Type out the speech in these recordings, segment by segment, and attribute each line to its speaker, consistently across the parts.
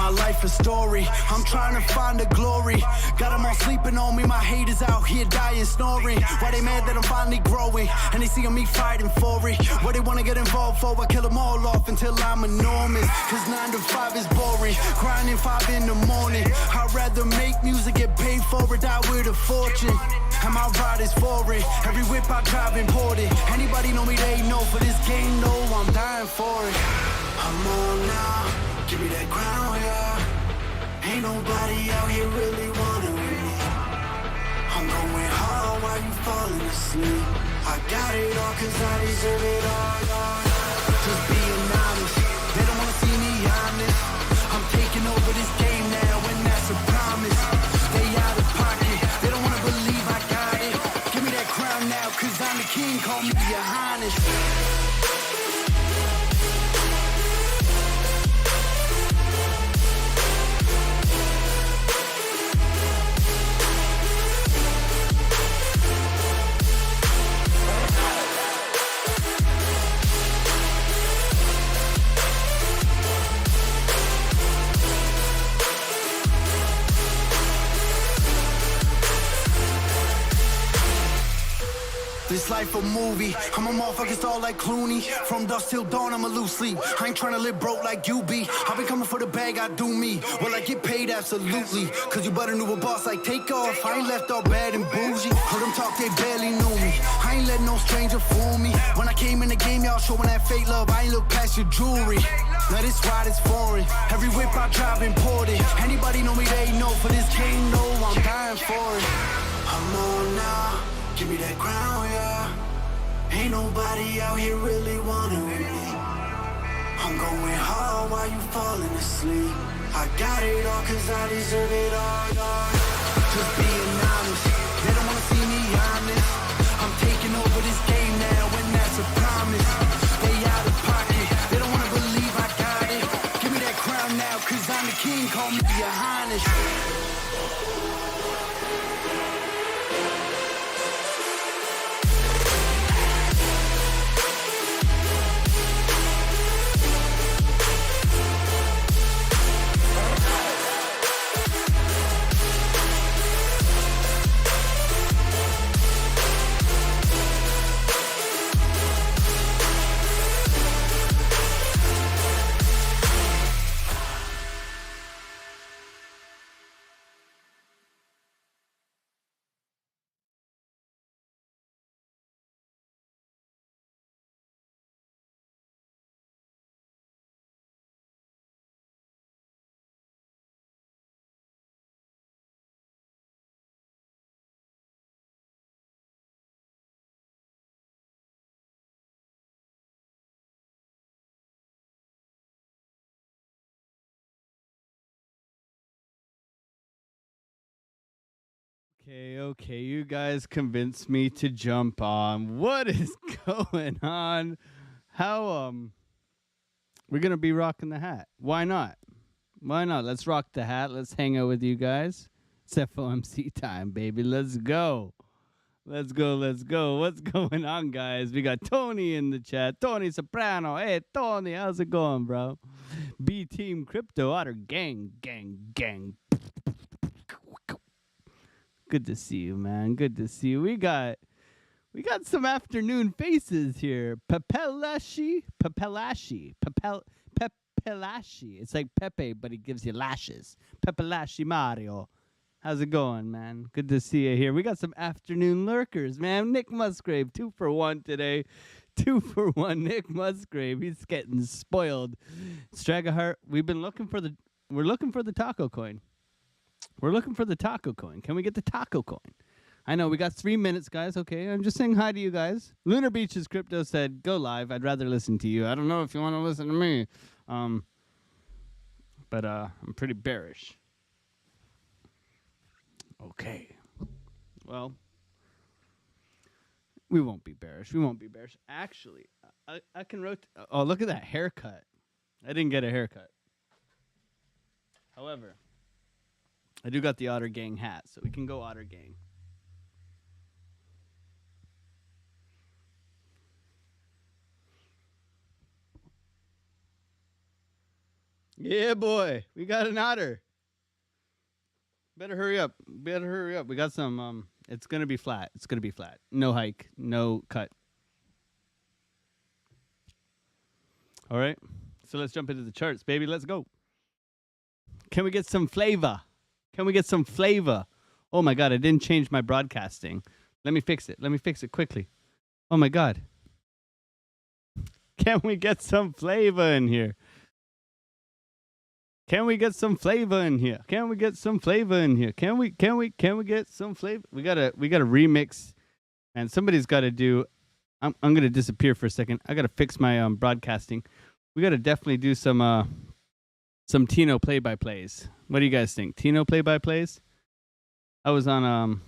Speaker 1: my life a story. I'm trying to find the glory. Got them all sleeping on me. My haters out here dying, snoring. Why they mad that I'm finally growing? And they seeing me fighting for it. What they wanna get involved for? I kill them all off until I'm enormous. Cause 9 to 5 is boring. Grinding 5 in the morning. I'd rather make music, get paid for it, die with a fortune. And my ride is foreign. Every whip I drive imported. Anybody know me, they know. For this game, no, I'm dying for it. I'm on now. Give me that crown, yeah. Ain't nobody out here really wanting with me. I'm going hard while you falling asleep. I got it all cause I deserve it all. Just being honest. They don't wanna see me honest. I'm taking over this game now and that's a promise. Stay out of pocket. They don't wanna believe I got it. Give me that crown now cause I'm the king. Call me your highness. This life a movie. I'm a motherfucking star like Clooney. From dusk till dawn, I'm a loose sleep. I ain't tryna live broke like you be. I been coming for the bag, I do me. Will I get paid? Absolutely. Cause you better knew a boss like Takeoff. I ain't left all bad and bougie. Heard them talk, they barely knew me. I ain't let no stranger fool me. When I came in the game, y'all showing that fake love. I ain't look past your jewelry. Now this ride is foreign. Every whip I drive imported. Anybody know me, they know. For this game, no, I'm dying for it. I'm on now. Give me that crown, yeah. Ain't nobody out here really wanting with me. I'm going hard while you falling asleep. I got it all cause I deserve it all. Just being honest. They don't wanna see me honest. I'm taking over this game now and that's a promise. Stay out of pocket. They don't wanna believe I got it. Give me that crown now cause I'm the king. Call me your highness.
Speaker 2: Okay, you guys convinced me to jump on. What is going on? How we're gonna be rocking the hat. Why not? Why not? Let's rock the hat. Let's hang out with you guys. It's FOMC time, baby. Let's go. Let's go. What's going on, guys? We got Tony in the chat. Tony Soprano. Hey, Tony, how's it going, bro? B Team Crypto Otter Gang. Good to see you, man. Good to see you. We got some afternoon faces here. Pepelashi. It's like Pepe, but he gives you lashes. Pepelashi Mario. How's it going, man? Good to see you here. We got some afternoon lurkers, man. Nick Musgrave, 2 for 1 today. 2 for 1, Nick Musgrave. He's getting spoiled. Stragahart, we're looking for the taco coin. We're looking for the taco coin. Can we get the taco coin? I know we got 3 minutes, guys. Okay, I'm just saying hi to you guys. Lunar Beaches Crypto said, "Go live. I'd rather listen to you. I don't know if you want to listen to me, but I'm pretty bearish." Okay. Well, we won't be bearish. Actually, I can rotate. Oh, look at that haircut. I didn't get a haircut. However, I do got the Otter Gang hat, so we can go Otter Gang. Yeah, boy. We got an otter. Better hurry up. Better hurry up. We got some it's going to be flat. It's going to be flat. No hike, no cut. All right. So let's jump into the charts, baby. Let's go. Can we get some flavor? Can we get some flavor? Oh my god, I didn't change my broadcasting. Let me fix it. Let me fix it quickly. Oh my god. Can we get some flavor in here? Can we get some flavor in here? Can we get some flavor in here? Can we get some flavor? We gotta remix, and somebody's gotta do. I'm gonna disappear for a second. I gotta fix my broadcasting. We gotta definitely do some Tino play by plays. What do you guys think? Tino play by plays? I was on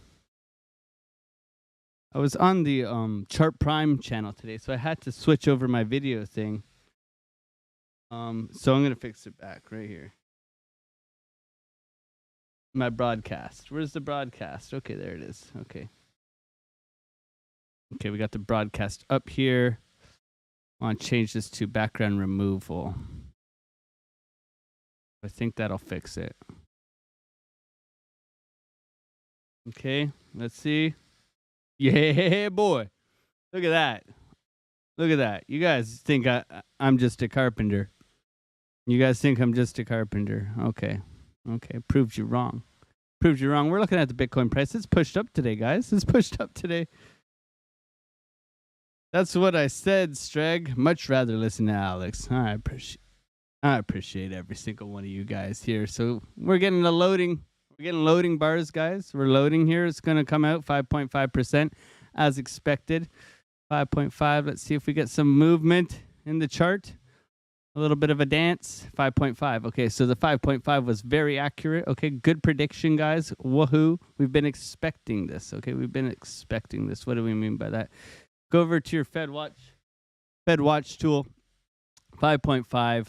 Speaker 2: the Chart Prime channel today, so I had to switch over my video thing. So I'm gonna fix it back right here. My broadcast. Where's the broadcast? Okay, there it is. Okay. Okay, we got the broadcast up here. I want to change this to background removal. I think that'll fix it. Okay, let's see. Yeah, boy. Look at that. Look at that. You guys think I'm just a carpenter. You guys think I'm just a carpenter. Okay. Okay. Proved you wrong. Proved you wrong. We're looking at the Bitcoin price. It's pushed up today, guys. It's pushed up today. That's what I said, Streg. Much rather listen to Alex. I appreciate every single one of you guys here. So we're getting the loading. We're getting loading bars, guys. We're loading here. It's going to come out 5.5% as expected. 5.5. Let's see if we get some movement in the chart. A little bit of a dance. 5.5. Okay, so the 5.5 was very accurate. Okay, good prediction, guys. Woohoo. We've been expecting this. Okay, we've been expecting this. What do we mean by that? Go over to your Fed Watch tool. 5.5.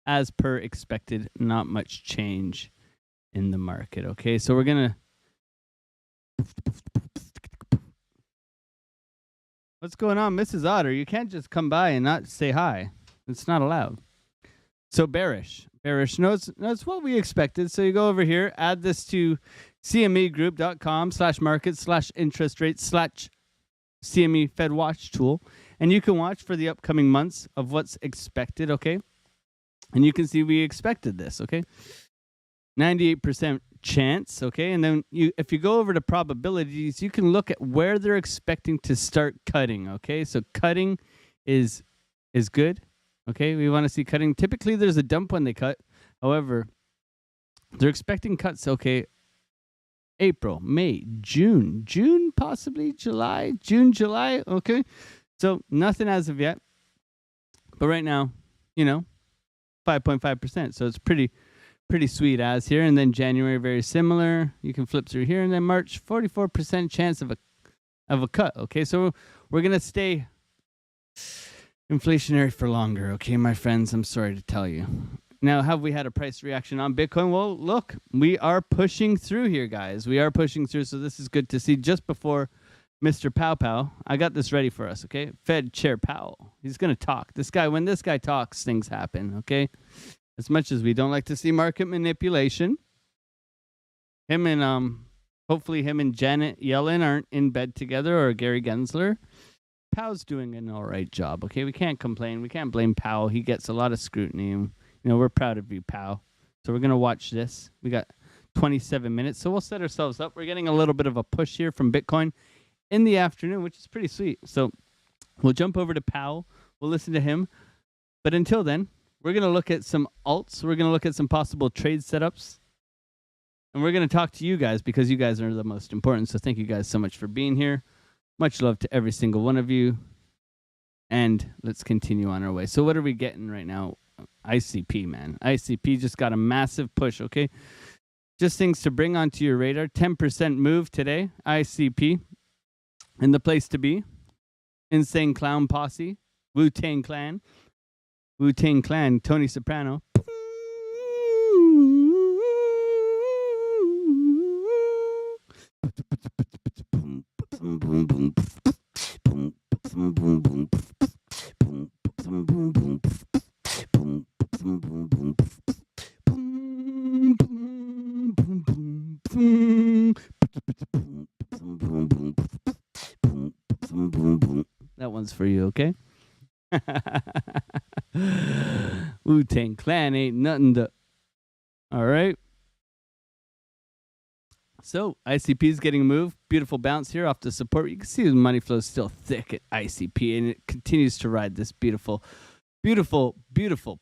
Speaker 2: As per expected, not much change in the market. Okay, so we're going to... What's going on, Mrs. Otter? You can't just come by and not say hi. It's not allowed. So bearish. Bearish. No, it's what we expected. So you go over here, add this to cmegroup.com/market/interest rate/CME Fed Watch tool, and you can watch for the upcoming months of what's expected, okay? And you can see we expected this, okay? 98% chance, okay? And then if you go over to probabilities, you can look at where they're expecting to start cutting, okay? So cutting is good, okay? We want to see cutting. Typically, there's a dump when they cut. However, they're expecting cuts, okay? April, May, June, possibly July, July, okay? So nothing as of yet. But right now, 5.5%. So it's pretty sweet as here. And then January, very similar. You can flip through here. And then March, 44% chance of a cut. Okay, so we're going to stay inflationary for longer. Okay, my friends, I'm sorry to tell you. Now, have we had a price reaction on Bitcoin? Well, look, we are pushing through here, guys. We are pushing through. So this is good to see. Just before Mr. Pow, I got this ready for us, okay? Fed Chair Powell. He's going to talk. When this guy talks, things happen, okay? As much as we don't like to see market manipulation, hopefully him and Janet Yellen aren't in bed together, or Gary Gensler. Powell's doing an all right job, okay? We can't complain. We can't blame Powell. He gets a lot of scrutiny. We're proud of you, Powell. So we're going to watch this. We got 27 minutes, so we'll set ourselves up. We're getting a little bit of a push here from Bitcoin in the afternoon, which is pretty sweet. So we'll jump over to Powell. We'll listen to him. But until then, we're going to look at some alts. We're going to look at some possible trade setups. And we're going to talk to you guys because you guys are the most important. So thank you guys so much for being here. Much love to every single one of you. And let's continue on our way. So what are we getting right now? ICP, man. ICP just got a massive push, okay? Just things to bring onto your radar. 10% move today. ICP. And the place to be. Insane Clown Posse. Wu-Tang Clan. Wu-Tang Clan. Tony Soprano. That one's for you, okay? Wu-Tang Clan ain't nothing to... All right. So ICP is getting a move. Beautiful bounce here off the support. You can see the money flow is still thick at ICP, and it continues to ride this beautiful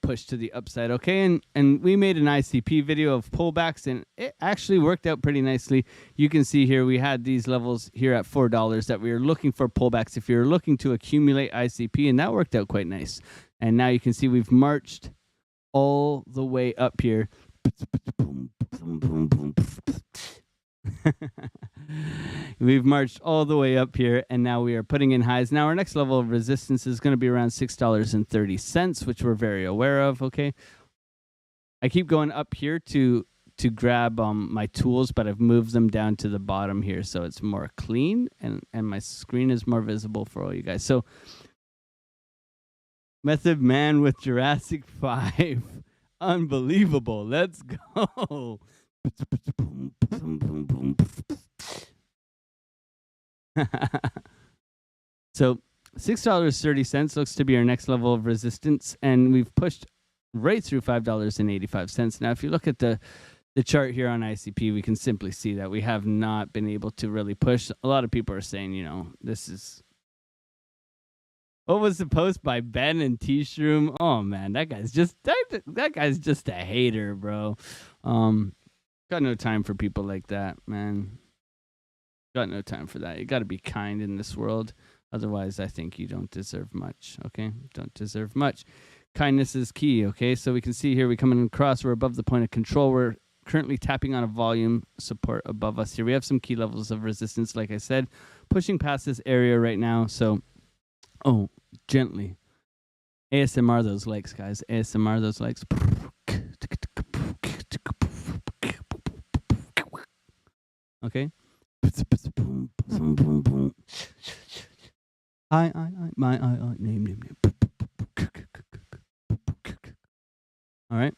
Speaker 2: push to the upside. Okay, and we made an ICP video of pullbacks, and it actually worked out pretty nicely. You can see here we had these levels here at $4 that we were looking for pullbacks if you're looking to accumulate ICP, and that worked out quite nice. And now you can see we've marched all the way up here. We've marched all the way up here, and now we are putting in highs. Now our next level of resistance is going to be around $6.30, which we're very aware of. Okay, I keep going up here to grab my tools, but I've moved them down to the bottom here, so it's more clean, and my screen is more visible for all you guys. So Method Man with Jurassic 5, unbelievable. Let's go. So $6.30 looks to be our next level of resistance, and we've pushed right through $5.85. Now, if you look at the chart here on ICP, we can simply see that we have not been able to really push. A lot of people are saying, you know, this is... What was the post by Ben and T-Shroom? Oh man, that guy's just a hater, bro. Got no time for people like that, man. Got no time for that. You got to be kind in this world. Otherwise, I think you don't deserve much, okay? Don't deserve much. Kindness is key, okay? So we can see here, we're coming across. We're above the point of control. We're currently tapping on a volume support above us here. We have some key levels of resistance, like I said, pushing past this area right now. So, oh, gently. ASMR those likes, guys. ASMR those likes. Okay. Name. All right.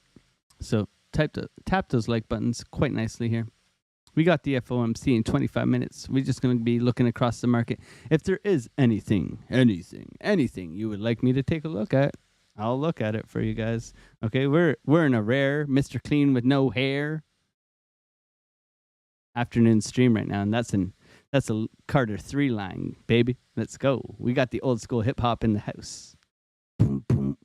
Speaker 2: So tap those like buttons quite nicely here. We got the FOMC in 25 minutes. We're just going to be looking across the market. If there is anything you would like me to take a look at, I'll look at it for you guys. Okay, we're in a rare Mr. Clean with no hair afternoon stream right now, and that's a Carter 3 line, baby. Let's go. We got the old school hip hop in the house. Boom, boom.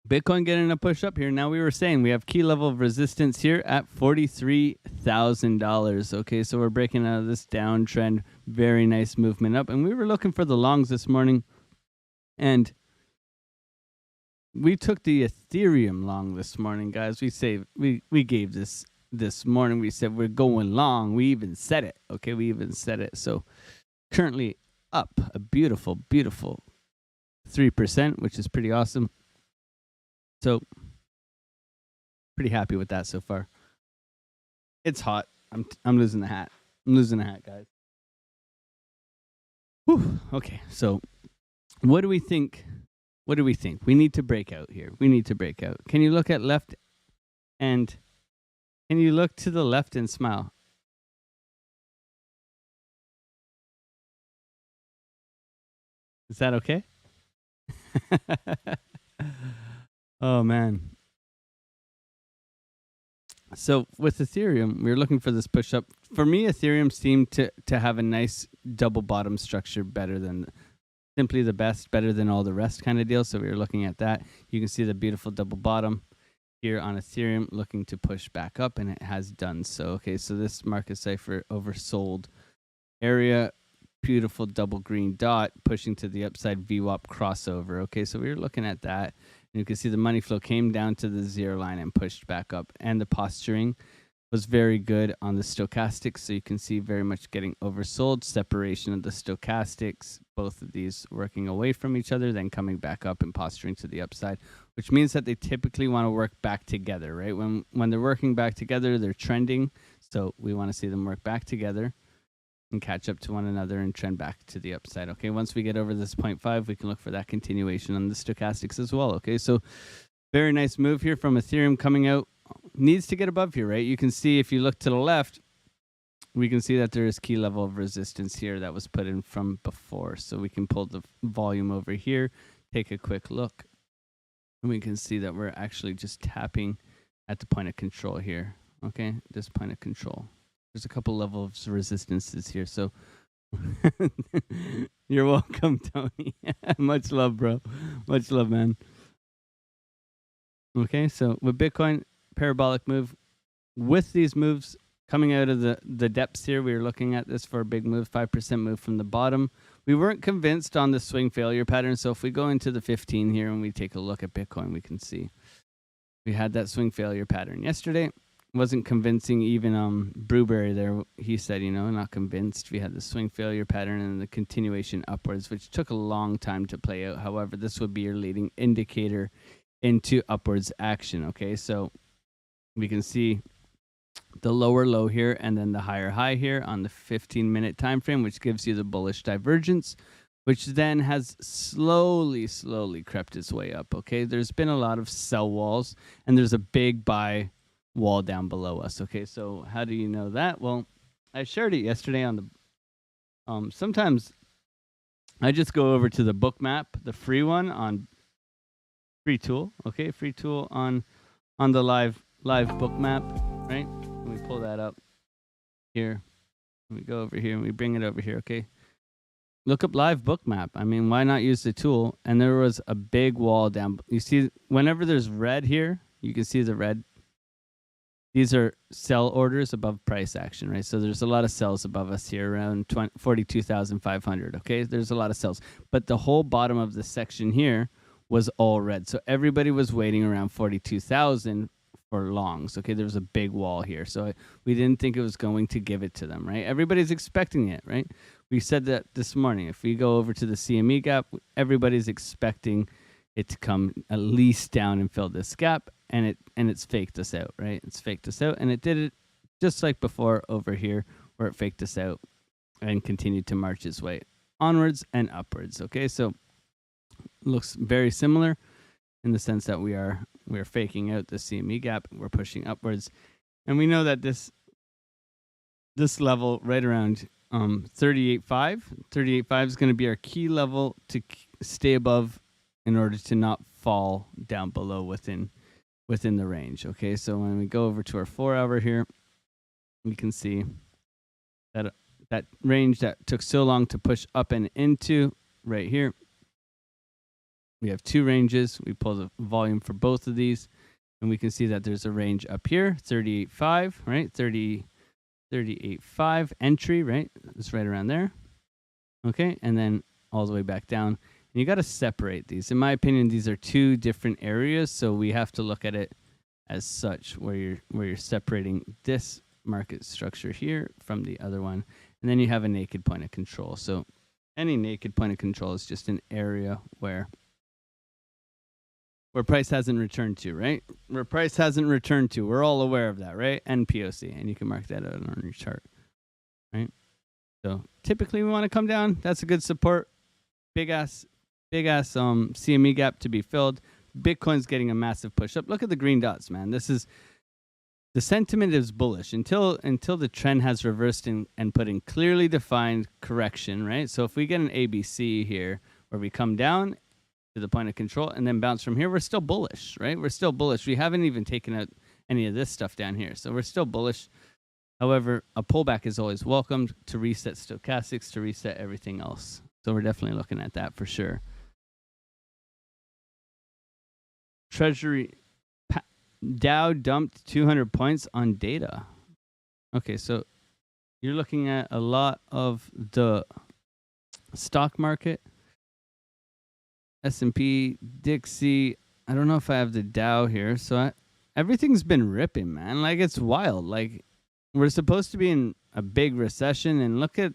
Speaker 2: Bitcoin getting a push up here. Now we were saying we have key level of resistance here at $43,000. Okay, so we're breaking out of this downtrend. Very nice movement up. And we were looking for the longs this morning. And we took the Ethereum long this morning, guys. We gave this morning. We said we're going long. We even said it. Okay, we even said it. So currently up a beautiful, beautiful 3%, which is pretty awesome. So, pretty happy with that so far. It's hot. I'm losing the hat. I'm losing the hat, guys. Whew. Okay, so what do we think? What do we think? We need to break out here. We need to break out. Can you look at left and can you look to the left and smile? Is that okay? Oh, man. So with Ethereum, we were looking for this push up. For me, Ethereum seemed to have a nice double bottom structure, better than simply the best, better than all the rest kind of deal. So we were looking at that. You can see the beautiful double bottom here on Ethereum looking to push back up, and it has done so. Okay, so this market cipher oversold area. Beautiful double green dot pushing to the upside VWAP crossover. Okay, so we were looking at that. And you can see the money flow came down to the 0 line and pushed back up. And the posturing was very good on the stochastics. So you can see very much getting oversold. Separation of the stochastics. Both of these working away from each other, then coming back up and posturing to the upside, which means that they typically want to work back together, right? When they're working back together, they're trending. So we want to see them work back together and catch up to one another and trend back to the upside. Okay, once we get over this 0.5, we can look for that continuation on the stochastics as well. Okay, so very nice move here from Ethereum coming out. Needs to get above here, right? You can see if you look to the left, we can see that there is key level of resistance here that was put in from before. So we can pull the volume over here, take a quick look, and we can see that we're actually just tapping at the point of control here. Okay, this point of control. There's a couple levels of resistances here. So you're welcome, Tony. Much love, bro. Much love, man. Okay, so with Bitcoin, parabolic move. With these moves coming out of the depths here, we were looking at this for a big move, 5% move from the bottom. We weren't convinced on the swing failure pattern. So if we go into the 15 here and we take a look at Bitcoin, we can see we had that swing failure pattern yesterday. Wasn't convincing. Even Brewberry there, he said, not convinced. We had the swing failure pattern and the continuation upwards, which took a long time to play out. However, this would be your leading indicator into upwards action. Okay, so we can see the lower low here and then the higher high here on the 15-minute time frame, which gives you the bullish divergence, which then has slowly crept its way up. Okay, there's been a lot of sell walls and there's a big buy wall down below us. Okay, so how do you know that? Well, I shared it yesterday on the sometimes I just go over to the book map, the free one on free tool. Okay, free tool on the live book map, right? And we pull that up here. We go over here and we bring it over here. Okay, look up live book map. I mean, why not use the tool? And there was a big wall down. You see, whenever there's red here, you can see the red. These are sell orders above price action, right? So there's a lot of sells above us here, around 42,500. Okay, there's a lot of sells, but the whole bottom of the section here was all red. So everybody was waiting around 42,000 for longs. Okay, there was a big wall here, so we didn't think it was going to give it to them, right? Everybody's expecting it, right? We said that this morning. If we go over to the CME gap, everybody's expecting it to come at least down and fill this gap. And it's faked us out, right? It's faked us out, and it did it just like before over here, where it faked us out and continued to march its way onwards and upwards. Okay, so looks very similar in the sense that we're faking out the CME gap, we're pushing upwards, and we know that this level right around 38.5 is going to be our key level to stay above in order to not fall down below within the range. Okay, so when we go over to our 4-hour here, we can see that that range that took so long to push up and into right here. We have two ranges. We pull the volume for both of these, and we can see that there's a range up here, 38.5, right? 38.5 entry, right? It's right around there. Okay, and then all the way back down. And you got to separate these. In my opinion, these are two different areas, so we have to look at it as such, where you're separating this market structure here from the other one, and then you have a naked point of control. So any naked point of control is just an area where price hasn't returned to, right? Where price hasn't returned to. We're all aware of that, right? NPOC, and you can mark that out on your chart, right? So typically we want to come down. That's a good support. Big ass CME gap to be filled. Bitcoin's getting a massive push up. Look at the green dots, man. This is the sentiment is bullish until the trend has reversed and put in clearly defined correction, right? So if we get an ABC here where we come down to the point of control and then bounce from here, we're still bullish, right? We're still bullish. We haven't even taken out any of this stuff down here, so we're still bullish. However, a pullback is always welcomed to reset stochastics, to reset everything else. So we're definitely looking at that for sure. Treasury Dow dumped 200 points on data. Okay, so you're looking at a lot of the stock market. S&P, Dixie. I don't know if I have the Dow here. So everything's been ripping, man. Like, it's wild. Like, we're supposed to be in a big recession, and look at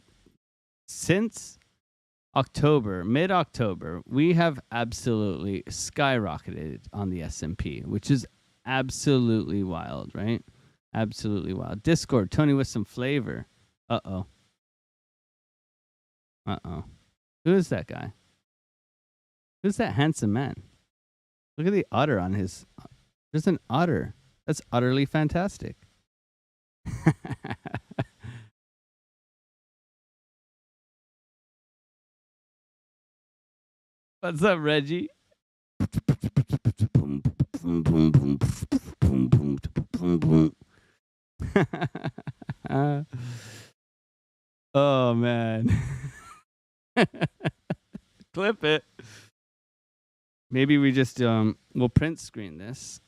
Speaker 2: since October, mid-October, we have absolutely skyrocketed on the S&P, which is absolutely wild, right? Absolutely wild. Discord, Tony with some flavor. Uh-oh. Who is that guy? Who's that handsome man? Look at the otter on his... There's an otter. That's utterly fantastic. What's up, Reggie? Oh man. Clip it. Maybe we just we'll print screen this.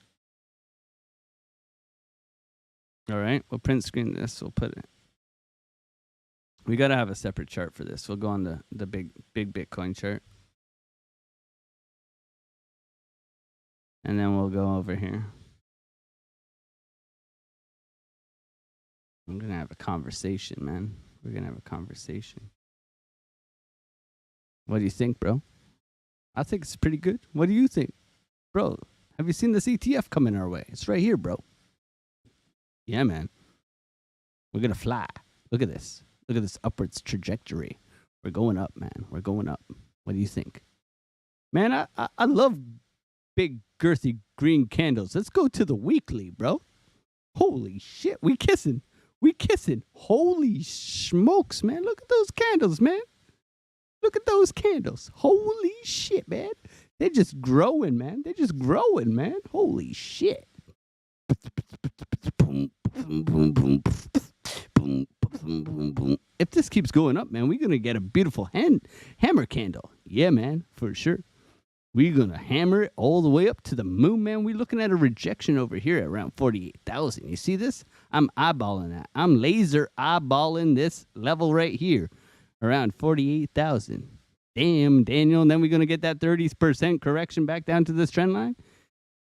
Speaker 2: All right, we'll print screen this. We'll put it. We got to have a separate chart for this. We'll go on the big Bitcoin chart. And then we'll go over here. I'm going to have a conversation, man. We're going to have a conversation. What do you think, bro? I think it's pretty good. What do you think? Bro, have you seen this ETF coming our way? It's right here, bro. Yeah, man. We're going to fly. Look at this. Look at this upwards trajectory. We're going up, man. We're going up. What do you think? Man, I love big, girthy green candles. Let's go to the weekly, bro. Holy shit. We kissing. We kissing. Holy smokes, man. Look at those candles, man. Look at those candles. Holy shit, man. They're just growing, man. They're just growing, man. Holy shit. If this keeps going up, man, we're going to get a beautiful hammer candle. Yeah, man, for sure. We're going to hammer it all the way up to the moon, man. We're looking at a rejection over here at around 48,000. You see this? I'm eyeballing that. I'm laser eyeballing this level right here, around 48,000. Damn, Daniel. And then we're going to get that 30% correction back down to this trend line.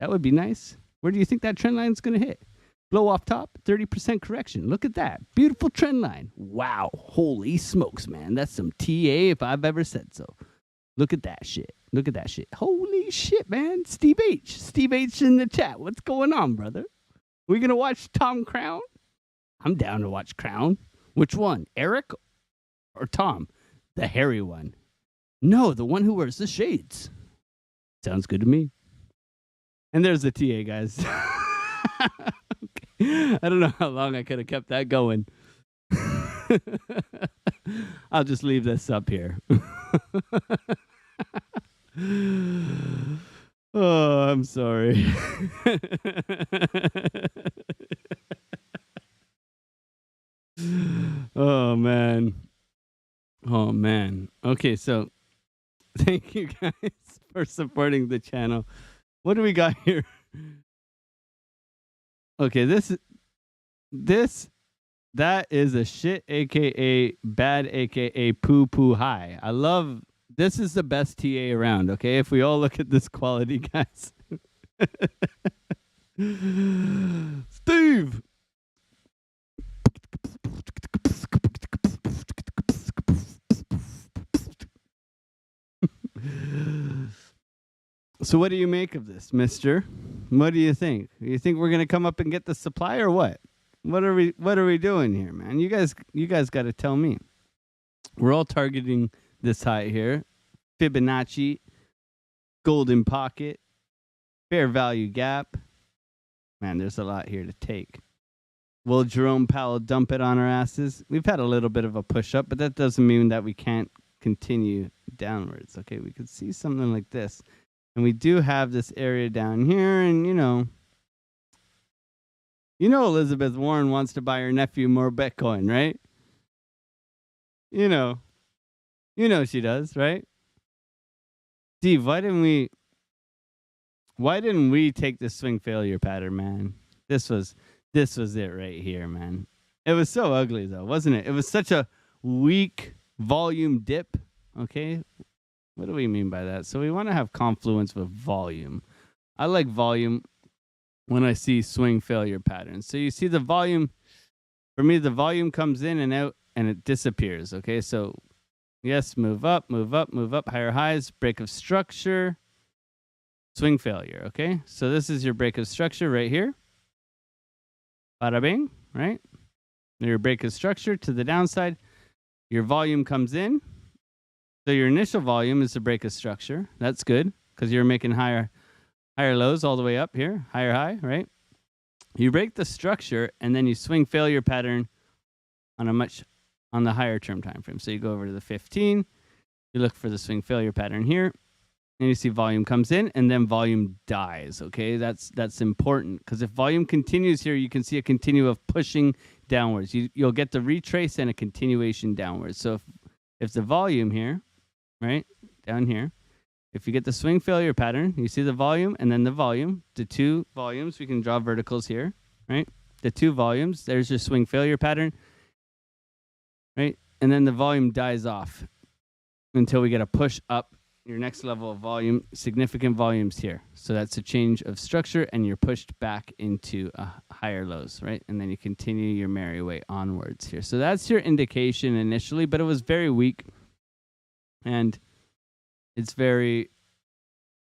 Speaker 2: That would be nice. Where do you think that trend line is going to hit? Blow off top, 30% correction. Look at that. Beautiful trend line. Wow. Holy smokes, man. That's some TA if I've ever said so. Look at that shit. Look at that shit. Holy shit, man. Steve H. Steve H in the chat. What's going on, brother? We going to watch Tom Crown? I'm down to watch Crown. Which one? Eric or Tom? The hairy one. No, the one who wears the shades. Sounds good to me. And there's the TA, guys. Okay. I don't know how long I could have kept that going. I'll just leave this up here. Oh, I'm sorry. Oh, man. Oh, man. Okay, so thank you guys for supporting the channel. What do we got here? Okay, that is a shit, aka bad, aka poo high. I love this is the best TA around, okay? If we all look at this quality, guys. Steve. So what do you make of this, mister? What do you think? You think we're gonna come up and get the supply or what? What are we doing here, man? You guys gotta tell me. We're all targeting this high here. Fibonacci, golden pocket, fair value gap. Man, there's a lot here to take. Will Jerome Powell dump it on our asses? We've had a little bit of a push up, but that doesn't mean that we can't continue downwards. Okay, we could see something like this. And we do have this area down here, and you know Elizabeth Warren wants to buy her nephew more Bitcoin, right? You know she does, right? Steve, why didn't we take the swing failure pattern, man? This was it right here, man. It was so ugly though, wasn't it? It was such a weak volume dip, okay? What do we mean by that? So we want to have confluence with volume. I like volume when I see swing failure patterns. So you see the volume, for me, the volume comes in and out and it disappears. Okay, so yes, move up, higher highs, break of structure, swing failure. Okay, so this is your break of structure right here. Bada bing, right? Your break of structure to the downside. Your volume comes in. So your initial volume is the break of structure. That's good because you're making higher lows all the way up here, higher high, right? You break the structure and then you swing failure pattern on the higher term time frame. So you go over to the 15, you look for the swing failure pattern here, And you see volume comes in and then volume dies. Okay, that's important, because if volume continues here, you can see a continue of pushing downwards. You'll get the retrace and a continuation downwards. So if the volume here, right down here, if you get the swing failure pattern, you see the volume and then the volume, the two volumes, we can draw verticals here, right? The two volumes, there's your swing failure pattern, right? And then the volume dies off until we get a push up, your next level of volume, significant volumes here. So that's a change of structure, and you're pushed back into higher lows, right? And then you continue your merry way onwards here. So that's your indication initially, but it was very weak, and it's very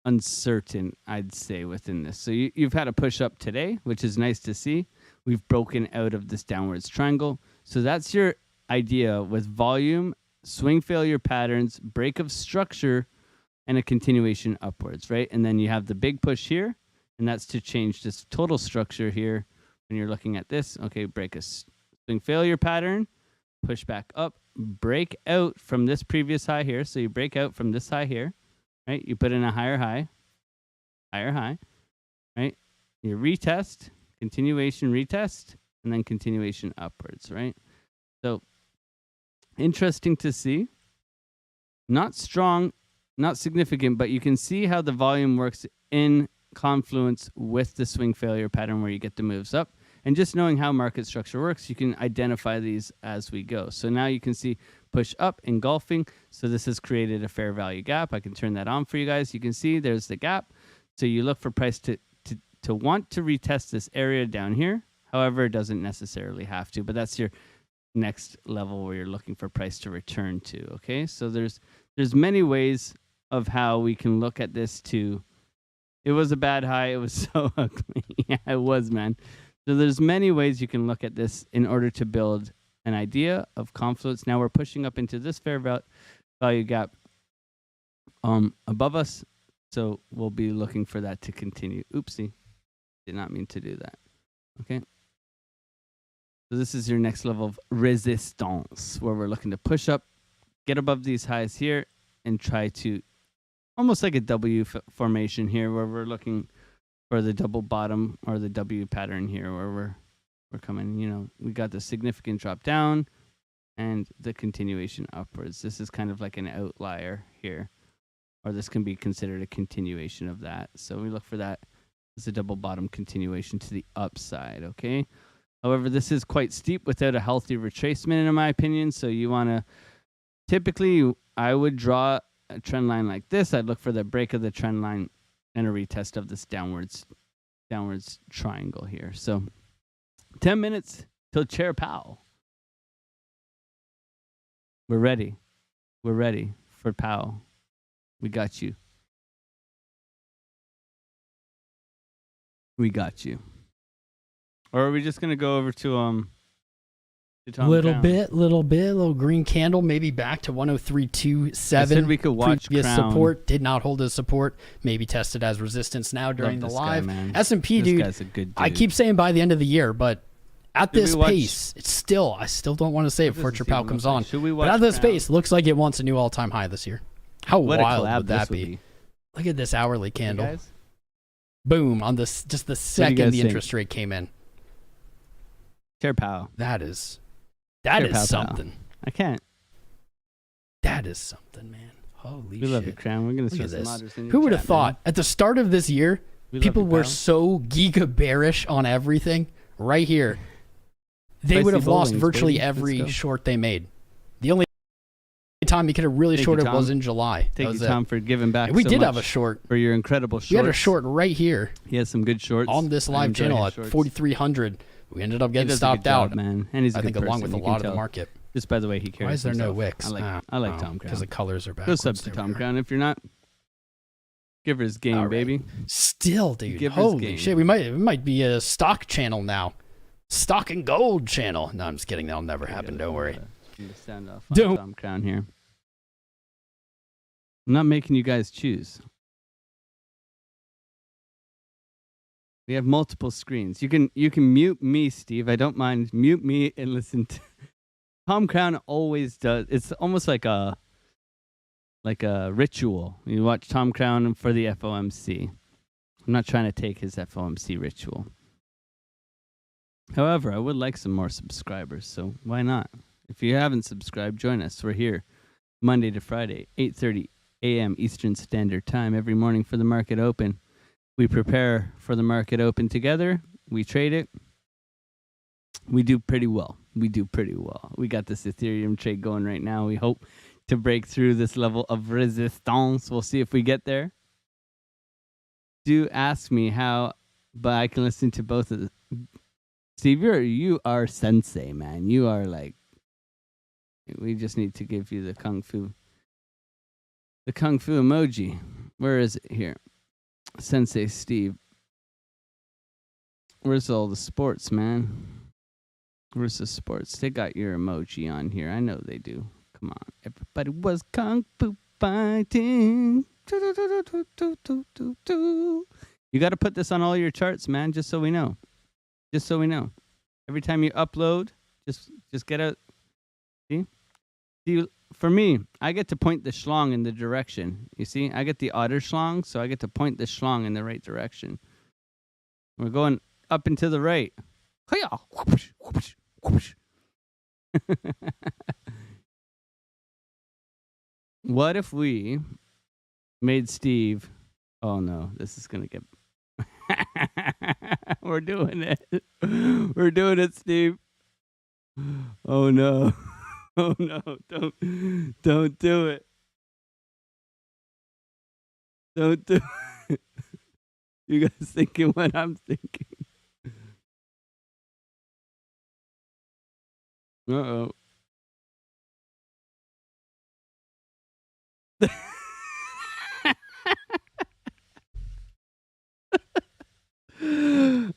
Speaker 2: uncertain, I'd say, within this. So you've had a push up today, which is nice to see. We've broken out of this downwards triangle. So that's your idea with volume, swing failure patterns, break of structure, and a continuation upwards, right? And then you have the big push here, and that's to change this total structure here. When you're looking at this, okay, break a swing failure pattern, push back up, break out from this previous high here. So you break out from this high here, right? You put in a higher high, right? You retest, continuation, retest, and then continuation upwards, right? So interesting to see. Not strong, not significant, but you can see how the volume works in confluence with the swing failure pattern where you get the moves up. And just knowing how market structure works, you can identify these as we go. So now you can see push up engulfing. So this has created a fair value gap. I can turn that on for you guys. You can see there's the gap. So you look for price to want to retest this area down here. However, it doesn't necessarily have to, but that's your next level where you're looking for price to return to. Okay, so there's many ways of how we can look at this too. It was a bad high. It was so ugly. Yeah, it was, man. So there's many ways you can look at this in order to build an idea of confluence. Now we're pushing up into this fair value gap above us. So we'll be looking for that to continue. Oopsie. Did not mean to do that. Okay. So this is your next level of resistance, where we're looking to push up, get above these highs here, and try to almost like a W formation here, where we're looking for the double bottom or the W pattern here, where we're coming, you know, we got the significant drop down and the continuation upwards. This is kind of like an outlier here, or this can be considered a continuation of that. So we look for that as a double bottom continuation to the upside, okay? However, this is quite steep without a healthy retracement, in my opinion. So you want to, typically, I would draw a trend line like this. I'd look for the break of the trend line and a retest of this downwards triangle here. So 10 minutes till Chair POW. We're ready. We're ready for POW. We got you. We got you. Or are we just gonna go over to Tom
Speaker 3: little
Speaker 2: Crown?
Speaker 3: little green candle, maybe back to 103.27.
Speaker 2: I said we could watch
Speaker 3: previous
Speaker 2: Crown.
Speaker 3: support, did not hold as support, maybe tested as resistance now during the
Speaker 2: this
Speaker 3: live.
Speaker 2: guy, man.
Speaker 3: S&P,
Speaker 2: This
Speaker 3: dude,
Speaker 2: guy's a good dude.
Speaker 3: I keep saying by the end of the year, but at
Speaker 2: Should
Speaker 3: this
Speaker 2: we watch-
Speaker 3: pace, I still don't want to say it before
Speaker 2: does this
Speaker 3: Chappelle
Speaker 2: even
Speaker 3: comes
Speaker 2: look like?
Speaker 3: on.
Speaker 2: Should we
Speaker 3: But
Speaker 2: watch
Speaker 3: at this
Speaker 2: Crown?
Speaker 3: pace, looks like it wants a new all-time high this year. How
Speaker 2: What a
Speaker 3: wild
Speaker 2: collab
Speaker 3: would that
Speaker 2: this would
Speaker 3: be? Look at this hourly
Speaker 2: You
Speaker 3: candle.
Speaker 2: guys?
Speaker 3: Boom, on this, just the
Speaker 2: do you
Speaker 3: second
Speaker 2: guys
Speaker 3: the
Speaker 2: think?
Speaker 3: interest rate came in.
Speaker 2: Chair POW.
Speaker 3: That is
Speaker 2: Chair POW.
Speaker 3: something.
Speaker 2: I can't.
Speaker 3: That is something, man. Holy
Speaker 2: We
Speaker 3: shit.
Speaker 2: love you, Crown. We're gonna
Speaker 3: Look
Speaker 2: see
Speaker 3: at
Speaker 2: some
Speaker 3: this.
Speaker 2: modders in your
Speaker 3: Who would have
Speaker 2: chat,
Speaker 3: thought
Speaker 2: man.
Speaker 3: at the start of this year,
Speaker 2: We love
Speaker 3: people
Speaker 2: you,
Speaker 3: were
Speaker 2: pal.
Speaker 3: so giga bearish on everything right here. They
Speaker 2: Spicy
Speaker 3: would have lost
Speaker 2: bowlings,
Speaker 3: virtually
Speaker 2: baby. Let's
Speaker 3: every
Speaker 2: go.
Speaker 3: short they made. The only time you could have really
Speaker 2: Thank you,
Speaker 3: shorted
Speaker 2: Tom.
Speaker 3: was in July.
Speaker 2: Thank
Speaker 3: That
Speaker 2: you,
Speaker 3: was
Speaker 2: Tom, for giving back.
Speaker 3: We
Speaker 2: so
Speaker 3: did
Speaker 2: much
Speaker 3: have a short.
Speaker 2: for your incredible shorts.
Speaker 3: We had a short right here
Speaker 2: He has some good shorts
Speaker 3: on this
Speaker 2: I
Speaker 3: live
Speaker 2: enjoy
Speaker 3: channel
Speaker 2: his
Speaker 3: at
Speaker 2: shorts.
Speaker 3: 4,300. We ended up
Speaker 2: He
Speaker 3: getting
Speaker 2: does a
Speaker 3: stopped
Speaker 2: good job,
Speaker 3: out.
Speaker 2: man. And he's a
Speaker 3: I
Speaker 2: good
Speaker 3: think along
Speaker 2: person.
Speaker 3: with a
Speaker 2: You can
Speaker 3: lot of the
Speaker 2: tell
Speaker 3: market.
Speaker 2: just by the way he carries
Speaker 3: Why is there no
Speaker 2: himself.
Speaker 3: wicks?
Speaker 2: I like Tom Crown.
Speaker 3: Because the colors are
Speaker 2: Go
Speaker 3: backwards.
Speaker 2: sub to
Speaker 3: There we
Speaker 2: Tom
Speaker 3: go.
Speaker 2: Crown if you're not. Give her his game,
Speaker 3: All right.
Speaker 2: baby.
Speaker 3: Still, dude.
Speaker 2: Give us
Speaker 3: Holy
Speaker 2: game.
Speaker 3: shit. We might be a stock channel now. Stock and gold channel. No, I'm just kidding. That'll never happen. Don't worry.
Speaker 2: I'm gonna stand off on
Speaker 3: Don't.
Speaker 2: Tom Crown here. I'm not making you guys choose. We have multiple screens. You can mute me, Steve. I don't mind. Mute me and listen to Tom Crown always does. It's almost like a like a ritual. You watch Tom Crown for the FOMC. I'm not trying to take his FOMC ritual. However, I would like some more subscribers, so why not? If you haven't subscribed, join us. We're here Monday to Friday, 8:30 a.m. Eastern Standard Time every morning for the market open. We prepare for the market open together. We trade it. We do pretty well. We got this Ethereum trade going right now. We hope to break through this level of resistance. We'll see if we get there. Do ask me how, but I can listen to both of the. Steve, you are sensei, man. You are like. We just need to give you the kung fu emoji. Where is it here? Sensei Steve. Where's all the sports, man? Where's the sports? They got your emoji on here. I know they do. Come on. Everybody was kung fu fighting. You got to put this on all your charts, man, just so we know. Every time you upload, just get out. See? For me, I get to point the schlong in the direction. You see? I get the otter schlong, so I get to point the schlong in the right direction. We're going up and to the right. What if we made Steve... Oh, no. This is going to get... We're doing it. We're doing it, Steve. Oh, no. Oh, no. Don't do it. Don't do it. You guys thinking what I'm thinking. Uh-oh.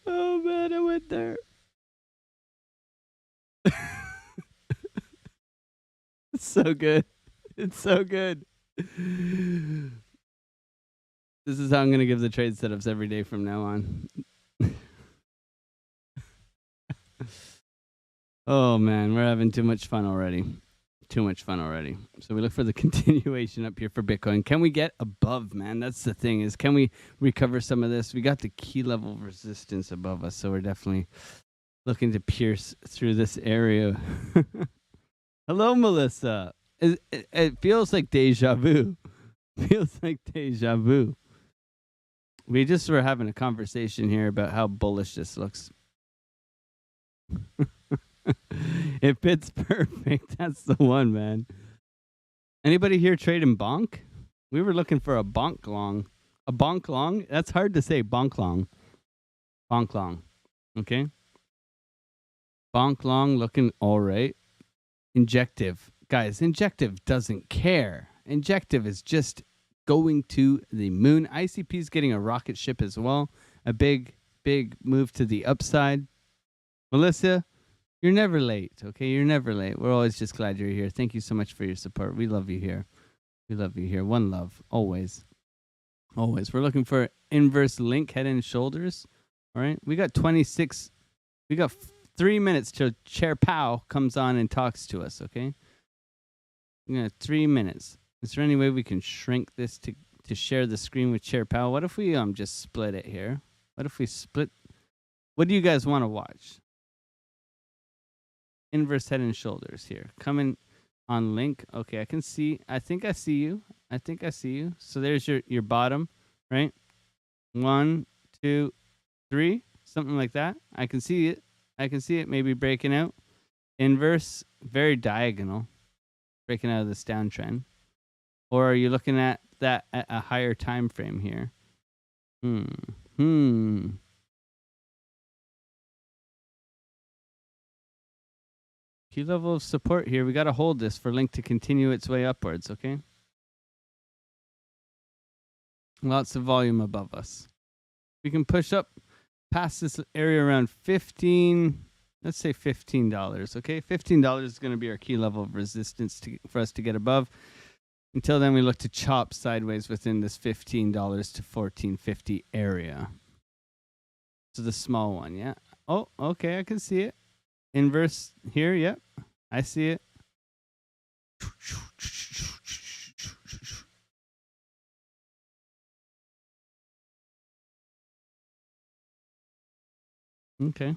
Speaker 2: Oh, man, I went there. It's so good. It's so good. This is how I'm going to give the trade setups every day from now on. Oh, man, we're having too much fun already. So we look for the continuation up here for Bitcoin. Can we get above, man? That's the thing, is can we recover some of this? We got the key level resistance above us, so we're definitely looking to pierce through this area. Hello, Melissa. It feels like deja vu. We just were having a conversation here about how bullish this looks. It fits perfect. That's the one, man. Anybody here trading bonk? We were looking for a bonk long. A bonk long? That's hard to say. Bonk long. Okay. Bonk long looking all right. Injective. Guys, Injective doesn't care. Injective is just going to the moon. ICP is getting a rocket ship as well. A big move to the upside. Melissa, you're never late, okay? You're never late. We're always just glad you're here. Thank you so much for your support. We love you here. One love, always. We're looking for inverse link, head and shoulders. All right? We got 26. We got 3 minutes till Chair POW comes on and talks to us, okay? We got 3 minutes. Is there any way we can shrink this to share the screen with Chair POW? What if we just split it here? What if we split? What do you guys want to watch? Inverse head and shoulders here. Coming on link. Okay, I can see. I think I see you. So there's your bottom, right? 1, 2, 3, something like that. I can see it maybe breaking out. Inverse, very diagonal, breaking out of this downtrend. Or are you looking at that at a higher time frame here? Key level of support here. We got to hold this for link to continue its way upwards, okay? Lots of volume above us. We can push up past this area around 15, let's say $15, okay? $15 is going to be our key level of resistance for us to get above. Until then, we look to chop sideways within this $15 to $14.50 area. So the small one, yeah? Oh, okay, I can see it. Inverse here, yep. I see it. Okay.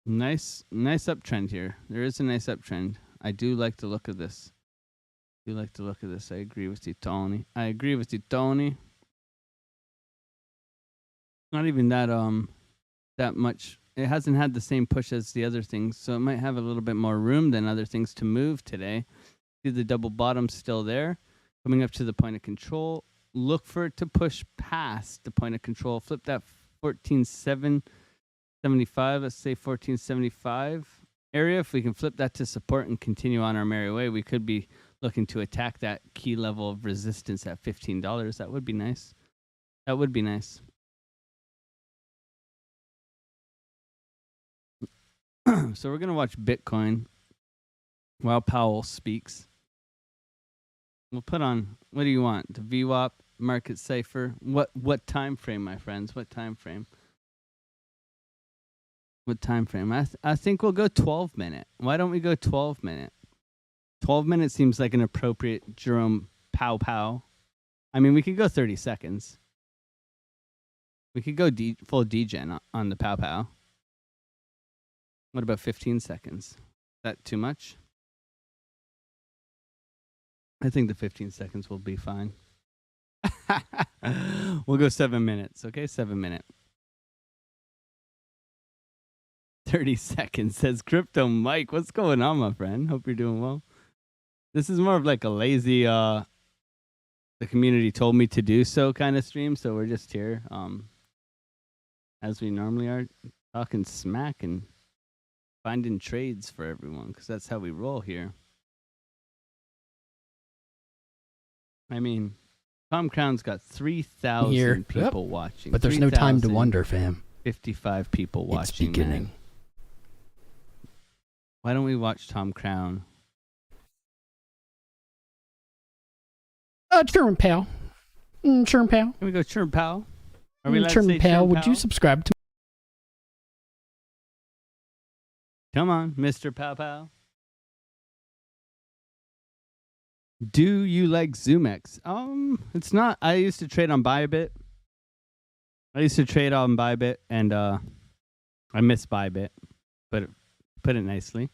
Speaker 2: Nice uptrend here. There is a nice uptrend. I do like the look of this. I agree with you, Tony. Not even that much. It hasn't had the same push as the other things, so it might have a little bit more room than other things to move today. See the double bottom still there. Coming up to the point of control. Look for it to push past the point of control. Flip that 14,775. Let's say 1475 area. If we can flip that to support and continue on our merry way, we could be looking to attack that key level of resistance at $15. That would be nice. So we're going to watch Bitcoin while Powell speaks. We'll put on, what do you want? The VWAP, market cipher. What time frame, my friends? What time frame? I think we'll go 12 minute. Why don't we go 12 minute? 12 minutes seems like an appropriate Jerome pow. I mean, we could go 30 seconds. We could go full degen on the pow. What about 15 seconds? Is that too much? I think the 15 seconds will be fine. We'll go 7 minutes, okay? 7 minute. 30 seconds, says Crypto Mike. What's going on, my friend? Hope you're doing well. This is more of like a lazy, the community told me to do so kind of stream, so we're just here, as we normally are, talking smack and finding trades for everyone, because that's how we roll here. I mean, Tom Crown's got 3,000 people watching.
Speaker 3: But there's no time to wonder, fam.
Speaker 2: 55 people watching.
Speaker 3: It's beginning.
Speaker 2: Man. Why don't we watch Tom Crown?
Speaker 3: Sherman Powell. Sherman Powell.
Speaker 2: Can we go Sherman Powell? Are we allowed
Speaker 3: Sherman
Speaker 2: to say
Speaker 3: Powell,
Speaker 2: Sherman
Speaker 3: would you
Speaker 2: Powell?
Speaker 3: subscribe to
Speaker 2: Come on, Mr. Pow. Do you like ZoomX? It's not. I used to trade on Bybit. And I miss Bybit, but put it nicely.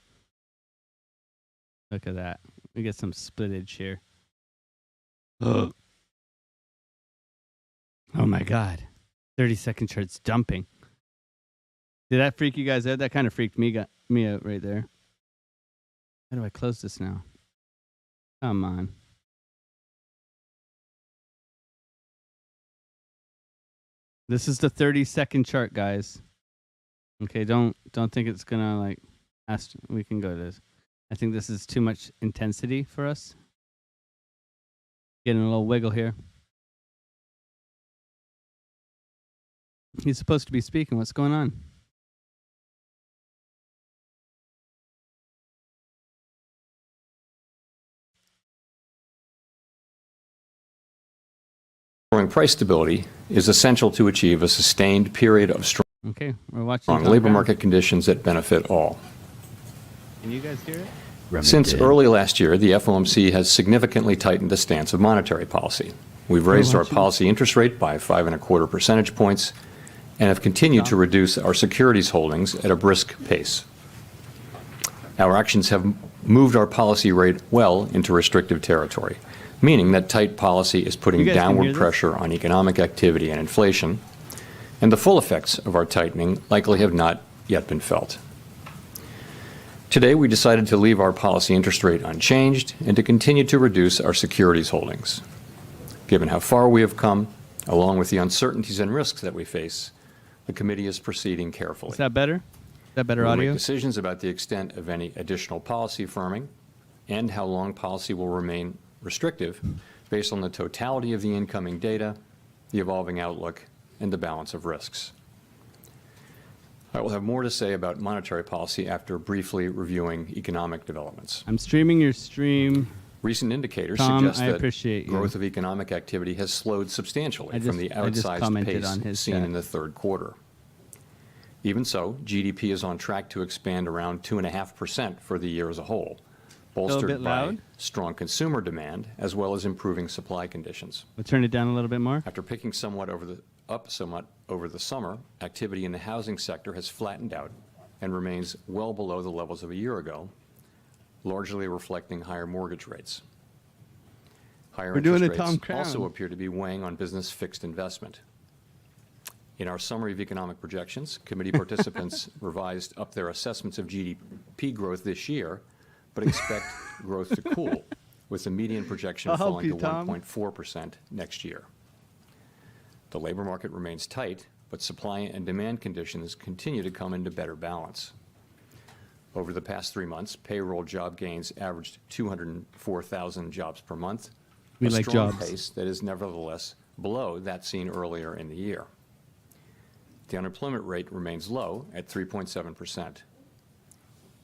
Speaker 2: Look at that. We get some splittage here. Oh my God. 30-second chart's dumping. Did that freak you guys out? That kind of freaked me out right there. How do I close this now? Come on. This is the 30-second chart, guys. Okay, don't think it's gonna like we can go to this. I think this is too much intensity for us. Getting a little wiggle here. He's supposed to be speaking. What's going on?
Speaker 4: Price stability is essential to achieve a sustained period of strong
Speaker 2: Okay, we're watching
Speaker 4: labor market conditions that benefit all.
Speaker 2: Can you guys hear it?
Speaker 4: Since early last year, the FOMC has significantly tightened the stance of monetary policy. We've raised our policy interest rate by 5.25 percentage points and have continued to reduce our securities holdings at a brisk pace. Our actions have moved our policy rate well into restrictive territory, meaning that tight policy is putting downward pressure on economic activity and inflation, and the full effects of our tightening likely have not yet been felt. Today, we decided to leave our policy interest rate unchanged and to continue to reduce our securities holdings. Given how far we have come, along with the uncertainties and risks that we face, the committee is proceeding carefully.
Speaker 2: Is that better? Is that better
Speaker 4: We'll
Speaker 2: audio?
Speaker 4: make decisions about the extent of any additional policy firming and how long policy will remain restrictive based on the totality of the incoming data, the evolving outlook, and the balance of risks. I will have more to say about monetary policy after briefly reviewing economic developments.
Speaker 2: I'm streaming your stream.
Speaker 4: Recent indicators
Speaker 2: Tom,
Speaker 4: suggest
Speaker 2: I
Speaker 4: that
Speaker 2: appreciate you.
Speaker 4: growth of economic activity has slowed substantially from the
Speaker 2: I just commented on
Speaker 4: outsized pace
Speaker 2: his
Speaker 4: seen
Speaker 2: chat.
Speaker 4: in the third quarter. Even so, GDP is on track to expand around 2.5% for the year as a whole, bolstered
Speaker 2: bit
Speaker 4: by
Speaker 2: loud?
Speaker 4: strong consumer demand as well as improving supply conditions.
Speaker 2: We'll turn it down a little bit more.
Speaker 4: After picking somewhat over the summer, activity in the housing sector has flattened out and remains well below the levels of a year ago, largely reflecting higher mortgage rates. Higher
Speaker 2: We're doing
Speaker 4: interest
Speaker 2: a Tom
Speaker 4: rates
Speaker 2: Crown.
Speaker 4: also appear to be weighing on business fixed investment. In our summary of economic projections, committee participants revised up their assessments of GDP growth this year, but expect growth to cool, with the median projection
Speaker 2: I'll help
Speaker 4: falling
Speaker 2: you,
Speaker 4: to
Speaker 2: Tom.
Speaker 4: 1.4% next year. The labor market remains tight, but supply and demand conditions continue to come into better balance. Over the past 3 months, payroll job gains averaged 204,000 jobs per month,
Speaker 2: We
Speaker 4: a
Speaker 2: like
Speaker 4: strong
Speaker 2: jobs.
Speaker 4: pace that is nevertheless below that seen earlier in the year. The unemployment rate remains low at 3.7%.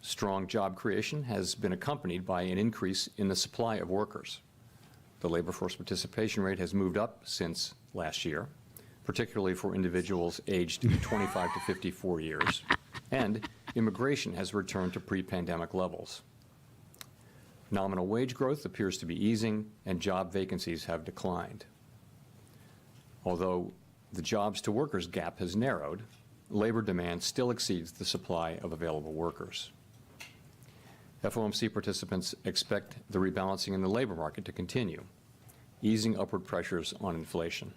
Speaker 4: Strong job creation has been accompanied by an increase in the supply of workers. The labor force participation rate has moved up since last year, particularly for individuals aged 25 to 54 years, and immigration has returned to pre-pandemic levels. Nominal wage growth appears to be easing, and job vacancies have declined. Although the jobs to workers gap has narrowed, labor demand still exceeds the supply of available workers. FOMC participants expect the rebalancing in the labor market to continue, easing upward pressures on inflation.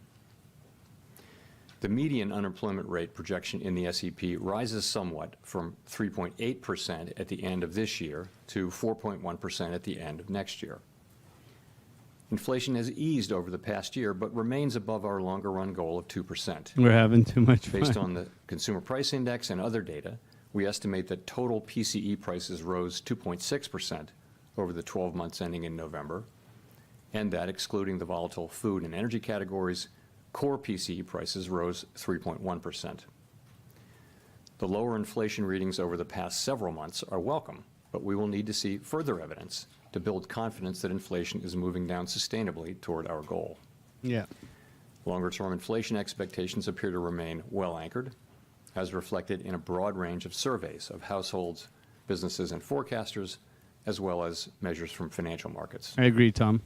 Speaker 4: The median unemployment rate projection in the SEP rises somewhat from 3.8% at the end of this year to 4.1% at the end of next year. Inflation has eased over the past year, but remains above our longer-run goal of 2%.
Speaker 2: We're having too much fun.
Speaker 4: Based on the Consumer Price Index and other data, we estimate that total PCE prices rose 2.6% over the 12 months ending in November, and that, excluding the volatile food and energy categories, core PCE prices rose 3.1%. The lower inflation readings over the past several months are welcome, but we will need to see further evidence to build confidence that inflation is moving down sustainably toward our goal.
Speaker 2: Yeah.
Speaker 4: Longer-term inflation expectations appear to remain well anchored, as reflected in a broad range of surveys of households, businesses, and forecasters, as well as measures from financial markets.
Speaker 2: I agree, Tom.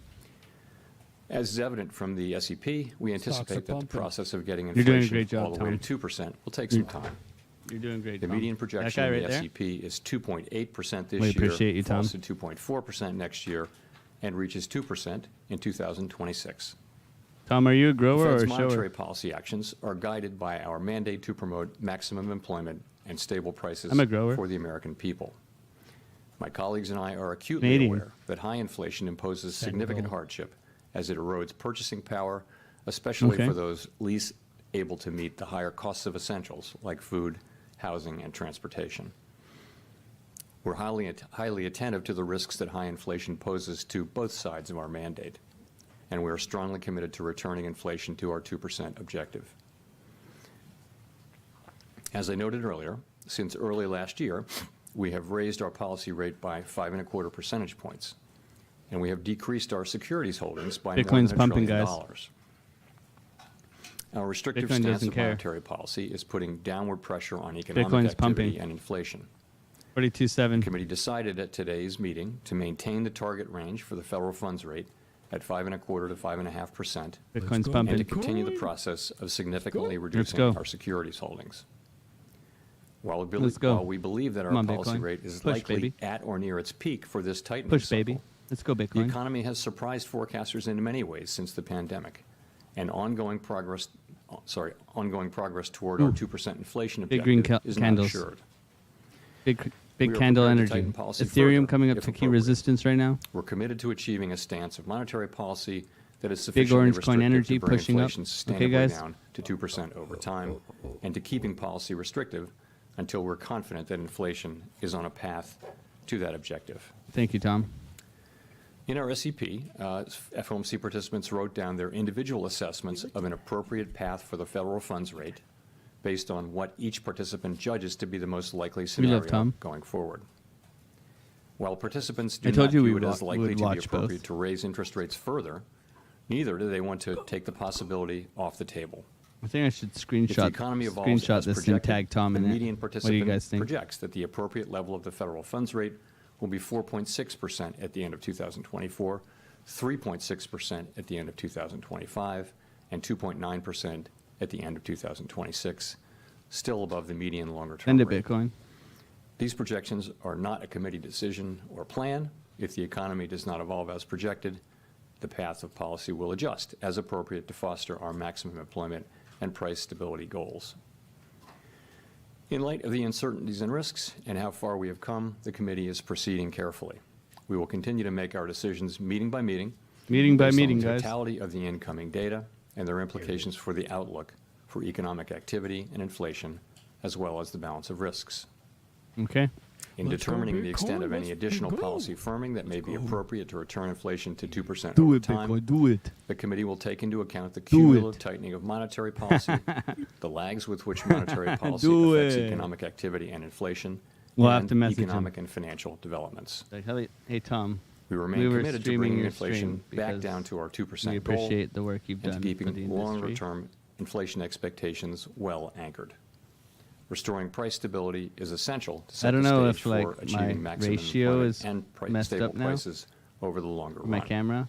Speaker 4: As is evident from the SEP, we anticipate that the
Speaker 3: pumping.
Speaker 4: process of getting
Speaker 2: You're doing a
Speaker 4: inflation
Speaker 2: great job,
Speaker 4: all the way
Speaker 2: Tom.
Speaker 4: to 2% will take some time.
Speaker 2: You're doing great,
Speaker 4: The
Speaker 2: Tom.
Speaker 4: median
Speaker 2: That
Speaker 4: projection
Speaker 2: guy
Speaker 4: in
Speaker 2: right
Speaker 4: the
Speaker 2: there?
Speaker 4: SEP is 2.8% this
Speaker 2: We
Speaker 4: year,
Speaker 2: appreciate you,
Speaker 4: falls
Speaker 2: Tom.
Speaker 4: to 2.4% next year, and reaches 2% in 2026.
Speaker 2: Tom, are you a grower or
Speaker 4: Fed's
Speaker 2: a
Speaker 4: monetary
Speaker 2: shower?
Speaker 4: policy actions are guided by our mandate to promote maximum employment and stable prices
Speaker 2: I'm a grower.
Speaker 4: for the American people. My colleagues and I are acutely
Speaker 2: Canadian.
Speaker 4: aware that high inflation imposes significant hardship as it erodes purchasing power, especially
Speaker 2: Okay.
Speaker 4: for those least able to meet the higher costs of essentials like food, housing, and transportation. We're highly attentive to the risks that high inflation poses to both sides of our mandate, and we are strongly committed to returning inflation to our 2% objective. As I noted earlier, since early last year, we have raised our policy rate by 5.25 percentage points, and we have decreased our securities holdings by
Speaker 2: Bitcoin's
Speaker 4: more than $1
Speaker 2: pumping,
Speaker 4: trillion.
Speaker 2: guys.
Speaker 4: Our restrictive
Speaker 2: Bitcoin
Speaker 4: stance
Speaker 2: doesn't
Speaker 4: of
Speaker 2: care.
Speaker 4: monetary policy is putting downward pressure on economic
Speaker 2: Bitcoin's
Speaker 4: activity
Speaker 2: pumping.
Speaker 4: and inflation.
Speaker 2: 42.7.
Speaker 4: The committee decided at today's meeting to maintain the target range for the federal funds rate at 5.25 to 5.5%,
Speaker 2: Bitcoin's
Speaker 4: and to
Speaker 2: pumping.
Speaker 4: continue the process of significantly
Speaker 2: Let's
Speaker 4: reducing
Speaker 2: go.
Speaker 4: our securities holdings. While
Speaker 2: Let's go.
Speaker 4: we believe that our
Speaker 2: Come on,
Speaker 4: policy
Speaker 2: Bitcoin.
Speaker 4: rate is
Speaker 2: Push,
Speaker 4: likely
Speaker 2: baby.
Speaker 4: at or near its peak for this tightening
Speaker 2: Push,
Speaker 4: cycle,
Speaker 2: baby. Let's go,
Speaker 4: the
Speaker 2: Bitcoin.
Speaker 4: economy has surprised forecasters in many ways since the pandemic, and ongoing progress toward our 2% inflation
Speaker 2: Big
Speaker 4: objective
Speaker 2: green
Speaker 4: is
Speaker 2: candles.
Speaker 4: not assured.
Speaker 2: Big
Speaker 4: We are
Speaker 2: candle
Speaker 4: prepared to
Speaker 2: energy.
Speaker 4: tighten policy
Speaker 2: Ethereum
Speaker 4: further,
Speaker 2: coming up
Speaker 4: if
Speaker 2: to key
Speaker 4: appropriate.
Speaker 2: resistance right now.
Speaker 4: We're committed to achieving a stance of monetary policy that is
Speaker 2: Big
Speaker 4: sufficiently
Speaker 2: orange coin
Speaker 4: restrictive
Speaker 2: energy
Speaker 4: to bring
Speaker 2: pushing up.
Speaker 4: inflation
Speaker 2: Okay,
Speaker 4: sustainably
Speaker 2: guys?
Speaker 4: down to 2% over time, and to keeping policy restrictive until we're confident that inflation is on a path to that objective.
Speaker 2: Thank you, Tom.
Speaker 4: In our SEP, FOMC participants wrote down their individual assessments of an appropriate path for the federal funds rate based on what each participant judges to be the most likely
Speaker 2: love
Speaker 4: scenario
Speaker 2: Tom.
Speaker 4: going forward. While participants
Speaker 2: I
Speaker 4: do
Speaker 2: told
Speaker 4: not
Speaker 2: you we
Speaker 4: view it
Speaker 2: would
Speaker 4: as likely to be
Speaker 2: watch
Speaker 4: appropriate
Speaker 2: both.
Speaker 4: to raise interest rates further, neither do they want to take the possibility off the table.
Speaker 2: I think I should
Speaker 4: If the
Speaker 2: screenshot
Speaker 4: economy evolves
Speaker 2: screenshot
Speaker 4: as
Speaker 2: this and
Speaker 4: projected,
Speaker 2: tag Tom
Speaker 4: the
Speaker 2: in it.
Speaker 4: median
Speaker 2: What do you
Speaker 4: participant
Speaker 2: guys think?
Speaker 4: projects that the appropriate level of the federal funds rate will be 4.6% at the end of 2024, 3.6% at the end of 2025, and 2.9% at the end of 2026, still above the median longer-term
Speaker 2: Send it
Speaker 4: rate.
Speaker 2: Bitcoin.
Speaker 4: These projections are not a committee decision or plan. If the economy does not evolve as projected, the path of policy will adjust as appropriate to foster our maximum employment and price stability goals. In light of the uncertainties and risks and how far we have come, the committee is proceeding carefully. We will continue to make our decisions meeting by meeting,
Speaker 2: Meeting by
Speaker 4: based on
Speaker 2: meeting,
Speaker 4: the
Speaker 2: guys.
Speaker 4: totality of the incoming data and their implications for the outlook for economic activity and inflation, as well as the balance of risks.
Speaker 2: Okay.
Speaker 4: In
Speaker 3: Let's go
Speaker 4: determining the
Speaker 3: Bitcoin,
Speaker 4: extent of any
Speaker 3: let's
Speaker 4: additional
Speaker 3: go.
Speaker 4: policy firming that may be appropriate to return inflation to 2%
Speaker 2: Do
Speaker 4: over
Speaker 2: it,
Speaker 4: time,
Speaker 2: Bitcoin. Do it.
Speaker 4: the committee will take into account the
Speaker 2: Do
Speaker 4: cumulative
Speaker 2: it.
Speaker 4: tightening of monetary policy, the lags with which monetary policy
Speaker 2: Do
Speaker 4: affects
Speaker 2: it.
Speaker 4: economic activity and inflation,
Speaker 2: We'll have
Speaker 4: and
Speaker 2: to message him.
Speaker 4: economic and financial developments.
Speaker 2: Like, hey, Tom.
Speaker 4: We remain
Speaker 2: We were
Speaker 4: committed to
Speaker 2: streaming
Speaker 4: bringing
Speaker 2: your
Speaker 4: inflation
Speaker 2: stream
Speaker 4: back
Speaker 2: because
Speaker 4: down to our 2%
Speaker 2: We
Speaker 4: goal
Speaker 2: appreciate the work you've
Speaker 4: and
Speaker 2: done
Speaker 4: to
Speaker 2: for the
Speaker 4: keeping
Speaker 2: industry.
Speaker 4: longer-term inflation expectations well anchored. Restoring price stability is essential to set
Speaker 2: I don't
Speaker 4: the
Speaker 2: know
Speaker 4: stage
Speaker 2: if, like,
Speaker 4: for achieving
Speaker 2: my
Speaker 4: maximum
Speaker 2: ratio
Speaker 4: employment
Speaker 2: is
Speaker 4: and
Speaker 2: messed
Speaker 4: stable
Speaker 2: up now.
Speaker 4: prices over the longer
Speaker 2: My
Speaker 4: run.
Speaker 2: camera.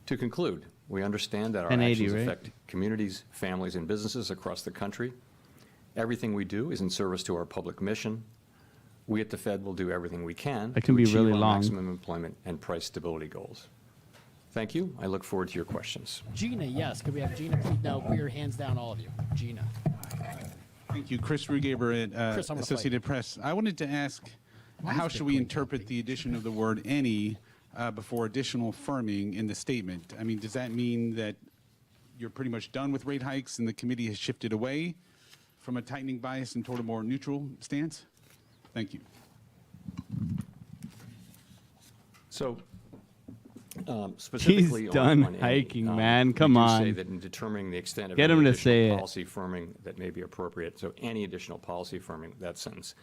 Speaker 4: To conclude, we understand that our
Speaker 2: 1080,
Speaker 4: actions
Speaker 2: right?
Speaker 4: affect communities, families, and businesses across the country. Everything we do is in service to our public mission. We at the Fed will do everything we can
Speaker 2: That can
Speaker 4: to
Speaker 2: be
Speaker 4: achieve
Speaker 2: really
Speaker 4: our
Speaker 2: long.
Speaker 4: maximum employment and price stability goals. Thank you. I look forward to your questions.
Speaker 3: Gina, yes. Could we have Gina please? No, put your hands down, all of you. Gina.
Speaker 5: Thank you. Chris Rugaber at
Speaker 3: Chris, I'm gonna
Speaker 5: Associated Press. I wanted to ask, how should we interpret the addition of the word any before additional firming in the statement? I mean, does that mean that you're pretty much done with rate hikes and the committee has shifted away from a tightening bias and toward a more neutral stance? Thank you.
Speaker 4: So, specifically
Speaker 2: done
Speaker 4: on any,
Speaker 2: hiking, man. Come
Speaker 4: we do
Speaker 2: on.
Speaker 4: say that in determining the extent of
Speaker 2: Get
Speaker 4: any
Speaker 2: him to
Speaker 4: additional
Speaker 2: say it.
Speaker 4: policy firming that may be appropriate, so any additional policy firming, that sentence.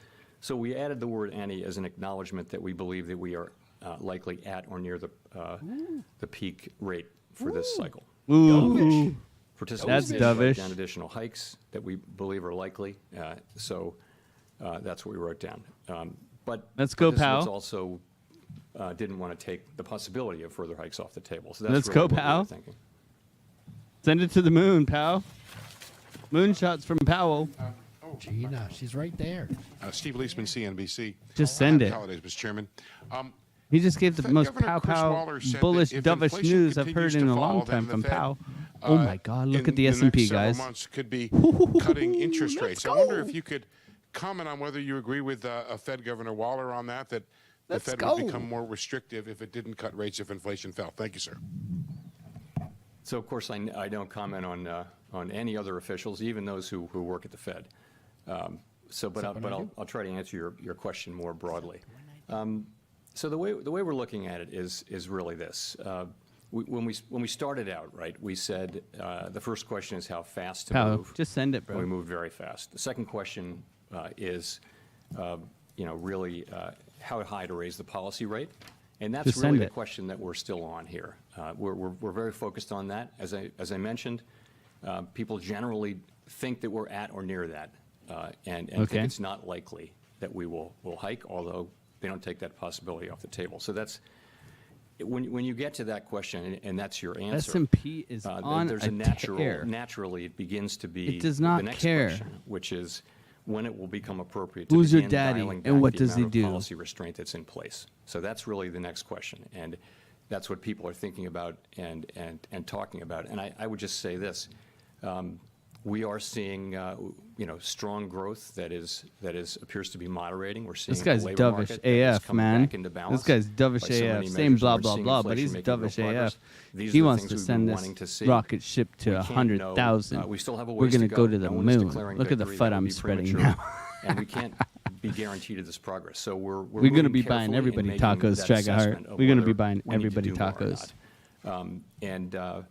Speaker 4: So we added the word any as an acknowledgement that we believe that we are likely at or near the peak rate for this cycle.
Speaker 2: Ooh.
Speaker 4: Participants
Speaker 2: That's
Speaker 4: did write
Speaker 2: dovish.
Speaker 4: down additional hikes that we believe are likely, so that's what we wrote down. But
Speaker 2: Let's go,
Speaker 4: participants
Speaker 2: pal.
Speaker 4: also didn't want to take the possibility of further hikes off the table. So that's
Speaker 2: Let's
Speaker 4: really
Speaker 2: go,
Speaker 4: what we were
Speaker 2: pal.
Speaker 4: thinking.
Speaker 2: Send it to the moon, pal. Moonshots from Powell.
Speaker 3: Gina, she's right there.
Speaker 6: Steve Leisman, CNBC.
Speaker 2: Just send it.
Speaker 6: Holidays, Mr. Chairman.
Speaker 2: He just gave the
Speaker 6: Fed
Speaker 2: most
Speaker 6: Governor Chris
Speaker 2: pow
Speaker 6: Waller said that
Speaker 2: bullish,
Speaker 6: if
Speaker 2: dovish
Speaker 6: inflation
Speaker 2: news I've
Speaker 6: continues
Speaker 2: heard in
Speaker 6: to
Speaker 2: a long
Speaker 6: fall,
Speaker 2: time
Speaker 6: then
Speaker 2: from
Speaker 6: the Fed,
Speaker 2: Powell. Oh my God! Look at the
Speaker 6: in
Speaker 2: S&P,
Speaker 6: next several
Speaker 2: guys.
Speaker 6: months could be cutting interest rates. I wonder if you could comment on whether you agree with Fed Governor Waller on that the
Speaker 2: Let's
Speaker 6: Fed
Speaker 2: go.
Speaker 6: would become more restrictive if it didn't cut rates if inflation fell. Thank you, sir.
Speaker 4: So of course, I don't comment on any other officials, even those who work at the Fed. But I'll try to answer your question more broadly. So the way we're looking at it is really this. When we started out, right, we said the first question is how fast to
Speaker 2: Powell,
Speaker 4: move.
Speaker 2: just send it,
Speaker 4: And we
Speaker 2: bro.
Speaker 4: moved very fast. The second question is, really how high to raise the policy rate, and that's
Speaker 2: Just
Speaker 4: really
Speaker 2: send
Speaker 4: the
Speaker 2: it.
Speaker 4: question that we're still on here. We're very focused on that. As I mentioned, people generally think that we're at or near that, and
Speaker 2: Okay.
Speaker 4: think it's not likely that we will hike, although they don't take that possibility off the table. So that's when you get to that question, and that's your answer.
Speaker 2: S&P is on
Speaker 4: there's
Speaker 2: a tear.
Speaker 4: naturally it begins to be
Speaker 2: It does not
Speaker 4: the next
Speaker 2: care.
Speaker 4: question, which is when it will become appropriate to
Speaker 2: Who's your
Speaker 4: begin
Speaker 2: daddy,
Speaker 4: dialing
Speaker 2: and
Speaker 4: back
Speaker 2: what
Speaker 4: the
Speaker 2: does he
Speaker 4: amount of
Speaker 2: do?
Speaker 4: policy restraint that's in place. So that's really the next question, and that's what people are thinking about and talking about. And I would just say this. We are seeing, strong growth that appears to be moderating. We're seeing
Speaker 2: This guy's
Speaker 4: a labor
Speaker 2: dovish
Speaker 4: market that is
Speaker 2: AF,
Speaker 4: coming
Speaker 2: man.
Speaker 4: back into balance
Speaker 2: This guy's dovish
Speaker 4: by so many
Speaker 2: AF.
Speaker 4: measures,
Speaker 2: Same blah
Speaker 4: and we're
Speaker 2: blah
Speaker 4: seeing
Speaker 2: blah, but he's
Speaker 4: inflation making real
Speaker 2: dovish
Speaker 4: progress.
Speaker 2: AF.
Speaker 4: These
Speaker 2: He
Speaker 4: are the
Speaker 2: wants
Speaker 4: things
Speaker 2: to
Speaker 4: we've
Speaker 2: send
Speaker 4: been
Speaker 2: this
Speaker 4: wanting to see.
Speaker 2: rocket ship to
Speaker 4: We can't know,
Speaker 2: 100,000.
Speaker 4: we still have a
Speaker 2: We're
Speaker 4: ways to
Speaker 2: gonna go to the
Speaker 4: No one is
Speaker 2: moon.
Speaker 4: declaring
Speaker 2: Look at the
Speaker 4: victory.
Speaker 2: FUD
Speaker 4: That would
Speaker 2: I'm
Speaker 4: be
Speaker 2: spreading
Speaker 4: premature.
Speaker 2: now.
Speaker 4: And we can't be guaranteed of this progress. So we're
Speaker 2: We're gonna
Speaker 4: moving
Speaker 2: be buying
Speaker 4: carefully
Speaker 2: everybody
Speaker 4: and making
Speaker 2: tacos,
Speaker 4: that
Speaker 2: Strag of Heart.
Speaker 4: assessment of
Speaker 2: We're gonna be
Speaker 4: whether
Speaker 2: buying
Speaker 4: we need to
Speaker 2: everybody
Speaker 4: do more or
Speaker 2: tacos.
Speaker 4: not.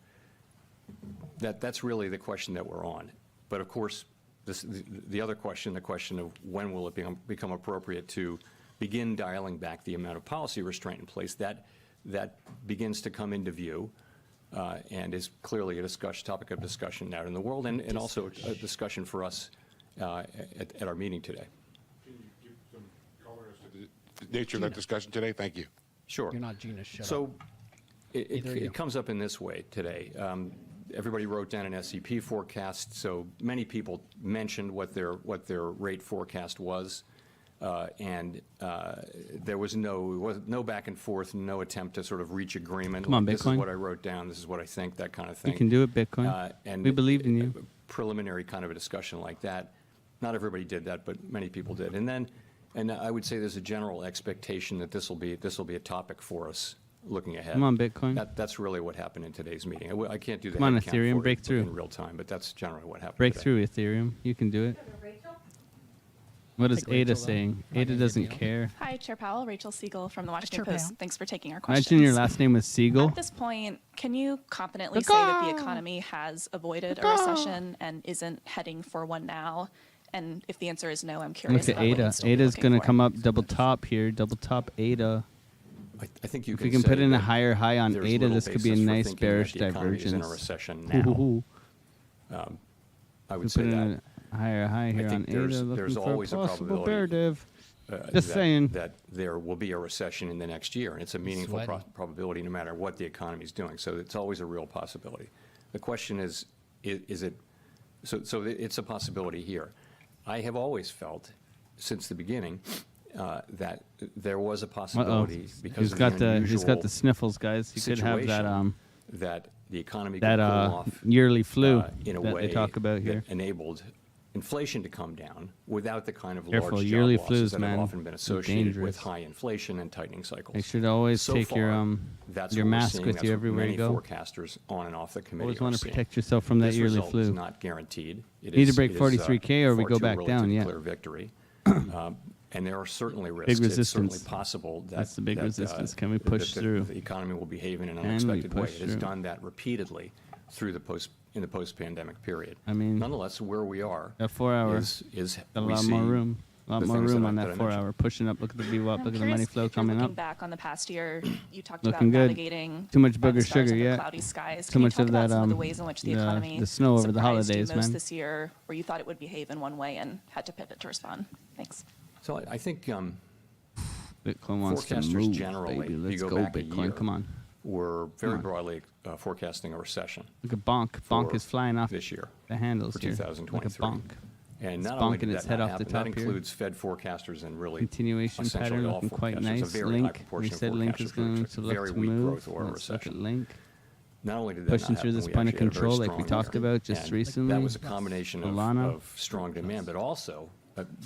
Speaker 4: That's really the question that we're on. But of course, the other question, the question of when will it become appropriate to begin dialing back the amount of policy restraint in place, that begins to come into view and is clearly a topic of discussion out in the world, and also a discussion for us at our meeting today.
Speaker 6: Can you give some color as to nature of that discussion today? Thank you.
Speaker 4: Sure.
Speaker 3: You're not Gina. Shut up.
Speaker 4: So
Speaker 3: Either of you.
Speaker 4: it comes up in this way today. Everybody wrote down an SEP forecast, so many people mentioned what their rate forecast was, and there was no back and forth, no attempt to sort of reach agreement.
Speaker 2: Come on,
Speaker 4: This is
Speaker 2: Bitcoin.
Speaker 4: what I wrote down. This is what I think. That kind of thing.
Speaker 2: You can do it, Bitcoin.
Speaker 4: And
Speaker 2: We believed in you.
Speaker 4: a preliminary kind of a discussion like that. Not everybody did that, but many people did. And I would say there's a general expectation that this will be a topic for us looking ahead.
Speaker 2: Come on, Bitcoin.
Speaker 4: That's really what happened in today's meeting. I can't do the
Speaker 2: Come on,
Speaker 4: head count
Speaker 2: Ethereum,
Speaker 4: for you
Speaker 2: break through.
Speaker 4: in real time, but that's generally what happened.
Speaker 2: Break
Speaker 4: today.
Speaker 2: through, Ethereum. You can do it. What is
Speaker 3: Take
Speaker 2: Ada
Speaker 3: Rachel, though.
Speaker 2: saying?
Speaker 3: Not
Speaker 2: Ada
Speaker 3: gonna
Speaker 2: doesn't
Speaker 3: give you-
Speaker 2: care.
Speaker 7: Hi, Chair Powell. Rachel Siegel from the Washington
Speaker 3: Chair
Speaker 7: Post.
Speaker 3: Powell.
Speaker 7: Thanks for taking our questions.
Speaker 2: Imagine your last name was Siegel.
Speaker 7: At this point, can you confidently say that the economy has avoided a recession and isn't heading for one now? And if the answer is no, I'm curious
Speaker 2: Look at
Speaker 7: about what
Speaker 2: Ada.
Speaker 7: you'd still be
Speaker 2: Ada's
Speaker 7: looking
Speaker 2: going to
Speaker 7: for.
Speaker 2: come up double top here. Double top Ada.
Speaker 4: I think you
Speaker 2: If
Speaker 4: can
Speaker 2: we can
Speaker 4: say
Speaker 2: put in a
Speaker 4: that
Speaker 2: higher high on
Speaker 4: there's
Speaker 2: Ada,
Speaker 4: little
Speaker 2: this could be a
Speaker 4: basis for
Speaker 2: nice
Speaker 4: thinking that
Speaker 2: bearish
Speaker 4: the economy is in a
Speaker 2: divergence.
Speaker 4: recession now.
Speaker 2: Ooh.
Speaker 4: I
Speaker 2: We
Speaker 4: would
Speaker 2: put
Speaker 4: say
Speaker 2: in
Speaker 4: that.
Speaker 2: a higher high here on
Speaker 4: think
Speaker 2: Ada,
Speaker 4: there's
Speaker 2: looking for
Speaker 4: always
Speaker 2: a
Speaker 4: a
Speaker 2: possible
Speaker 4: probability,
Speaker 2: bear div. Just
Speaker 4: that,
Speaker 2: saying.
Speaker 4: that there will be a recession in the next year, and it's a meaningful
Speaker 3: Sweating.
Speaker 4: probability no matter what the economy is doing. So it's always a real possibility. The question is it? So it's a possibility here. I have always felt since the beginning that there was a possibility because
Speaker 2: He's
Speaker 4: of
Speaker 2: got
Speaker 4: the
Speaker 2: the he's got the
Speaker 4: unusual
Speaker 2: sniffles, guys. He could have that
Speaker 4: situation that the economy
Speaker 2: that
Speaker 4: could pull off
Speaker 2: yearly flu
Speaker 4: in a
Speaker 2: that
Speaker 4: way
Speaker 2: they talk about here.
Speaker 4: that enabled inflation to come down without the kind of
Speaker 2: Careful,
Speaker 4: large
Speaker 2: yearly
Speaker 4: job losses
Speaker 2: flus,
Speaker 4: that
Speaker 2: man.
Speaker 4: have often been
Speaker 2: They're
Speaker 4: associated with
Speaker 2: dangerous.
Speaker 4: high inflation and tightening cycles.
Speaker 2: Make sure to always
Speaker 4: So
Speaker 2: take your
Speaker 4: far, that's
Speaker 2: your
Speaker 4: what we're
Speaker 2: mask
Speaker 4: seeing.
Speaker 2: with
Speaker 4: That's
Speaker 2: you
Speaker 4: what
Speaker 2: everywhere you
Speaker 4: many
Speaker 2: go.
Speaker 4: forecasters on and off the committee
Speaker 2: Always
Speaker 4: are
Speaker 2: want to
Speaker 4: seeing.
Speaker 2: protect yourself from that
Speaker 4: This
Speaker 2: yearly
Speaker 4: result
Speaker 2: flu.
Speaker 4: is not guaranteed. It
Speaker 2: Need to
Speaker 4: is-
Speaker 2: break
Speaker 4: it is,
Speaker 2: 43K or we
Speaker 4: far
Speaker 2: go
Speaker 4: too
Speaker 2: back
Speaker 4: early
Speaker 2: down,
Speaker 4: to
Speaker 2: yeah.
Speaker 4: declare victory. And there are certainly risks.
Speaker 2: Big
Speaker 4: It's certainly
Speaker 2: resistance.
Speaker 4: possible that
Speaker 2: That's the big
Speaker 4: that,
Speaker 2: resistance. Can we push
Speaker 4: that
Speaker 2: through?
Speaker 4: The economy will behave in an
Speaker 2: Can we
Speaker 4: unexpected way.
Speaker 2: push
Speaker 4: It has
Speaker 2: through?
Speaker 4: done that repeatedly through the post-pandemic period.
Speaker 2: I mean,
Speaker 4: nonetheless, where we are
Speaker 2: that 4 hour
Speaker 4: is
Speaker 2: got a
Speaker 4: we
Speaker 2: lot
Speaker 4: see
Speaker 2: more room. A lot
Speaker 4: the
Speaker 2: more
Speaker 4: things
Speaker 2: room
Speaker 4: that I-
Speaker 2: on
Speaker 4: that
Speaker 2: that
Speaker 4: I
Speaker 2: 4
Speaker 4: mentioned.
Speaker 2: hour. Pushing up. Look at the VWAP.
Speaker 7: I'm
Speaker 2: Look at the
Speaker 7: curious
Speaker 2: money flow
Speaker 7: if you're
Speaker 2: coming
Speaker 7: looking
Speaker 2: up.
Speaker 7: back on the past year, you talked
Speaker 2: Looking
Speaker 7: about
Speaker 2: good.
Speaker 7: navigating
Speaker 2: Too much
Speaker 7: dark
Speaker 2: booger
Speaker 7: stars
Speaker 2: sugar,
Speaker 7: under
Speaker 2: yeah.
Speaker 7: cloudy skies.
Speaker 2: Too
Speaker 7: Can you
Speaker 2: much
Speaker 7: talk
Speaker 2: of
Speaker 7: about
Speaker 2: that,
Speaker 7: some of the ways in which the economy
Speaker 2: the snow over the
Speaker 7: surprised you
Speaker 2: holidays,
Speaker 7: most
Speaker 2: man.
Speaker 7: this year, where you thought it would behave in one way and had to pivot to respond? Thanks.
Speaker 4: So I think
Speaker 2: Bitcoin wants to
Speaker 4: forecasters
Speaker 2: move,
Speaker 4: generally,
Speaker 2: baby.
Speaker 4: if
Speaker 2: Let's
Speaker 4: you
Speaker 2: go,
Speaker 4: go back a
Speaker 2: Bitcoin.
Speaker 4: year,
Speaker 2: Come on.
Speaker 4: were very
Speaker 2: on.
Speaker 4: broadly forecasting a recession
Speaker 2: Look at Bonk. Bonk
Speaker 4: for
Speaker 2: is flying off
Speaker 4: this year
Speaker 2: the handles
Speaker 4: for
Speaker 2: here. Look at
Speaker 4: 2023.
Speaker 2: Bonk.
Speaker 4: And
Speaker 2: It's
Speaker 4: not only
Speaker 2: bonking
Speaker 4: did
Speaker 2: its
Speaker 4: that
Speaker 2: head
Speaker 4: not
Speaker 2: off the
Speaker 4: happen, that
Speaker 2: top here.
Speaker 4: includes Fed forecasters and really
Speaker 2: Continuation
Speaker 4: essentially
Speaker 2: pattern
Speaker 4: all
Speaker 2: looking quite
Speaker 4: forecasters.
Speaker 2: nice.
Speaker 4: A very high
Speaker 2: Link. We
Speaker 4: proportion of
Speaker 2: said Link is
Speaker 4: forecasters
Speaker 2: going
Speaker 4: predicted
Speaker 2: to look
Speaker 4: very
Speaker 2: to
Speaker 4: weak
Speaker 2: move.
Speaker 4: growth or a
Speaker 2: Let's look at
Speaker 4: recession.
Speaker 2: Link.
Speaker 4: Not only did that
Speaker 2: Pushing
Speaker 4: not
Speaker 2: through
Speaker 4: happen,
Speaker 2: this
Speaker 4: we
Speaker 2: point of
Speaker 4: actually had a very
Speaker 2: control like we
Speaker 4: strong
Speaker 2: talked
Speaker 4: year.
Speaker 2: about just
Speaker 4: And
Speaker 2: recently.
Speaker 4: That was a combination
Speaker 2: Solana.
Speaker 4: of strong demand, but also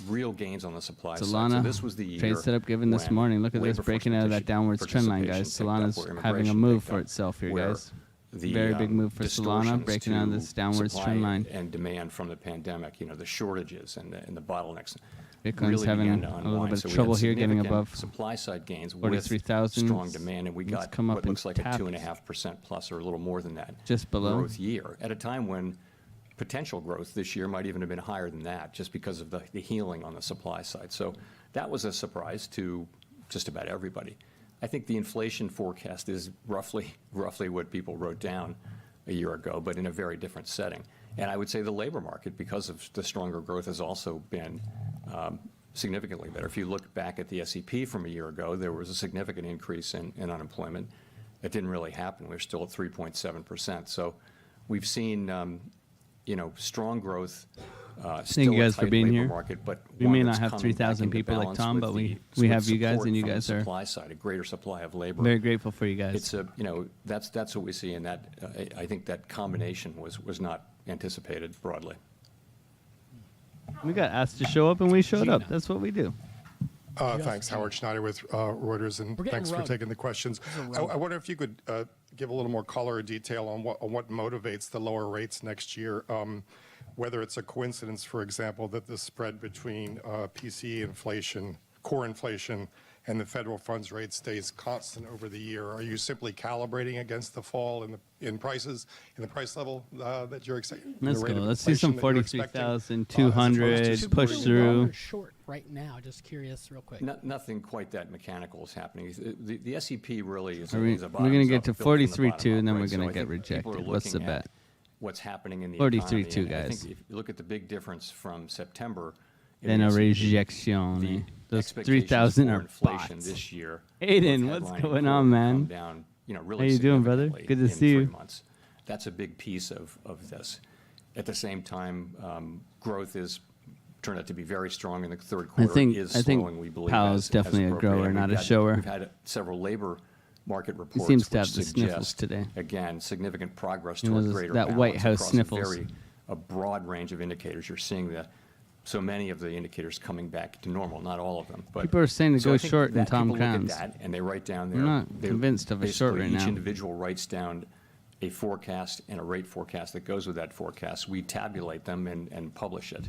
Speaker 4: real gains on the supply side. So
Speaker 2: Solana.
Speaker 4: this was the year
Speaker 2: Trade setup given this
Speaker 4: when
Speaker 2: morning. Look at this
Speaker 4: labor
Speaker 2: breaking out of that downwards trend line, guys.
Speaker 4: participation
Speaker 2: Solana's
Speaker 4: picked up, where
Speaker 2: having a
Speaker 4: immigration
Speaker 2: move
Speaker 4: picked
Speaker 2: for
Speaker 4: up,
Speaker 2: itself here,
Speaker 4: where
Speaker 2: guys.
Speaker 4: the,
Speaker 2: Very big move for Solana,
Speaker 4: distortions
Speaker 2: breaking out of
Speaker 4: to
Speaker 2: this downwards
Speaker 4: supply
Speaker 2: trend line.
Speaker 4: and demand from the pandemic, the shortages and the bottlenecks.
Speaker 2: Bitcoin's
Speaker 4: really
Speaker 2: having
Speaker 4: began to
Speaker 2: a little
Speaker 4: unwind.
Speaker 2: bit
Speaker 4: So
Speaker 2: of
Speaker 4: we
Speaker 2: trouble
Speaker 4: had
Speaker 2: here getting
Speaker 4: significant
Speaker 2: above
Speaker 4: supply side gains with
Speaker 2: 43,000.
Speaker 4: strong demand, and we
Speaker 2: Let's
Speaker 4: got
Speaker 2: come up
Speaker 4: what
Speaker 2: and
Speaker 4: looks like a
Speaker 2: tap
Speaker 4: 2.5% plus or a little more than that
Speaker 2: just below.
Speaker 4: growth year at a time when potential growth this year might even have been higher than that, just because of the healing on the supply side. So that was a surprise to just about everybody. I think the inflation forecast is roughly what people wrote down a year ago, but in a very different setting. And I would say the labor market, because of the stronger growth, has also been significantly better. If you look back at the SEP from a year ago, there was a significant increase in unemployment. That didn't really happen. We're still at 3.7%. So we've seen, strong growth. Still
Speaker 2: you
Speaker 4: a
Speaker 2: guys for
Speaker 4: tight
Speaker 2: being
Speaker 4: labor
Speaker 2: here.
Speaker 4: Market, but
Speaker 2: We
Speaker 4: one
Speaker 2: may
Speaker 4: that's
Speaker 2: not have
Speaker 4: coming
Speaker 2: 3,000
Speaker 4: back into
Speaker 2: people like
Speaker 4: balance
Speaker 2: Tom,
Speaker 4: with
Speaker 2: but we
Speaker 4: with
Speaker 2: have you guys,
Speaker 4: support
Speaker 2: and you
Speaker 4: from the
Speaker 2: guys are
Speaker 4: supply side, a greater supply of labor.
Speaker 2: very grateful for you guys.
Speaker 4: It's that's what we see, and that I think that combination was not anticipated broadly.
Speaker 2: We got asked to show up, and we showed up.
Speaker 3: Gina.
Speaker 2: That's what we do.
Speaker 8: Thanks, Howard Schneider with Reuters, and
Speaker 3: We're getting
Speaker 8: thanks for
Speaker 3: rugged.
Speaker 8: taking the questions. I wonder if you could give a little more color or detail on what motivates the lower rates next year, whether it's a coincidence, for example, that the spread between PCE inflation, core inflation, and the federal funds rate stays constant over the year. Are you simply calibrating against the fall in prices, in the price level that you're expecting?
Speaker 2: Let's go. Let's see some 43,200 push
Speaker 3: Long
Speaker 2: through.
Speaker 3: or short right now? Just curious, real quick.
Speaker 4: Nothing quite that mechanical is happening. The SEP really is.
Speaker 2: We're
Speaker 4: is a
Speaker 2: going to get to
Speaker 4: bottoms-up, built from the
Speaker 2: 43.2, and then
Speaker 4: bottom
Speaker 2: we're
Speaker 4: up,
Speaker 2: going
Speaker 4: right?
Speaker 2: to
Speaker 4: So I
Speaker 2: get
Speaker 4: think people are
Speaker 2: rejected. What's the
Speaker 4: looking at
Speaker 2: bet?
Speaker 4: What's happening in the
Speaker 2: 43.2,
Speaker 4: economy, and I
Speaker 2: guys.
Speaker 4: think if you look at the big difference from September
Speaker 2: Then a
Speaker 4: the
Speaker 2: rejection. Those
Speaker 4: expectations
Speaker 2: 3,000
Speaker 4: for
Speaker 2: are
Speaker 4: inflation
Speaker 2: bots.
Speaker 4: this year.
Speaker 2: Aiden,
Speaker 4: both
Speaker 2: what's
Speaker 4: headlining
Speaker 2: going
Speaker 4: core
Speaker 2: on,
Speaker 4: come
Speaker 2: man?
Speaker 4: Down, really
Speaker 2: How you doing, brother?
Speaker 4: significantly
Speaker 2: Good to
Speaker 4: in
Speaker 2: see you.
Speaker 4: 3 months. That's a big piece of this. At the same time, growth is turned out to be very strong in the third quarter.
Speaker 2: think-
Speaker 4: Is
Speaker 2: I think
Speaker 4: slowing, we believe.
Speaker 2: Powell's
Speaker 4: as
Speaker 2: definitely a
Speaker 4: appropriate.
Speaker 2: grower,
Speaker 4: And
Speaker 2: not
Speaker 4: we've
Speaker 2: a
Speaker 4: had-
Speaker 2: shower.
Speaker 4: We've had several labor market reports
Speaker 2: seems to
Speaker 4: which
Speaker 2: have the sniffles
Speaker 4: suggest,
Speaker 2: today.
Speaker 4: again, significant progress
Speaker 2: You know,
Speaker 4: toward
Speaker 2: those-
Speaker 4: greater
Speaker 2: that
Speaker 4: balance
Speaker 2: White House
Speaker 4: across
Speaker 2: sniffles.
Speaker 4: a broad range of indicators. You're seeing so many of the indicators coming back to normal, not all of them. But
Speaker 2: People are saying to
Speaker 4: so
Speaker 2: go
Speaker 4: I think
Speaker 2: short in
Speaker 4: that
Speaker 2: Tom
Speaker 4: people look at
Speaker 2: Crowns.
Speaker 4: that and they write down their.
Speaker 2: I'm not convinced of a short
Speaker 4: basically
Speaker 2: right
Speaker 4: each
Speaker 2: now.
Speaker 4: individual writes down a forecast and a rate forecast that goes with that forecast. We tabulate them and publish it.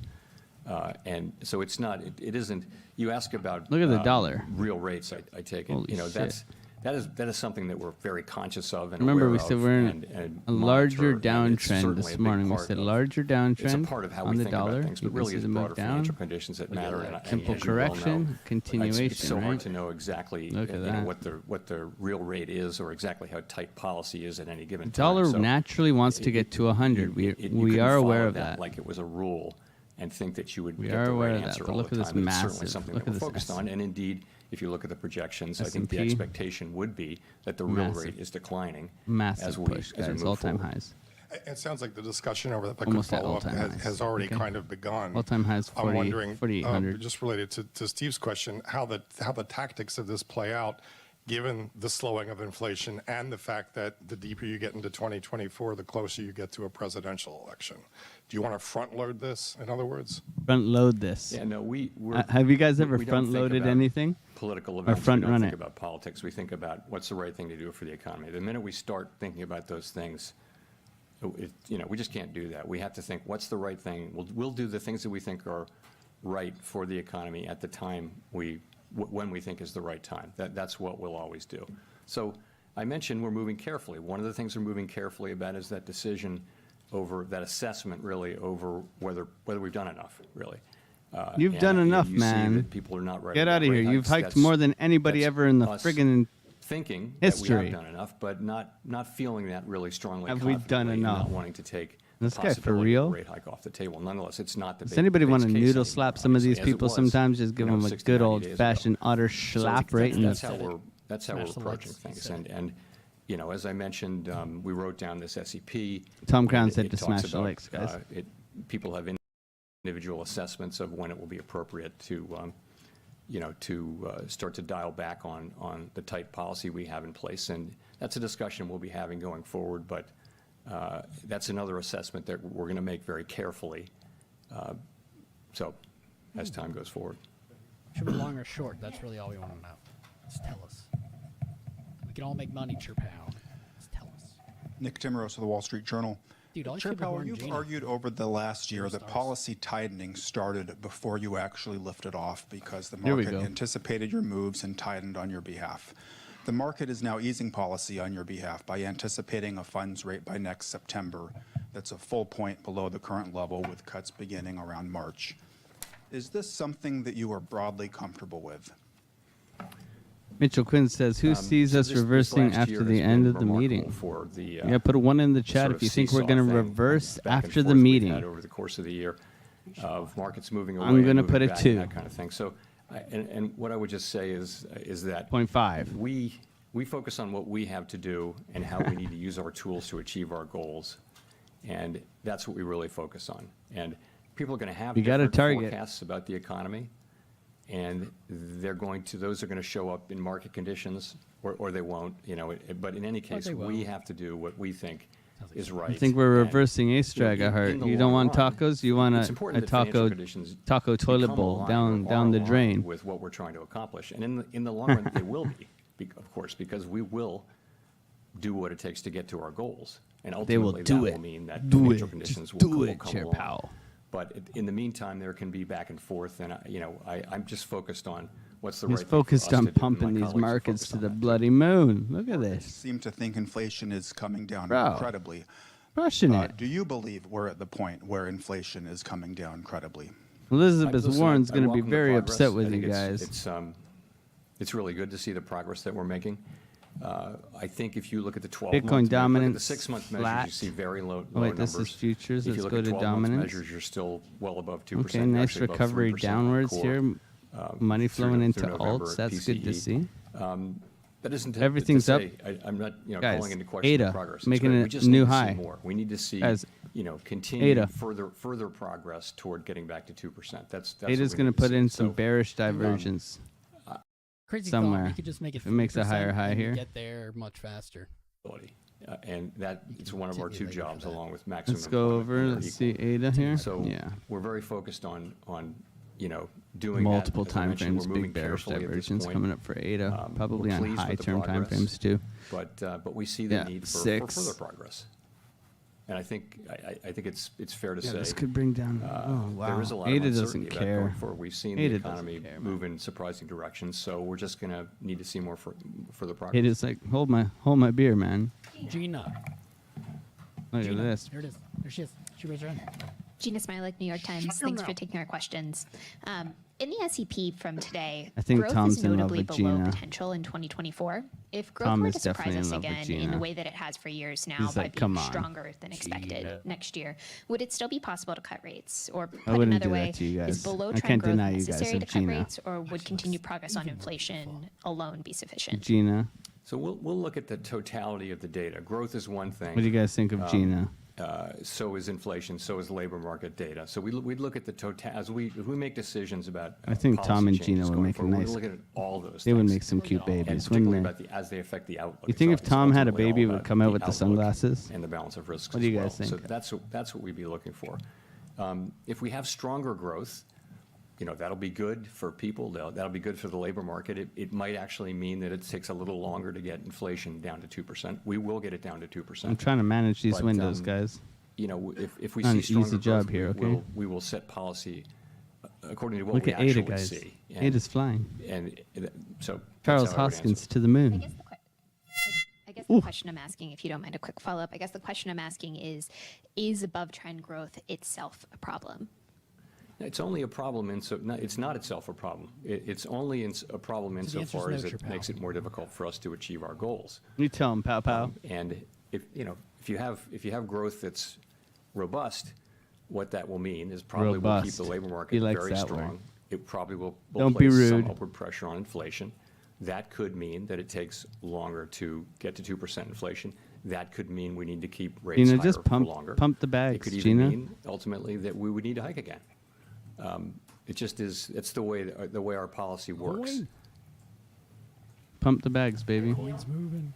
Speaker 4: And so it's not. It isn't. You ask about.
Speaker 2: Look at the dollar.
Speaker 4: Real rates. I take it.
Speaker 2: Holy
Speaker 4: You know,
Speaker 2: shit.
Speaker 4: that is something that we're very conscious of and
Speaker 2: Remember,
Speaker 4: aware
Speaker 2: we said
Speaker 4: of
Speaker 2: we're in
Speaker 4: and
Speaker 2: a larger
Speaker 4: monitor, and it's
Speaker 2: downtrend
Speaker 4: certainly
Speaker 2: this
Speaker 4: a big
Speaker 2: morning. We
Speaker 4: part
Speaker 2: said
Speaker 4: of-
Speaker 2: larger
Speaker 4: It's a
Speaker 2: downtrend
Speaker 4: part of how
Speaker 2: on
Speaker 4: we
Speaker 2: the
Speaker 4: think
Speaker 2: dollar.
Speaker 4: about things,
Speaker 2: You
Speaker 4: but
Speaker 2: can
Speaker 4: really
Speaker 2: see
Speaker 4: it's
Speaker 2: the move
Speaker 4: broader
Speaker 2: down.
Speaker 4: financial conditions that matter. And
Speaker 2: Simple
Speaker 4: as you well know,
Speaker 2: correction, continuation,
Speaker 4: It's so hard
Speaker 2: right?
Speaker 4: to know exactly
Speaker 2: Look at
Speaker 4: you know,
Speaker 2: that.
Speaker 4: what the real rate is or exactly how tight policy is at any given time.
Speaker 2: Dollar
Speaker 4: So
Speaker 2: naturally wants to get to 100. We
Speaker 4: you
Speaker 2: we
Speaker 4: couldn't
Speaker 2: are aware
Speaker 4: follow
Speaker 2: of that.
Speaker 4: like it was a rule and think that you would
Speaker 2: We
Speaker 4: get
Speaker 2: are
Speaker 4: the
Speaker 2: aware
Speaker 4: right
Speaker 2: of that,
Speaker 4: answer
Speaker 2: but
Speaker 4: all
Speaker 2: look
Speaker 4: the
Speaker 2: at this
Speaker 4: time. It's certainly
Speaker 2: massive-
Speaker 4: something
Speaker 2: look
Speaker 4: that
Speaker 2: at
Speaker 4: we're
Speaker 2: this
Speaker 4: focused on. And indeed, if you look at the projections, I think
Speaker 2: S&P.
Speaker 4: the expectation would be that the real
Speaker 2: Massive.
Speaker 4: rate is declining
Speaker 2: Massive
Speaker 4: as we
Speaker 2: push,
Speaker 4: as we
Speaker 2: guys.
Speaker 4: move
Speaker 2: All-time
Speaker 4: forward.
Speaker 2: highs.
Speaker 8: It sounds like the discussion over that
Speaker 2: Almost
Speaker 8: could
Speaker 2: at
Speaker 8: follow up
Speaker 2: all-time highs.
Speaker 8: has already
Speaker 2: Okay.
Speaker 8: kind of begun.
Speaker 2: All-time highs,
Speaker 8: I'm
Speaker 2: 40
Speaker 8: wondering,
Speaker 2: 4,800.
Speaker 8: just related to Steve's question, how the tactics of this play out, given the slowing of inflation and the fact that the deeper you get into 2024, the closer you get to a presidential election. Do you want to front load this, in other words?
Speaker 2: Front load this.
Speaker 4: Yeah, no,
Speaker 2: Have you guys ever
Speaker 4: we don't
Speaker 2: front
Speaker 4: think
Speaker 2: loaded
Speaker 4: about
Speaker 2: anything?
Speaker 4: Political
Speaker 2: Or
Speaker 4: events.
Speaker 2: front
Speaker 4: we don't
Speaker 2: run
Speaker 4: think
Speaker 2: it?
Speaker 4: about politics. We think about what's the right thing to do for the economy. The minute we start thinking about those things, we just can't do that. We have to think, what's the right thing? We'll do the things that we think are right for the economy at the time when we think is the right time. That's what we'll always do. So I mentioned we're moving carefully. One of the things we're moving carefully about is that decision over that assessment, really, over whether we've done enough, really.
Speaker 2: You've
Speaker 4: And,
Speaker 2: done
Speaker 4: you know,
Speaker 2: enough,
Speaker 4: you see
Speaker 2: man.
Speaker 4: that people are not writing
Speaker 2: Get
Speaker 4: down
Speaker 2: out of here.
Speaker 4: rate
Speaker 2: You've
Speaker 4: hikes.
Speaker 2: hiked more than anybody
Speaker 4: That's
Speaker 2: ever in the
Speaker 4: us
Speaker 2: friggin'
Speaker 4: thinking
Speaker 2: history.
Speaker 4: that we have done enough, but not feeling that really strongly.
Speaker 2: Have we done
Speaker 4: confidently, and
Speaker 2: enough?
Speaker 4: Not wanting to take
Speaker 2: This
Speaker 4: the
Speaker 2: guy for
Speaker 4: possibility of
Speaker 2: real?
Speaker 4: a rate hike off the table. Nonetheless, it's not the.
Speaker 2: Does anybody want to
Speaker 4: base case
Speaker 2: noodle
Speaker 4: anymore,
Speaker 2: slap some of these
Speaker 4: obviously, as it
Speaker 2: people
Speaker 4: was,
Speaker 2: sometimes? Just give
Speaker 4: you know,
Speaker 2: them a
Speaker 4: 60,
Speaker 2: good
Speaker 4: 90
Speaker 2: old
Speaker 4: days ago.
Speaker 2: fashioned utter
Speaker 4: So
Speaker 2: slap right in
Speaker 4: that's
Speaker 2: the
Speaker 4: how we're
Speaker 3: Smash the
Speaker 4: approaching
Speaker 3: legs,
Speaker 4: things.
Speaker 3: said it.
Speaker 4: And you know, as I mentioned, we wrote down this SEP.
Speaker 2: Tom Crown
Speaker 4: and
Speaker 2: said
Speaker 4: it
Speaker 2: to
Speaker 4: talks
Speaker 2: smash the
Speaker 4: about,
Speaker 2: legs, guys.
Speaker 4: People have individual assessments of when it will be appropriate to start to dial back on the tight policy we have in place. And that's a discussion we'll be having going forward, but that's another assessment that we're going to make very carefully. So as time goes forward.
Speaker 3: Should be long or short. That's really all we want to know. Just tell us. We can all make money, Chair Powell. Just tell us.
Speaker 9: Nick Timmeros of the Wall Street Journal.
Speaker 3: Dude, all you
Speaker 9: Chair
Speaker 3: people
Speaker 9: Powell,
Speaker 3: born
Speaker 9: you've
Speaker 3: Gina.
Speaker 9: argued over the last year that policy tightening started before you actually lifted off because the
Speaker 2: Here we
Speaker 9: market
Speaker 2: go.
Speaker 9: anticipated your moves and tightened on your behalf. The market is now easing policy on your behalf by anticipating a funds rate by next September that's a full point below the current level with cuts beginning around March. Is this something that you are broadly comfortable with?
Speaker 2: Mitchell Quinn says, "Who sees
Speaker 4: So
Speaker 2: us
Speaker 4: this
Speaker 2: reversing
Speaker 4: last
Speaker 2: after
Speaker 4: year
Speaker 2: the
Speaker 4: has
Speaker 2: end
Speaker 4: been
Speaker 2: of the
Speaker 4: remarkable
Speaker 2: meeting?"
Speaker 4: For the,
Speaker 2: Yeah, put a one in the chat
Speaker 4: sort
Speaker 2: if
Speaker 4: of
Speaker 2: you think we're
Speaker 4: seesaw
Speaker 2: going to
Speaker 4: thing,
Speaker 2: reverse
Speaker 4: back and
Speaker 2: after the
Speaker 4: forth we've
Speaker 2: meeting.
Speaker 4: had over the course of the year of markets moving away.
Speaker 2: I'm
Speaker 4: and
Speaker 2: gonna
Speaker 4: moving
Speaker 2: put a
Speaker 4: back and
Speaker 2: 2.
Speaker 4: that kind of thing. So, and what I would just say is that
Speaker 2: 0.5.
Speaker 4: we focus on what we have to do and how we need to use our tools to achieve our goals, and that's what we really focus on. And people are going to have
Speaker 2: You got a
Speaker 4: different
Speaker 2: target.
Speaker 4: forecasts about the economy, and those are going to show up in market conditions, or they won't. But in any case,
Speaker 3: they
Speaker 4: we
Speaker 3: will.
Speaker 4: have to do what we think is right.
Speaker 2: I think we're
Speaker 4: And,
Speaker 2: reversing a
Speaker 4: in
Speaker 2: Stragahart.
Speaker 4: the
Speaker 2: You don't
Speaker 4: long
Speaker 2: want
Speaker 4: run,
Speaker 2: tacos. You want
Speaker 4: it's
Speaker 2: a
Speaker 4: important that financial
Speaker 2: taco
Speaker 4: conditions
Speaker 2: toilet
Speaker 4: become
Speaker 2: bowl
Speaker 4: aligned or
Speaker 2: down
Speaker 4: are
Speaker 2: the
Speaker 4: aligned
Speaker 2: drain.
Speaker 4: with what we're trying to accomplish. And in the long run, they will be, of course, because we will do what it takes to get to our goals. And
Speaker 2: They will
Speaker 4: ultimately,
Speaker 2: do
Speaker 4: that
Speaker 2: it.
Speaker 4: will mean that
Speaker 2: Do
Speaker 4: financial
Speaker 2: it.
Speaker 4: conditions
Speaker 2: Just
Speaker 4: will
Speaker 2: do it,
Speaker 4: come
Speaker 2: Chair
Speaker 4: along.
Speaker 2: Powell.
Speaker 4: But in the meantime, there can be back and forth, and I'm just focused on what's the
Speaker 2: He's
Speaker 4: right thing for us
Speaker 2: focused
Speaker 4: to
Speaker 2: on
Speaker 4: do, and my
Speaker 2: pumping these
Speaker 4: colleagues are
Speaker 2: markets
Speaker 4: focused
Speaker 2: to
Speaker 4: on
Speaker 2: the
Speaker 4: that too.
Speaker 2: bloody moon. Look at this.
Speaker 9: Seem to think inflation is coming down
Speaker 2: Bro.
Speaker 9: incredibly.
Speaker 2: Crushing it.
Speaker 9: Do you believe we're at the point where inflation is coming down incredibly?
Speaker 2: Elizabeth
Speaker 4: Listen,
Speaker 2: Warren's
Speaker 4: I
Speaker 2: going to be
Speaker 4: welcome the
Speaker 2: very
Speaker 4: progress.
Speaker 2: upset
Speaker 4: I
Speaker 2: with you
Speaker 4: think
Speaker 2: guys.
Speaker 4: It's really good to see the progress that we're making. I think if you look at the 12
Speaker 2: Bitcoin
Speaker 4: month
Speaker 2: dominance
Speaker 4: the 6-month measures,
Speaker 2: flat.
Speaker 4: you see very low
Speaker 2: Oh, wait,
Speaker 4: numbers.
Speaker 2: this is futures.
Speaker 4: If you
Speaker 2: Let's
Speaker 4: look
Speaker 2: go
Speaker 4: at
Speaker 2: to
Speaker 4: 12-month
Speaker 2: dominance.
Speaker 4: measures, you're still well above 2%.
Speaker 2: Okay,
Speaker 4: You're
Speaker 2: nice
Speaker 4: actually above
Speaker 2: recovery
Speaker 4: 3% on
Speaker 2: downwards
Speaker 4: core,
Speaker 2: here. Money
Speaker 4: through
Speaker 2: flowing into
Speaker 4: November
Speaker 2: alts. That's good to
Speaker 4: PCE.
Speaker 2: see.
Speaker 4: That isn't to
Speaker 2: Everything's
Speaker 4: to
Speaker 2: up.
Speaker 4: say, I'm not
Speaker 2: Guys,
Speaker 4: calling into question
Speaker 2: ADA
Speaker 4: the progress. It's
Speaker 2: making
Speaker 4: great.
Speaker 2: a
Speaker 4: We just
Speaker 2: new
Speaker 4: need to
Speaker 2: high.
Speaker 4: see more. We need to see
Speaker 2: Guys,
Speaker 4: continued
Speaker 2: ADA.
Speaker 4: further progress toward getting back to 2%. That's
Speaker 2: Ada's
Speaker 4: what we
Speaker 2: going to
Speaker 4: need to
Speaker 2: put
Speaker 4: see.
Speaker 2: in some
Speaker 4: So,
Speaker 2: bearish divergence.
Speaker 3: Crazy
Speaker 2: somewhere.
Speaker 3: thought. We could just make it.
Speaker 2: If it makes a
Speaker 3: 3%
Speaker 2: higher high
Speaker 3: and
Speaker 2: here.
Speaker 3: get there much faster.
Speaker 4: And that it's one of our two
Speaker 3: continue later
Speaker 4: jobs
Speaker 3: for that.
Speaker 4: along with maximum
Speaker 2: Let's go
Speaker 4: employment,
Speaker 2: over.
Speaker 4: and they're
Speaker 2: Let's
Speaker 4: equal.
Speaker 2: see ADA here.
Speaker 4: So
Speaker 2: Yeah.
Speaker 4: we're very focused on doing
Speaker 2: Multiple
Speaker 4: that. As I
Speaker 2: time
Speaker 4: mentioned,
Speaker 2: frames,
Speaker 4: we're
Speaker 2: big
Speaker 4: moving
Speaker 2: bearish
Speaker 4: carefully at this
Speaker 2: divergence
Speaker 4: point.
Speaker 2: coming up for ADA. Probably
Speaker 4: We're
Speaker 2: on
Speaker 4: pleased
Speaker 2: high
Speaker 4: with the
Speaker 2: term time
Speaker 4: progress,
Speaker 2: frames too.
Speaker 4: But we see the
Speaker 2: Yeah,
Speaker 4: need for
Speaker 2: 6.
Speaker 4: further progress. And I think it's fair to
Speaker 2: Yeah,
Speaker 4: say
Speaker 2: this could bring down. Oh wow.
Speaker 4: there is a lot
Speaker 2: ADA
Speaker 4: of
Speaker 2: doesn't
Speaker 4: uncertainty about
Speaker 2: care.
Speaker 4: going forward. We've seen
Speaker 2: ADA
Speaker 4: the
Speaker 2: doesn't
Speaker 4: economy
Speaker 2: care,
Speaker 4: move in surprising directions, so we're just going to need to see more further progress.
Speaker 2: ADA's like, hold my beer, man.
Speaker 3: Gina.
Speaker 2: Look
Speaker 3: Gina.
Speaker 2: at this.
Speaker 3: There it is. There she is. She raised her hand.
Speaker 10: Gina Smilek, New York Times. Thanks for taking our questions. In the SEP from today,
Speaker 2: I think
Speaker 10: growth
Speaker 2: Tom's
Speaker 10: is
Speaker 2: in love
Speaker 10: notably
Speaker 2: with
Speaker 10: below
Speaker 2: Gina.
Speaker 10: potential in 2024. If growth
Speaker 2: Tom
Speaker 10: were
Speaker 2: is
Speaker 10: to surprise
Speaker 2: definitely in
Speaker 10: us
Speaker 2: love with
Speaker 10: again in
Speaker 2: Gina.
Speaker 10: the way that it has for years now
Speaker 2: He's
Speaker 10: by
Speaker 2: like, "Come
Speaker 10: being
Speaker 2: on,
Speaker 10: stronger than expected
Speaker 3: Gina.
Speaker 10: next year, would it still be possible to cut rates? Or
Speaker 2: I
Speaker 10: put
Speaker 2: wouldn't
Speaker 10: another
Speaker 2: do
Speaker 10: way,
Speaker 2: that to you
Speaker 10: is
Speaker 2: guys.
Speaker 10: below
Speaker 2: I
Speaker 10: trend
Speaker 2: can't
Speaker 10: growth
Speaker 2: deny you guys
Speaker 10: necessary
Speaker 2: of
Speaker 10: to cut
Speaker 2: Gina.
Speaker 10: rates, or would continued progress on inflation alone be sufficient?
Speaker 2: Gina.
Speaker 4: So we'll look at the totality of the data. Growth is one thing.
Speaker 2: What do you guys think of Gina?
Speaker 4: So is inflation, so is labor market data. So we'd look at the total, as we make decisions about
Speaker 2: I think
Speaker 4: policy
Speaker 2: Tom and
Speaker 4: changes
Speaker 2: Gina would
Speaker 4: going
Speaker 2: make a
Speaker 4: forward,
Speaker 2: nice.
Speaker 4: We're looking at all those
Speaker 2: They would
Speaker 4: things.
Speaker 2: make some cute
Speaker 4: And
Speaker 2: babies,
Speaker 4: particularly
Speaker 2: wouldn't they?
Speaker 4: as they affect the outlook.
Speaker 2: You think if
Speaker 4: It's
Speaker 2: Tom had a
Speaker 4: ultimately all
Speaker 2: baby, it would
Speaker 4: about
Speaker 2: come out with the
Speaker 4: outlook
Speaker 2: sunglasses?
Speaker 4: and the balance of risks
Speaker 2: What do you
Speaker 4: as
Speaker 2: guys
Speaker 4: well.
Speaker 2: think?
Speaker 4: So that's what we'd be looking for. If we have stronger growth, that'll be good for people. That'll be good for the labor market. It might actually mean that it takes a little longer to get inflation down to 2%. We will get it down to 2%.
Speaker 2: I'm trying to manage these
Speaker 4: But,
Speaker 2: windows, guys.
Speaker 4: If we
Speaker 2: Not
Speaker 4: see
Speaker 2: an
Speaker 4: stronger
Speaker 2: easy
Speaker 4: growth,
Speaker 2: job here, okay?
Speaker 4: we will set policy according to what
Speaker 2: Look
Speaker 4: we
Speaker 2: at ADA,
Speaker 4: actually
Speaker 2: guys.
Speaker 4: see.
Speaker 2: ADA's flying.
Speaker 4: And so
Speaker 2: Charles
Speaker 4: that's how I would
Speaker 2: Hoskins
Speaker 4: answer.
Speaker 2: to the
Speaker 10: I
Speaker 2: moon.
Speaker 10: guess I guess the question I'm asking, if you don't mind a quick follow-up, I guess the question I'm asking is above trend growth itself a problem?
Speaker 4: It's only a problem it's not itself a problem. It's only a problem
Speaker 3: the answer's
Speaker 4: insofar
Speaker 3: no,
Speaker 4: as it
Speaker 3: Chappelle.
Speaker 4: makes it more difficult for us to achieve our goals.
Speaker 2: You tell him, pow pow.
Speaker 4: And if you have growth that's robust, what that will mean is probably will keep
Speaker 2: Robust.
Speaker 4: the labor
Speaker 2: He
Speaker 4: market
Speaker 2: likes
Speaker 4: very
Speaker 2: that
Speaker 4: strong.
Speaker 2: word.
Speaker 4: It probably will
Speaker 2: Don't be
Speaker 4: place some
Speaker 2: rude.
Speaker 4: upward pressure on inflation. That could mean that it takes longer to get to 2% inflation. That could mean we need to keep rates
Speaker 2: Gina,
Speaker 4: higher
Speaker 2: just
Speaker 4: for
Speaker 2: pump
Speaker 4: longer.
Speaker 2: the
Speaker 4: It
Speaker 2: bags,
Speaker 4: could even
Speaker 2: Gina.
Speaker 4: mean ultimately that we would need to hike again. It just is. It's the way our policy works.
Speaker 2: Pump the bags, baby.
Speaker 3: Coin's moving.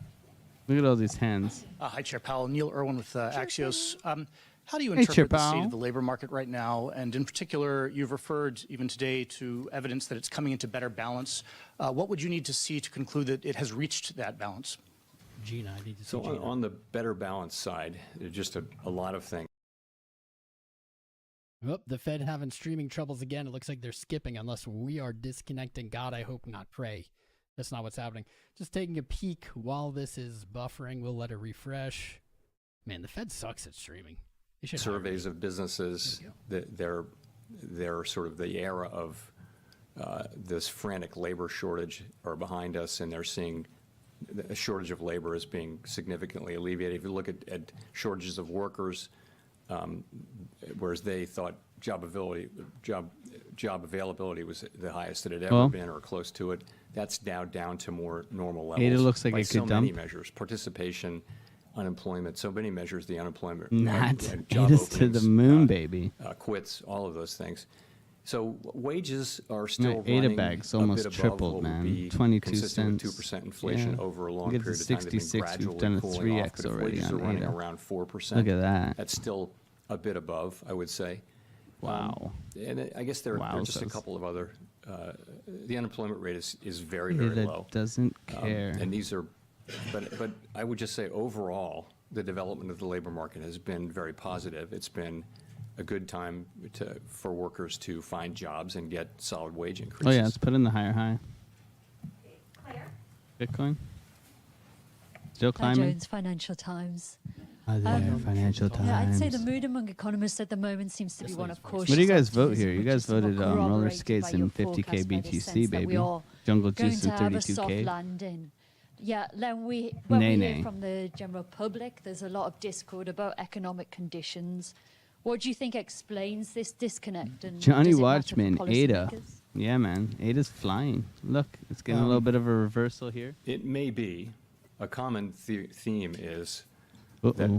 Speaker 2: Look at all these hands.
Speaker 11: Hi, Chair Powell. Neil Irwin with Axios. How do you
Speaker 2: Hey, Chair
Speaker 11: interpret the state
Speaker 2: Powell.
Speaker 11: of the labor market right now? And in particular, you've referred even today to evidence that it's coming into better balance. What would you need to see to conclude that it has reached that balance?
Speaker 3: Gina, I need to see
Speaker 4: So
Speaker 3: Gina.
Speaker 4: on the better balance side, there's just a lot of things.
Speaker 3: Oh, the Fed having streaming troubles again. It looks like they're skipping unless we are disconnecting. God, I hope not. Pray. That's not what's happening. Just taking a peek while this is buffering. We'll let it refresh. Man, the Fed sucks at streaming. They should hire
Speaker 4: Surveys
Speaker 3: me.
Speaker 4: of businesses, they're sort of the era of this frantic labor shortage are behind us, and they're seeing a shortage of labor is being significantly alleviated. If you look at shortages of workers, whereas they thought job availability was the highest that it had ever
Speaker 2: Well-
Speaker 4: been or close to it, that's now down to more normal levels.
Speaker 2: Ada looks like
Speaker 4: by
Speaker 2: it
Speaker 4: so
Speaker 2: could
Speaker 4: many
Speaker 2: dump.
Speaker 4: measures, participation, unemployment, so many measures, the unemployment,
Speaker 2: Not.
Speaker 4: job
Speaker 2: Ada's to the
Speaker 4: openings,
Speaker 2: moon, baby.
Speaker 4: quits, all of those things. So wages are still
Speaker 2: Ada
Speaker 4: running
Speaker 2: bag's
Speaker 4: a
Speaker 2: almost
Speaker 4: bit above
Speaker 2: tripled,
Speaker 4: what
Speaker 2: man.
Speaker 4: would be
Speaker 2: 22
Speaker 4: consistent
Speaker 2: cents.
Speaker 4: with 2% inflation
Speaker 2: Yeah.
Speaker 4: over a long
Speaker 2: Look at the
Speaker 4: period of time. They've been
Speaker 2: 66, we've
Speaker 4: gradually
Speaker 2: done a
Speaker 4: cooling
Speaker 2: 3x
Speaker 4: off, but if
Speaker 2: already
Speaker 4: wages
Speaker 2: on
Speaker 4: are running
Speaker 2: Ada.
Speaker 4: around 4%.
Speaker 2: Look at that.
Speaker 4: That's still a bit above, I would say.
Speaker 2: Wow.
Speaker 4: And I guess there are just a
Speaker 2: Wowzers.
Speaker 4: couple of other. The unemployment rate is very, very
Speaker 2: Ada
Speaker 4: low.
Speaker 2: doesn't care.
Speaker 4: And these are, but I would just say overall, the development of the labor market has been very positive. It's been a good time for workers to find jobs and get solid wage increases.
Speaker 2: Oh yeah, let's put in the higher high. Bitcoin. Still
Speaker 12: Hi,
Speaker 2: climbing.
Speaker 12: Jones, Financial Times.
Speaker 2: Hi there, Financial Times.
Speaker 12: Yeah, I'd say the mood among economists at the moment seems to be one of cautious.
Speaker 2: What do you guys vote
Speaker 12: optimism,
Speaker 2: here? You
Speaker 12: which
Speaker 2: guys
Speaker 12: is somewhat
Speaker 2: voted roller
Speaker 12: corroborated
Speaker 2: skates
Speaker 12: by your
Speaker 2: and 50K
Speaker 12: forecast by the
Speaker 2: BTC,
Speaker 12: sense that we
Speaker 2: baby.
Speaker 12: are
Speaker 2: Jungle
Speaker 12: going
Speaker 2: juice
Speaker 12: to
Speaker 2: and
Speaker 12: have a soft
Speaker 2: 32K.
Speaker 12: landing. Yeah, when we hear
Speaker 2: Nay.
Speaker 12: from the general public, there's a lot of discord about economic conditions. What do you think explains this disconnect? And
Speaker 2: Johnny
Speaker 12: does it matter for
Speaker 2: Watchman, Ada.
Speaker 12: policymakers?
Speaker 2: Yeah, man. Ada's flying. Look, it's getting a little bit of a reversal here.
Speaker 4: It may be. A common theme is
Speaker 2: Uh-oh.
Speaker 4: that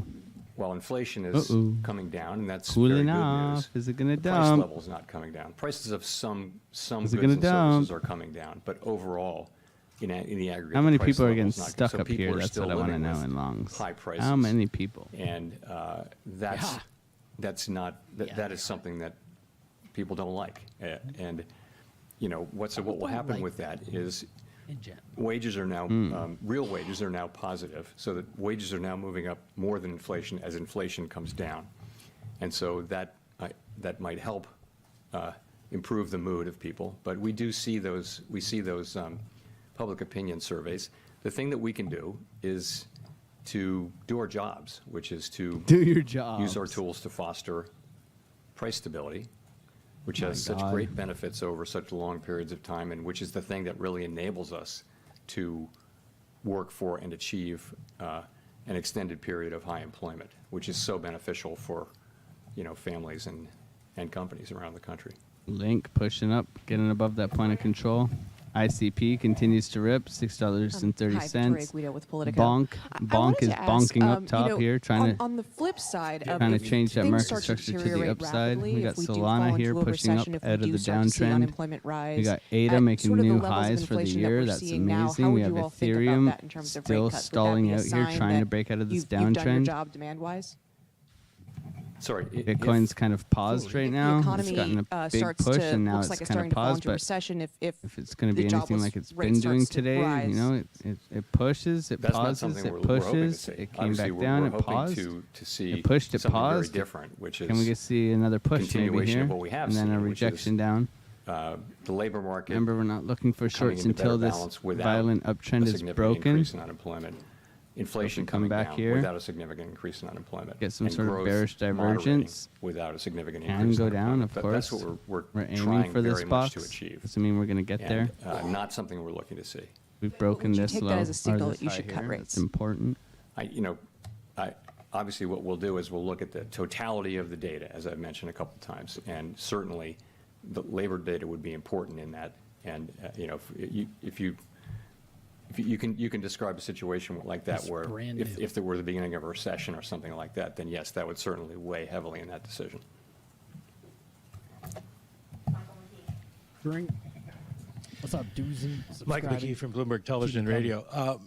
Speaker 4: while inflation is
Speaker 2: Uh-oh.
Speaker 4: coming down, and that's
Speaker 2: Cooling
Speaker 4: very good
Speaker 2: off.
Speaker 4: news,
Speaker 2: Is it gonna
Speaker 4: the price
Speaker 2: dump?
Speaker 4: level is not coming down. Prices of some
Speaker 2: Is
Speaker 4: goods
Speaker 2: it gonna
Speaker 4: and services
Speaker 2: dump?
Speaker 4: are coming down, but overall, in the aggregate,
Speaker 2: How many
Speaker 4: the price
Speaker 2: people are
Speaker 4: level
Speaker 2: getting
Speaker 4: is not good.
Speaker 2: stuck
Speaker 4: So
Speaker 2: up
Speaker 4: people
Speaker 2: here?
Speaker 4: are
Speaker 2: That's
Speaker 4: still
Speaker 2: what I want to
Speaker 4: living
Speaker 2: know
Speaker 4: with
Speaker 2: in longs.
Speaker 4: high prices.
Speaker 2: How many people?
Speaker 4: And that's not that is something that people don't like. And what will happen with that is wages are now real wages are now positive, so that wages are now moving up more than inflation as inflation comes down, and so that might help improve the mood of people. But we see those public opinion surveys. The thing that we can do is to do our jobs, which is to
Speaker 2: Do your jobs.
Speaker 4: use our tools to foster price stability, which has such great benefits over such long periods of time, and which is the thing that really enables us to work for and achieve an extended period of high employment, which is so beneficial for families and companies around the country.
Speaker 2: Link pushing up, getting above that point of control. ICP continues to rip, $6.30.
Speaker 13: Hi, Victoria Guido with Politico.
Speaker 2: Bonk
Speaker 13: wanted
Speaker 2: is
Speaker 13: to ask,
Speaker 2: bonking up top here, trying
Speaker 13: on the flip side,
Speaker 2: to
Speaker 13: if
Speaker 2: change that
Speaker 13: things
Speaker 2: market
Speaker 13: start
Speaker 2: structure to the
Speaker 13: deteriorate
Speaker 2: upside.
Speaker 13: rapidly,
Speaker 2: We got
Speaker 13: if we do
Speaker 2: Solana
Speaker 13: fall
Speaker 2: here
Speaker 13: into a
Speaker 2: pushing up
Speaker 13: recession, if we
Speaker 2: out of
Speaker 13: do
Speaker 2: the
Speaker 13: start to see
Speaker 2: downtrend.
Speaker 13: unemployment rise,
Speaker 2: We got ADA
Speaker 13: at
Speaker 2: making
Speaker 13: sort of the
Speaker 2: new
Speaker 13: levels of
Speaker 2: highs for the
Speaker 13: inflation that
Speaker 2: year.
Speaker 13: we're
Speaker 2: That's
Speaker 13: seeing now,
Speaker 2: amazing.
Speaker 13: how
Speaker 2: We
Speaker 13: would
Speaker 2: have
Speaker 13: you all think about
Speaker 2: Ethereum
Speaker 13: that in terms of rate
Speaker 2: still
Speaker 13: cuts? Would that
Speaker 2: stalling
Speaker 13: be a
Speaker 2: out here,
Speaker 13: sign
Speaker 2: trying to
Speaker 13: that
Speaker 2: break out of this
Speaker 13: you've done your
Speaker 2: downtrend.
Speaker 13: job demand-wise?
Speaker 4: Sorry,
Speaker 2: Bitcoin's kind of paused right now. It's gotten a big
Speaker 13: starts
Speaker 2: push,
Speaker 13: to
Speaker 2: and now
Speaker 13: looks
Speaker 2: it's
Speaker 13: like it's
Speaker 2: kind
Speaker 13: starting
Speaker 2: of
Speaker 13: to fall
Speaker 2: paused.
Speaker 13: into
Speaker 2: But
Speaker 13: recession, if
Speaker 2: it's going to
Speaker 13: the
Speaker 2: be anything
Speaker 13: jobless
Speaker 2: like it's
Speaker 13: rate
Speaker 2: been doing
Speaker 13: starts to
Speaker 2: today,
Speaker 13: rise.
Speaker 2: it pushes, it
Speaker 4: That's not
Speaker 2: pauses,
Speaker 4: something
Speaker 2: it
Speaker 4: we're hoping to
Speaker 2: pushes,
Speaker 4: see.
Speaker 2: it came
Speaker 4: Obviously,
Speaker 2: back
Speaker 4: we're
Speaker 2: down, it
Speaker 4: hoping
Speaker 2: paused,
Speaker 4: to see
Speaker 2: it pushed, it
Speaker 4: something very
Speaker 2: paused.
Speaker 4: different, which
Speaker 2: Can we
Speaker 4: is
Speaker 2: get see another push maybe
Speaker 4: continuation
Speaker 2: here,
Speaker 4: of what we have
Speaker 2: and then
Speaker 4: seen,
Speaker 2: a
Speaker 4: which is,
Speaker 2: rejection down?
Speaker 4: the labor market.
Speaker 2: Remember, we're not looking for
Speaker 4: coming
Speaker 2: shorts
Speaker 4: into better
Speaker 2: until this
Speaker 4: balance without
Speaker 2: violent uptrend
Speaker 4: a
Speaker 2: is
Speaker 4: significant
Speaker 2: broken.
Speaker 4: increase in unemployment. Inflation
Speaker 2: come
Speaker 4: coming
Speaker 2: back
Speaker 4: down
Speaker 2: here,
Speaker 4: without a significant increase in unemployment.
Speaker 2: get some
Speaker 4: and
Speaker 2: sort of
Speaker 4: growth
Speaker 2: bearish
Speaker 4: moderating
Speaker 2: divergence.
Speaker 4: without a significant
Speaker 2: Can
Speaker 4: increase in
Speaker 2: go down,
Speaker 4: unemployment.
Speaker 2: of course.
Speaker 4: That's what we're
Speaker 2: aiming
Speaker 4: trying
Speaker 2: for this
Speaker 4: very much
Speaker 2: box.
Speaker 4: to achieve.
Speaker 2: Doesn't mean we're going to get there.
Speaker 4: And, not something we're looking to see.
Speaker 2: We've broken
Speaker 13: would you
Speaker 2: this
Speaker 13: take
Speaker 2: low.
Speaker 13: that as a
Speaker 2: or
Speaker 13: signal
Speaker 2: this
Speaker 13: that you
Speaker 2: high
Speaker 13: should cut
Speaker 2: here.
Speaker 13: rates?
Speaker 2: It's important.
Speaker 4: Obviously, what we'll do is we'll look at the totality of the data, as I've mentioned a couple of times, and certainly the labor data would be important in that. And if you can describe a situation like that
Speaker 3: It's
Speaker 4: where
Speaker 3: brand new.
Speaker 4: if there were the beginning of a recession or something like that, then yes, that would certainly weigh heavily in that decision.
Speaker 3: What's up, Doozy?
Speaker 14: Michael McKee from Bloomberg Television and Radio.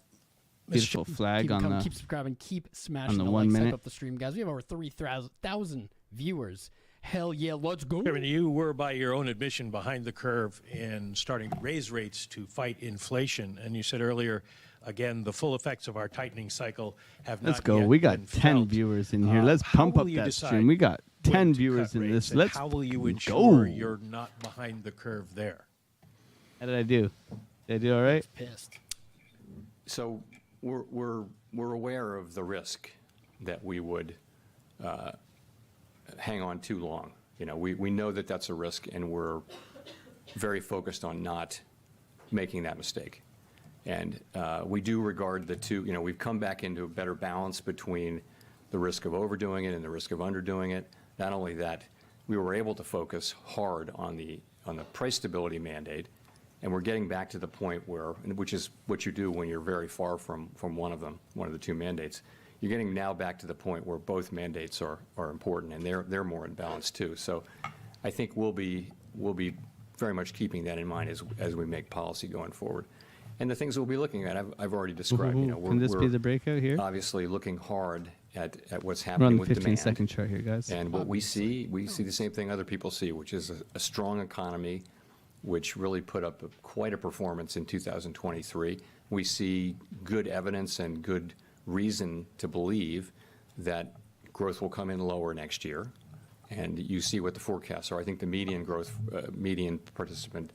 Speaker 2: Beautiful flag on the
Speaker 3: keep subscribing, keep smashing
Speaker 2: the
Speaker 3: the
Speaker 2: 1
Speaker 3: likes, hype
Speaker 2: minute.
Speaker 3: up the stream, guys. We have over 3,000 viewers. Hell yeah, let's go.
Speaker 14: Chairman, you were, by your own admission, behind the curve in starting to raise rates to fight inflation. And you said earlier, again, the full effects of our tightening cycle have
Speaker 2: Let's
Speaker 14: not
Speaker 2: go.
Speaker 14: yet
Speaker 2: We got
Speaker 14: been
Speaker 2: 10
Speaker 14: felt.
Speaker 2: viewers in here. Let's
Speaker 14: How
Speaker 2: pump
Speaker 14: will
Speaker 2: up
Speaker 14: you
Speaker 2: that
Speaker 14: decide
Speaker 2: stream. We got
Speaker 14: when
Speaker 2: 10
Speaker 14: to
Speaker 2: viewers
Speaker 14: cut
Speaker 2: in
Speaker 14: rates,
Speaker 2: this.
Speaker 14: and
Speaker 2: Let's
Speaker 14: how will you
Speaker 2: go.
Speaker 14: ensure you're not behind the curve there?
Speaker 2: How did I do? Did I do all right?
Speaker 3: Pissed.
Speaker 4: So we're aware of the risk that we would hang on too long. We know that that's a risk, and we're very focused on not making that mistake. And we do regard the two, we've come back into a better balance between the risk of overdoing it and the risk of underdoing it. Not only that, we were able to focus hard on the price stability mandate, and we're getting back to the point where, which is what you do when you're very far from one of the two mandates. You're getting now back to the point where both mandates are important, and they're more in balance too. So I think we'll be very much keeping that in mind as we make policy going forward. And the things we'll be looking at, I've already described.
Speaker 2: Can this be the breakout here?
Speaker 4: Obviously looking hard at what's
Speaker 2: We're on
Speaker 4: happening
Speaker 2: the
Speaker 4: with
Speaker 2: 15-second
Speaker 4: demand.
Speaker 2: chart here, guys.
Speaker 4: And what we see the same thing other people see, which is a strong economy, which really put up quite a performance in 2023. We see good evidence and good reason to believe that growth will come in lower next year. And you see what the forecasts are. I think the median growth, median participant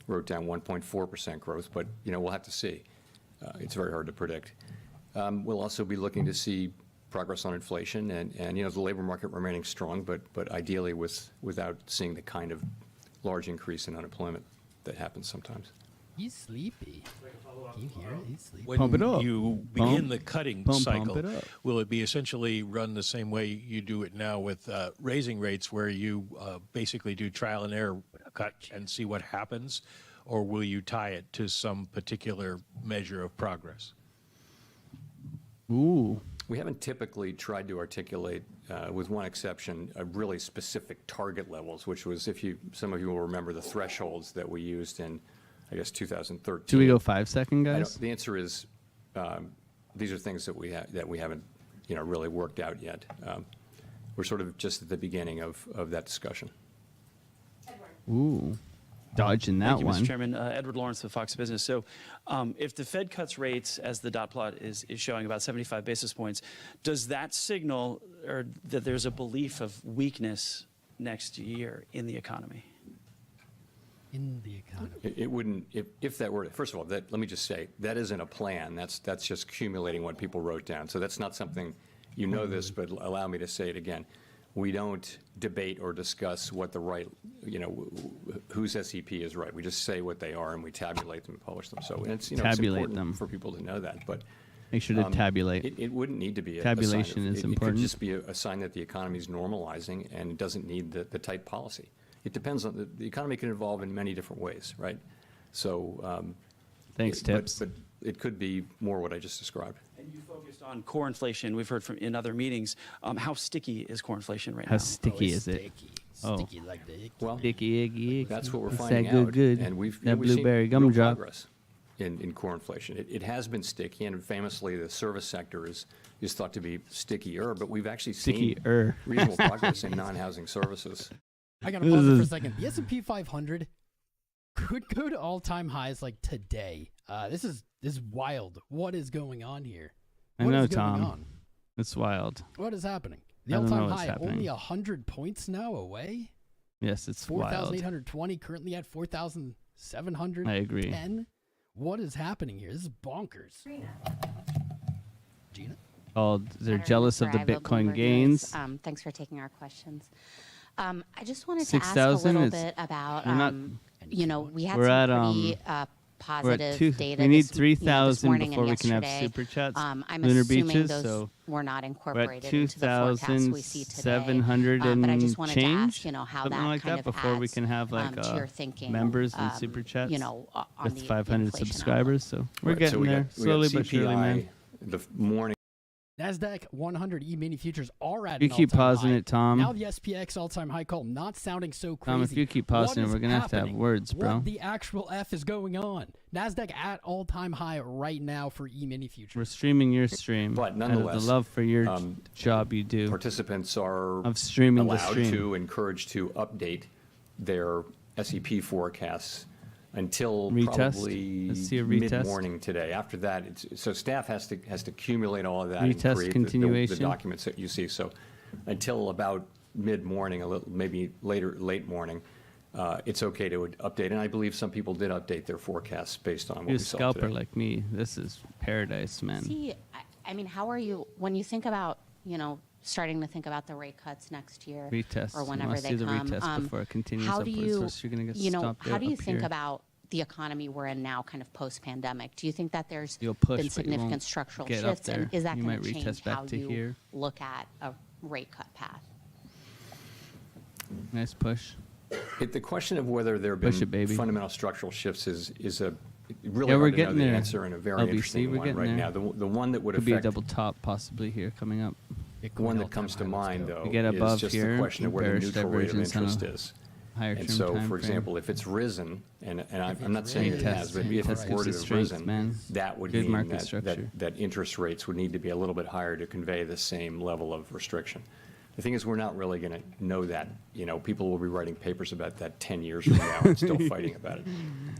Speaker 4: wrote down 1.4% growth, but we'll have to see. It's very hard to predict. We'll also be looking to see progress on inflation and the labor market remaining strong, but ideally without seeing the kind of large increase in unemployment that happens sometimes.
Speaker 3: He's sleepy. Can you hear it? He's sleepy.
Speaker 14: When
Speaker 2: Pump it up.
Speaker 14: you
Speaker 2: Pump.
Speaker 14: begin the cutting
Speaker 2: Pump
Speaker 14: cycle,
Speaker 2: it up.
Speaker 14: will it be essentially run the same way you do it now with raising rates, where you basically do trial and error cut and see what happens, or will you tie it to some particular measure of progress?
Speaker 2: Ooh.
Speaker 4: We haven't typically tried to articulate, with one exception, really specific target levels, which was, some of you will remember the thresholds that we used in, I guess, 2013.
Speaker 2: Do we go 5 second,
Speaker 4: I don't-
Speaker 2: guys?
Speaker 4: The answer is, these are things that we haven't, really worked out yet. We're sort of just at the beginning of that discussion.
Speaker 2: Ooh. Dodging that
Speaker 15: Thank you,
Speaker 2: one.
Speaker 15: Mr. Chairman. Edward Lawrence with Fox Business. So if the Fed cuts rates, as the dot plot is showing, about 75 basis points, does that signal or that there's a belief of weakness next year in the economy?
Speaker 3: In the economy.
Speaker 4: It wouldn't, if that were, first of all, let me just say, that isn't a plan. That's just accumulating what people wrote down. So that's not something, this, but allow me to say it again. We don't debate or discuss what the right, whose SEP is right. We just say what they are and we tabulate them and publish them. So it's, it's
Speaker 2: Tabulate
Speaker 4: important
Speaker 2: them.
Speaker 4: for people to know that. But
Speaker 2: Make sure to tabulate.
Speaker 4: It wouldn't need to be
Speaker 2: Tabulation
Speaker 4: a sign
Speaker 2: is
Speaker 4: it
Speaker 2: important.
Speaker 4: could just be a sign that the economy is normalizing and it doesn't need the tight policy. It depends on the economy can evolve in many different ways, right? So
Speaker 2: thanks, Tips.
Speaker 4: But it could be more what I just described.
Speaker 15: And you focused on core inflation. We've heard from in other meetings. How sticky is core inflation right
Speaker 2: How
Speaker 15: now?
Speaker 2: sticky is it?
Speaker 3: Sticky like the icky.
Speaker 4: Well,
Speaker 2: Sticky, icky, icky.
Speaker 4: that's what we're
Speaker 2: That's
Speaker 4: finding
Speaker 2: that good,
Speaker 4: out.
Speaker 2: good.
Speaker 4: And we've
Speaker 2: that
Speaker 4: we've seen
Speaker 2: blueberry
Speaker 4: real
Speaker 2: gumdrop.
Speaker 4: progress in core inflation. It has been sticky, and famously the service sector is thought to be stickier, but we've actually seen
Speaker 2: Stickier.
Speaker 4: reasonable progress in non-housing services.
Speaker 3: I gotta pause it for a second. The S&P 500 could go to all-time highs like today. This is wild. What is going on here?
Speaker 2: I
Speaker 3: What
Speaker 2: know,
Speaker 3: is going
Speaker 2: Tom.
Speaker 3: on?
Speaker 2: It's wild.
Speaker 3: What is happening? The
Speaker 2: I don't know
Speaker 3: all-time
Speaker 2: what's
Speaker 3: high
Speaker 2: happening.
Speaker 3: only 100 points now away.
Speaker 2: Yes, it's wild.
Speaker 3: 4,820 currently at 4,710.
Speaker 2: I agree.
Speaker 3: What is happening here? This is bonkers. Gina?
Speaker 2: Called they're
Speaker 16: Senator
Speaker 2: jealous of the
Speaker 16: Mr. Ivo,
Speaker 2: Bitcoin
Speaker 16: Bloomberg
Speaker 2: gains.
Speaker 16: News. Thanks for taking our questions. I just wanted to
Speaker 2: 6,000
Speaker 16: ask a little
Speaker 2: is-
Speaker 16: bit about,
Speaker 2: we're not-
Speaker 16: we had
Speaker 2: We're at,
Speaker 16: some pretty
Speaker 2: we're at
Speaker 16: positive
Speaker 2: two,
Speaker 16: data.
Speaker 2: we need
Speaker 16: this
Speaker 2: 3,000
Speaker 16: morning
Speaker 2: before
Speaker 16: and
Speaker 2: we can have
Speaker 16: yesterday.
Speaker 2: super chats.
Speaker 16: I'm
Speaker 2: Lunar
Speaker 16: assuming
Speaker 2: beaches,
Speaker 16: those
Speaker 2: so
Speaker 16: were not
Speaker 2: we're at
Speaker 16: incorporated into the forecast we see today.
Speaker 2: 2,700
Speaker 16: But I
Speaker 2: and
Speaker 16: just wanted to
Speaker 2: change,
Speaker 16: ask, how
Speaker 2: something
Speaker 16: that
Speaker 2: like
Speaker 16: kind
Speaker 2: that,
Speaker 16: of
Speaker 2: before we
Speaker 16: adds,
Speaker 2: can have like
Speaker 16: to your thinking,
Speaker 2: members and super chats.
Speaker 16: on
Speaker 2: with
Speaker 16: the
Speaker 2: 500
Speaker 16: inflation
Speaker 2: subscribers. So we're
Speaker 4: Right,
Speaker 2: getting
Speaker 4: we
Speaker 2: there
Speaker 4: got
Speaker 2: slowly but surely,
Speaker 4: CPI
Speaker 2: man.
Speaker 4: the morning.
Speaker 3: NASDAQ 100 E-mini futures are at
Speaker 2: You
Speaker 3: an
Speaker 2: keep
Speaker 3: all-time
Speaker 2: pausing
Speaker 3: high.
Speaker 2: it, Tom.
Speaker 3: Now the SPX all-time high call not sounding so crazy.
Speaker 2: Tom, if you keep pausing it,
Speaker 3: What
Speaker 2: we're
Speaker 3: is
Speaker 2: gonna have to have
Speaker 3: happening?
Speaker 2: words, bro.
Speaker 3: What the actual F is going on? NASDAQ at all-time high right now for E-mini futures.
Speaker 2: We're streaming your stream.
Speaker 4: But
Speaker 2: out of
Speaker 4: nonetheless,
Speaker 2: the love for your job you do.
Speaker 4: Participants are
Speaker 2: Of streaming the
Speaker 4: allowed
Speaker 2: stream.
Speaker 4: to, encouraged to update their SEP forecasts until
Speaker 2: Retest?
Speaker 4: probably
Speaker 2: Let's see a retest.
Speaker 4: mid-morning today. After that, so staff has to accumulate all of that
Speaker 2: Retest
Speaker 4: and create the
Speaker 2: continuation?
Speaker 4: documents that you see. So until about mid-morning, a little maybe late morning, it's okay to update. And I believe some people did update their forecasts based on what
Speaker 2: You're
Speaker 4: we
Speaker 2: a
Speaker 4: saw
Speaker 2: scalper
Speaker 4: today.
Speaker 2: like me. This is paradise, man.
Speaker 16: See, I mean, how are you, when you think about, starting to think about the rate cuts next year
Speaker 2: Retest.
Speaker 16: or whenever
Speaker 2: Let's
Speaker 16: they
Speaker 2: do the
Speaker 16: come,
Speaker 2: retest before it continues
Speaker 16: how do
Speaker 2: upwards,
Speaker 16: you,
Speaker 2: or else you're gonna get stopped
Speaker 16: how do you
Speaker 2: up
Speaker 16: think
Speaker 2: here.
Speaker 16: about the economy we're in now, kind of post-pandemic? Do you think that there's
Speaker 2: You'll push,
Speaker 16: been
Speaker 2: but you
Speaker 16: significant
Speaker 2: won't
Speaker 16: structural
Speaker 2: get up
Speaker 16: shifts, and
Speaker 2: there.
Speaker 16: is that
Speaker 2: You
Speaker 16: going
Speaker 2: might
Speaker 16: to
Speaker 2: retest
Speaker 16: change
Speaker 2: back
Speaker 16: how
Speaker 2: to
Speaker 16: you
Speaker 2: here.
Speaker 16: look at a rate cut path?
Speaker 2: Nice push.
Speaker 4: The question of whether there have
Speaker 2: Push it,
Speaker 4: been
Speaker 2: baby.
Speaker 4: fundamental structural shifts is really
Speaker 2: Yeah, we're
Speaker 4: hard to know
Speaker 2: getting
Speaker 4: the
Speaker 2: there.
Speaker 4: answer, and a very
Speaker 2: LBC,
Speaker 4: interesting
Speaker 2: we're
Speaker 4: one
Speaker 2: getting
Speaker 4: right
Speaker 2: there.
Speaker 4: now. The one that would
Speaker 2: Could be a
Speaker 4: affect
Speaker 2: double top possibly here coming up.
Speaker 4: one that comes to mind, though,
Speaker 2: We get
Speaker 4: is
Speaker 2: above
Speaker 4: just
Speaker 2: here,
Speaker 4: the question of where the
Speaker 2: bearish
Speaker 4: neutral rate of
Speaker 2: divergence on
Speaker 4: interest
Speaker 2: a
Speaker 4: is.
Speaker 2: higher
Speaker 4: And
Speaker 2: term
Speaker 4: so,
Speaker 2: time
Speaker 4: for
Speaker 2: frame.
Speaker 4: example, if it's risen, and I'm not
Speaker 3: it's
Speaker 4: saying it
Speaker 3: risen,
Speaker 4: has, but if
Speaker 2: test
Speaker 4: it
Speaker 2: gives
Speaker 4: were to
Speaker 2: us
Speaker 4: have
Speaker 2: strength,
Speaker 4: risen,
Speaker 2: man.
Speaker 4: that would
Speaker 2: Good
Speaker 4: mean
Speaker 2: market
Speaker 4: that
Speaker 2: structure.
Speaker 4: interest rates would need to be a little bit higher to convey the same level of restriction. The thing is, we're not really going to know that. People will be writing papers about that 10 years from now and still fighting about it.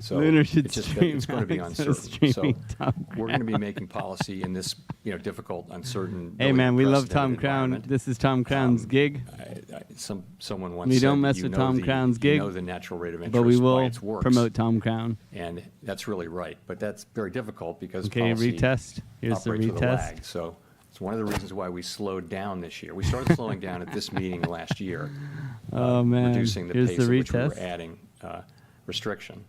Speaker 4: So
Speaker 2: Lunar should
Speaker 4: it's just
Speaker 2: stream
Speaker 4: it's going to be
Speaker 2: Alex
Speaker 4: uncertain. So
Speaker 2: streaming Tom
Speaker 4: we're going to be making policy in this difficult, uncertain.
Speaker 2: Hey
Speaker 4: really
Speaker 2: man, we love Tom
Speaker 4: unprecedented
Speaker 2: Crown.
Speaker 4: environment.
Speaker 2: This is Tom Crown's gig.
Speaker 4: Someone once
Speaker 2: We
Speaker 4: said
Speaker 2: don't
Speaker 4: that
Speaker 2: mess
Speaker 4: you
Speaker 2: with
Speaker 4: know
Speaker 2: Tom
Speaker 4: the-
Speaker 2: Crown's
Speaker 4: you
Speaker 2: gig,
Speaker 4: know the natural rate of interest
Speaker 2: but we
Speaker 4: by
Speaker 2: will
Speaker 4: its works.
Speaker 2: promote Tom Crown.
Speaker 4: And that's really right, but that's very difficult because
Speaker 2: Okay,
Speaker 4: policy
Speaker 2: retest. Here's the
Speaker 4: operates with a
Speaker 2: retest.
Speaker 4: lag. So it's one of the reasons why we slowed down this year. We started slowing down at this meeting last year,
Speaker 2: Oh man,
Speaker 4: reducing the
Speaker 2: here's
Speaker 4: pace
Speaker 2: the
Speaker 4: at which we were
Speaker 2: retest.
Speaker 4: adding restriction.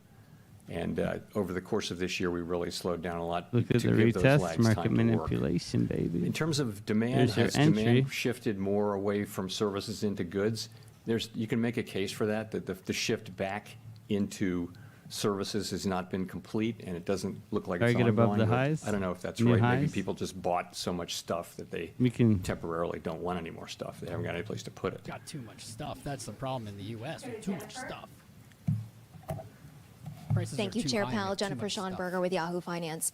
Speaker 4: And over the course of this year, we really slowed down a lot
Speaker 2: Look at
Speaker 4: to
Speaker 2: the
Speaker 4: give those
Speaker 2: retest,
Speaker 4: lags
Speaker 2: market
Speaker 4: time to work.
Speaker 2: manipulation, baby.
Speaker 4: In terms of demand,
Speaker 2: There's your
Speaker 4: has
Speaker 2: entry.
Speaker 4: demand shifted more away from services into goods? You can make a case for that the shift back into services has not been complete, and it doesn't look like it's
Speaker 2: Target
Speaker 4: ongoing.
Speaker 2: above the
Speaker 4: but
Speaker 2: highs?
Speaker 4: I don't know if that's
Speaker 2: New
Speaker 4: right. Maybe
Speaker 2: highs?
Speaker 4: people just bought so much stuff that they temporarily don't want any more stuff. They haven't got any place to put it.
Speaker 3: Got too much stuff. That's the problem in the U.S. with too much stuff. Prices
Speaker 17: Thank
Speaker 3: are
Speaker 17: you,
Speaker 3: too
Speaker 17: Chair
Speaker 3: high and we
Speaker 17: Powell.
Speaker 3: have too
Speaker 17: Jennifer
Speaker 3: much stuff.
Speaker 17: Schonberger with Yahoo Finance.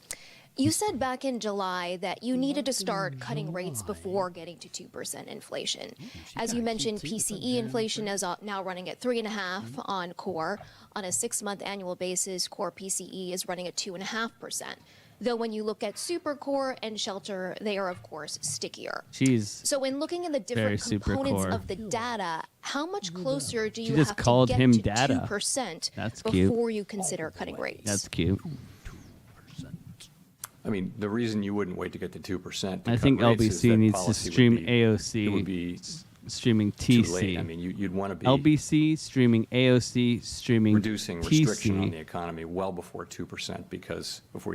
Speaker 17: You said back in July that you needed to start cutting rates before getting to 2% inflation. As you mentioned, PCE inflation is now running at 3.5% on core. On a 6-month annual basis, core PCE is running at 2.5%. Though when you look at super core and shelter, they are, of course, stickier.
Speaker 2: She's
Speaker 17: So in looking at the
Speaker 2: very
Speaker 17: different
Speaker 2: super
Speaker 17: components
Speaker 2: core.
Speaker 17: of the data, how much closer do
Speaker 2: She
Speaker 17: you
Speaker 2: just
Speaker 17: have
Speaker 2: called
Speaker 17: to get
Speaker 2: him
Speaker 17: to
Speaker 2: data.
Speaker 17: 2%
Speaker 2: That's cute.
Speaker 17: before you consider cutting rates?
Speaker 2: That's cute.
Speaker 4: I mean, the reason you wouldn't wait to get to 2%.
Speaker 2: I think LBC needs to stream AOC.
Speaker 4: It would be
Speaker 2: streaming
Speaker 4: too
Speaker 2: TC.
Speaker 4: late. I mean, you'd want to be
Speaker 2: LBC streaming AOC streaming
Speaker 4: reducing
Speaker 2: TC.
Speaker 4: restriction on the economy well before 2%, because before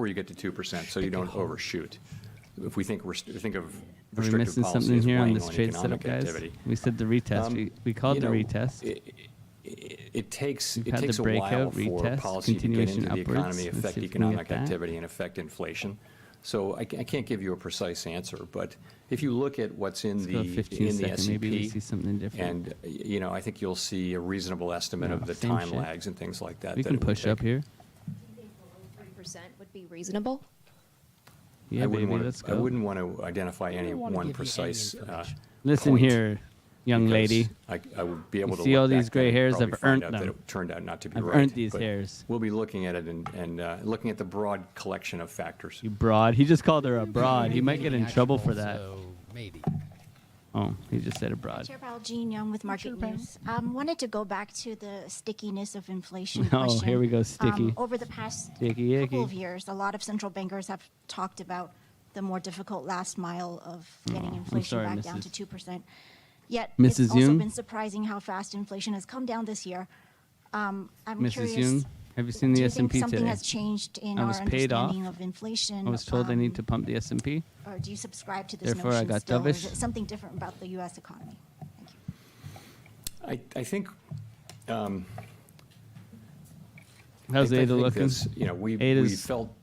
Speaker 4: you get to 2%, so you don't overshoot. If we think of
Speaker 2: Are we
Speaker 4: restrictive
Speaker 2: missing
Speaker 4: policy
Speaker 2: something
Speaker 4: as
Speaker 2: here on
Speaker 4: weighing
Speaker 2: this
Speaker 4: on
Speaker 2: trade setup,
Speaker 4: economic
Speaker 2: guys?
Speaker 4: activity,
Speaker 2: We said the retest. We called the retest.
Speaker 4: it takes
Speaker 2: We've
Speaker 4: it
Speaker 2: had
Speaker 4: takes
Speaker 2: the
Speaker 4: a while
Speaker 2: breakout,
Speaker 4: for
Speaker 2: retest,
Speaker 4: policy to get
Speaker 2: continuation
Speaker 4: into the
Speaker 2: upwards.
Speaker 4: economy,
Speaker 2: Let's
Speaker 4: affect
Speaker 2: see if we can get
Speaker 4: economic
Speaker 2: that.
Speaker 4: activity, and affect inflation. So I can't give you a precise answer, but if you look at what's in
Speaker 2: Let's go
Speaker 4: the
Speaker 2: 15
Speaker 4: in the
Speaker 2: second, maybe we
Speaker 4: SEP,
Speaker 2: see something different.
Speaker 4: and I think you'll see a reasonable estimate of the
Speaker 2: same
Speaker 4: time
Speaker 2: shit.
Speaker 4: lags and things like that.
Speaker 2: We
Speaker 4: that
Speaker 2: can
Speaker 4: it would
Speaker 2: push up
Speaker 4: take.
Speaker 2: here.
Speaker 17: 3% would be reasonable?
Speaker 2: Yeah,
Speaker 4: I wouldn't
Speaker 2: baby,
Speaker 4: want
Speaker 2: let's
Speaker 4: to, I
Speaker 2: go.
Speaker 4: wouldn't want to identify any
Speaker 3: wanna
Speaker 4: one
Speaker 3: give you any
Speaker 4: precise.
Speaker 2: Listen
Speaker 4: point,
Speaker 2: here, young
Speaker 4: because
Speaker 2: lady.
Speaker 4: I would be able
Speaker 2: You
Speaker 4: to
Speaker 2: see
Speaker 4: look
Speaker 2: all
Speaker 4: back
Speaker 2: these gray
Speaker 4: then and
Speaker 2: hairs?
Speaker 4: probably
Speaker 2: I've
Speaker 4: find
Speaker 2: earned
Speaker 4: out that
Speaker 2: them.
Speaker 4: it turned out not to be
Speaker 2: I've
Speaker 4: right.
Speaker 2: earned these
Speaker 4: but
Speaker 2: hairs.
Speaker 4: We'll be looking at it and looking at the broad collection of factors.
Speaker 2: You broad. He just called her a broad. He might get in trouble for that.
Speaker 3: So maybe.
Speaker 2: Oh, he just said a broad.
Speaker 18: Chair Powell, Jean Young with Market News. Wanted to go back to the stickiness of inflation
Speaker 2: Oh,
Speaker 18: question.
Speaker 2: here we go, sticky.
Speaker 18: Over the past
Speaker 2: Sticky
Speaker 18: couple
Speaker 2: icky.
Speaker 18: of years, a lot of central bankers have talked about the more difficult last mile of getting
Speaker 2: I'm
Speaker 18: inflation
Speaker 2: sorry,
Speaker 18: back down to
Speaker 2: Mrs.
Speaker 18: 2%. Yet
Speaker 2: Mrs.
Speaker 18: it's also
Speaker 2: Yoon?
Speaker 18: been surprising how fast inflation has come down this year. I'm
Speaker 2: Mrs.
Speaker 18: curious.
Speaker 2: Yoon, have you seen
Speaker 18: do
Speaker 2: the
Speaker 18: you think
Speaker 2: S&P
Speaker 18: something
Speaker 2: today?
Speaker 18: has changed in
Speaker 2: I
Speaker 18: our
Speaker 2: was paid off.
Speaker 18: understanding of inflation?
Speaker 2: I was told I need to pump the S&P.
Speaker 18: Or do you subscribe to this
Speaker 2: Therefore, I
Speaker 18: notion
Speaker 2: got
Speaker 18: still? Or is
Speaker 2: dovish.
Speaker 18: it something different about the U.S. economy?
Speaker 4: I think.
Speaker 2: How's
Speaker 4: I
Speaker 2: Ada
Speaker 4: think
Speaker 2: looking?
Speaker 4: this, we
Speaker 2: Ada's-
Speaker 4: felt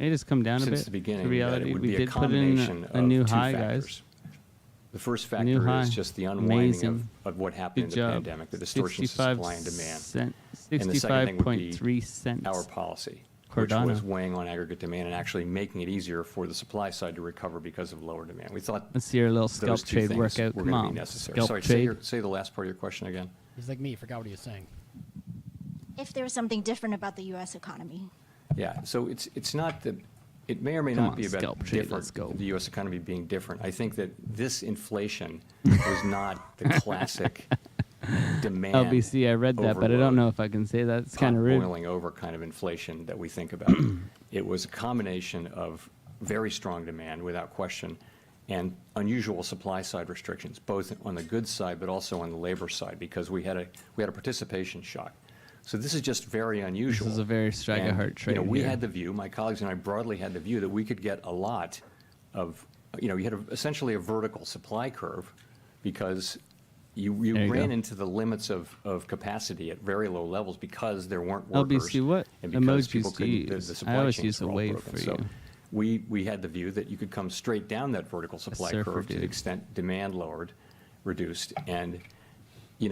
Speaker 2: Ada's come down a bit.
Speaker 4: since the beginning
Speaker 2: to
Speaker 4: that
Speaker 2: reality.
Speaker 4: it would
Speaker 2: We
Speaker 4: be a
Speaker 2: did put in
Speaker 4: combination
Speaker 2: a
Speaker 4: of
Speaker 2: new
Speaker 4: two
Speaker 2: high,
Speaker 4: factors.
Speaker 2: guys.
Speaker 4: The first
Speaker 2: A new
Speaker 4: factor
Speaker 2: high.
Speaker 4: is just the unwinding
Speaker 2: Amazing.
Speaker 4: of what happened
Speaker 2: Good
Speaker 4: in the
Speaker 2: job.
Speaker 4: pandemic, the distortions of supply and demand. And the second thing would be
Speaker 2: 65.3 cents.
Speaker 4: our policy,
Speaker 2: Cardano.
Speaker 4: which was weighing on aggregate demand and actually making it easier for the supply side to recover because of lower demand. We thought
Speaker 2: Let's see our little
Speaker 4: those
Speaker 2: scalp
Speaker 4: two
Speaker 2: trade
Speaker 4: things
Speaker 2: workout.
Speaker 4: were
Speaker 2: Come
Speaker 4: going to
Speaker 2: on.
Speaker 4: be necessary.
Speaker 2: Scalp
Speaker 4: Sorry,
Speaker 2: trade.
Speaker 4: say the last part of your question again.
Speaker 3: He's like me. Forgot what he was saying.
Speaker 18: If there was something different about the U.S. economy.
Speaker 4: Yeah, so it's not that, it may or may
Speaker 2: Come
Speaker 4: not
Speaker 2: on,
Speaker 4: be about
Speaker 2: scalp trade,
Speaker 4: different,
Speaker 2: let's go.
Speaker 4: the U.S. economy being different. I think that this inflation was not the classic demand.
Speaker 2: LBC, I read that, but I don't know if I can say that. It's kind of rude.
Speaker 4: Boiling over kind of inflation that we think about. It was a combination of very strong demand, without question, and unusual supply side restrictions, both on the goods side but also on the labor side, because we had a participation shock. So this is just very unusual.
Speaker 2: This is a very strike a heart trade.
Speaker 4: We
Speaker 2: here.
Speaker 4: had the view, my colleagues and I broadly had the view that we could get a lot of, you had essentially a vertical supply curve, because you
Speaker 2: There you
Speaker 4: ran
Speaker 2: go.
Speaker 4: into the limits of capacity at very low levels because there weren't workers.
Speaker 2: LBC, what
Speaker 4: and because people
Speaker 2: emojis do you
Speaker 4: couldn't,
Speaker 2: use?
Speaker 4: the supply
Speaker 2: I always
Speaker 4: chains
Speaker 2: use a
Speaker 4: were all
Speaker 2: wave
Speaker 4: broken.
Speaker 2: for
Speaker 4: So
Speaker 2: you.
Speaker 4: we had the view that you could come straight down that vertical supply
Speaker 2: surfer
Speaker 4: curve to the
Speaker 2: dude.
Speaker 4: extent demand lowered, reduced, and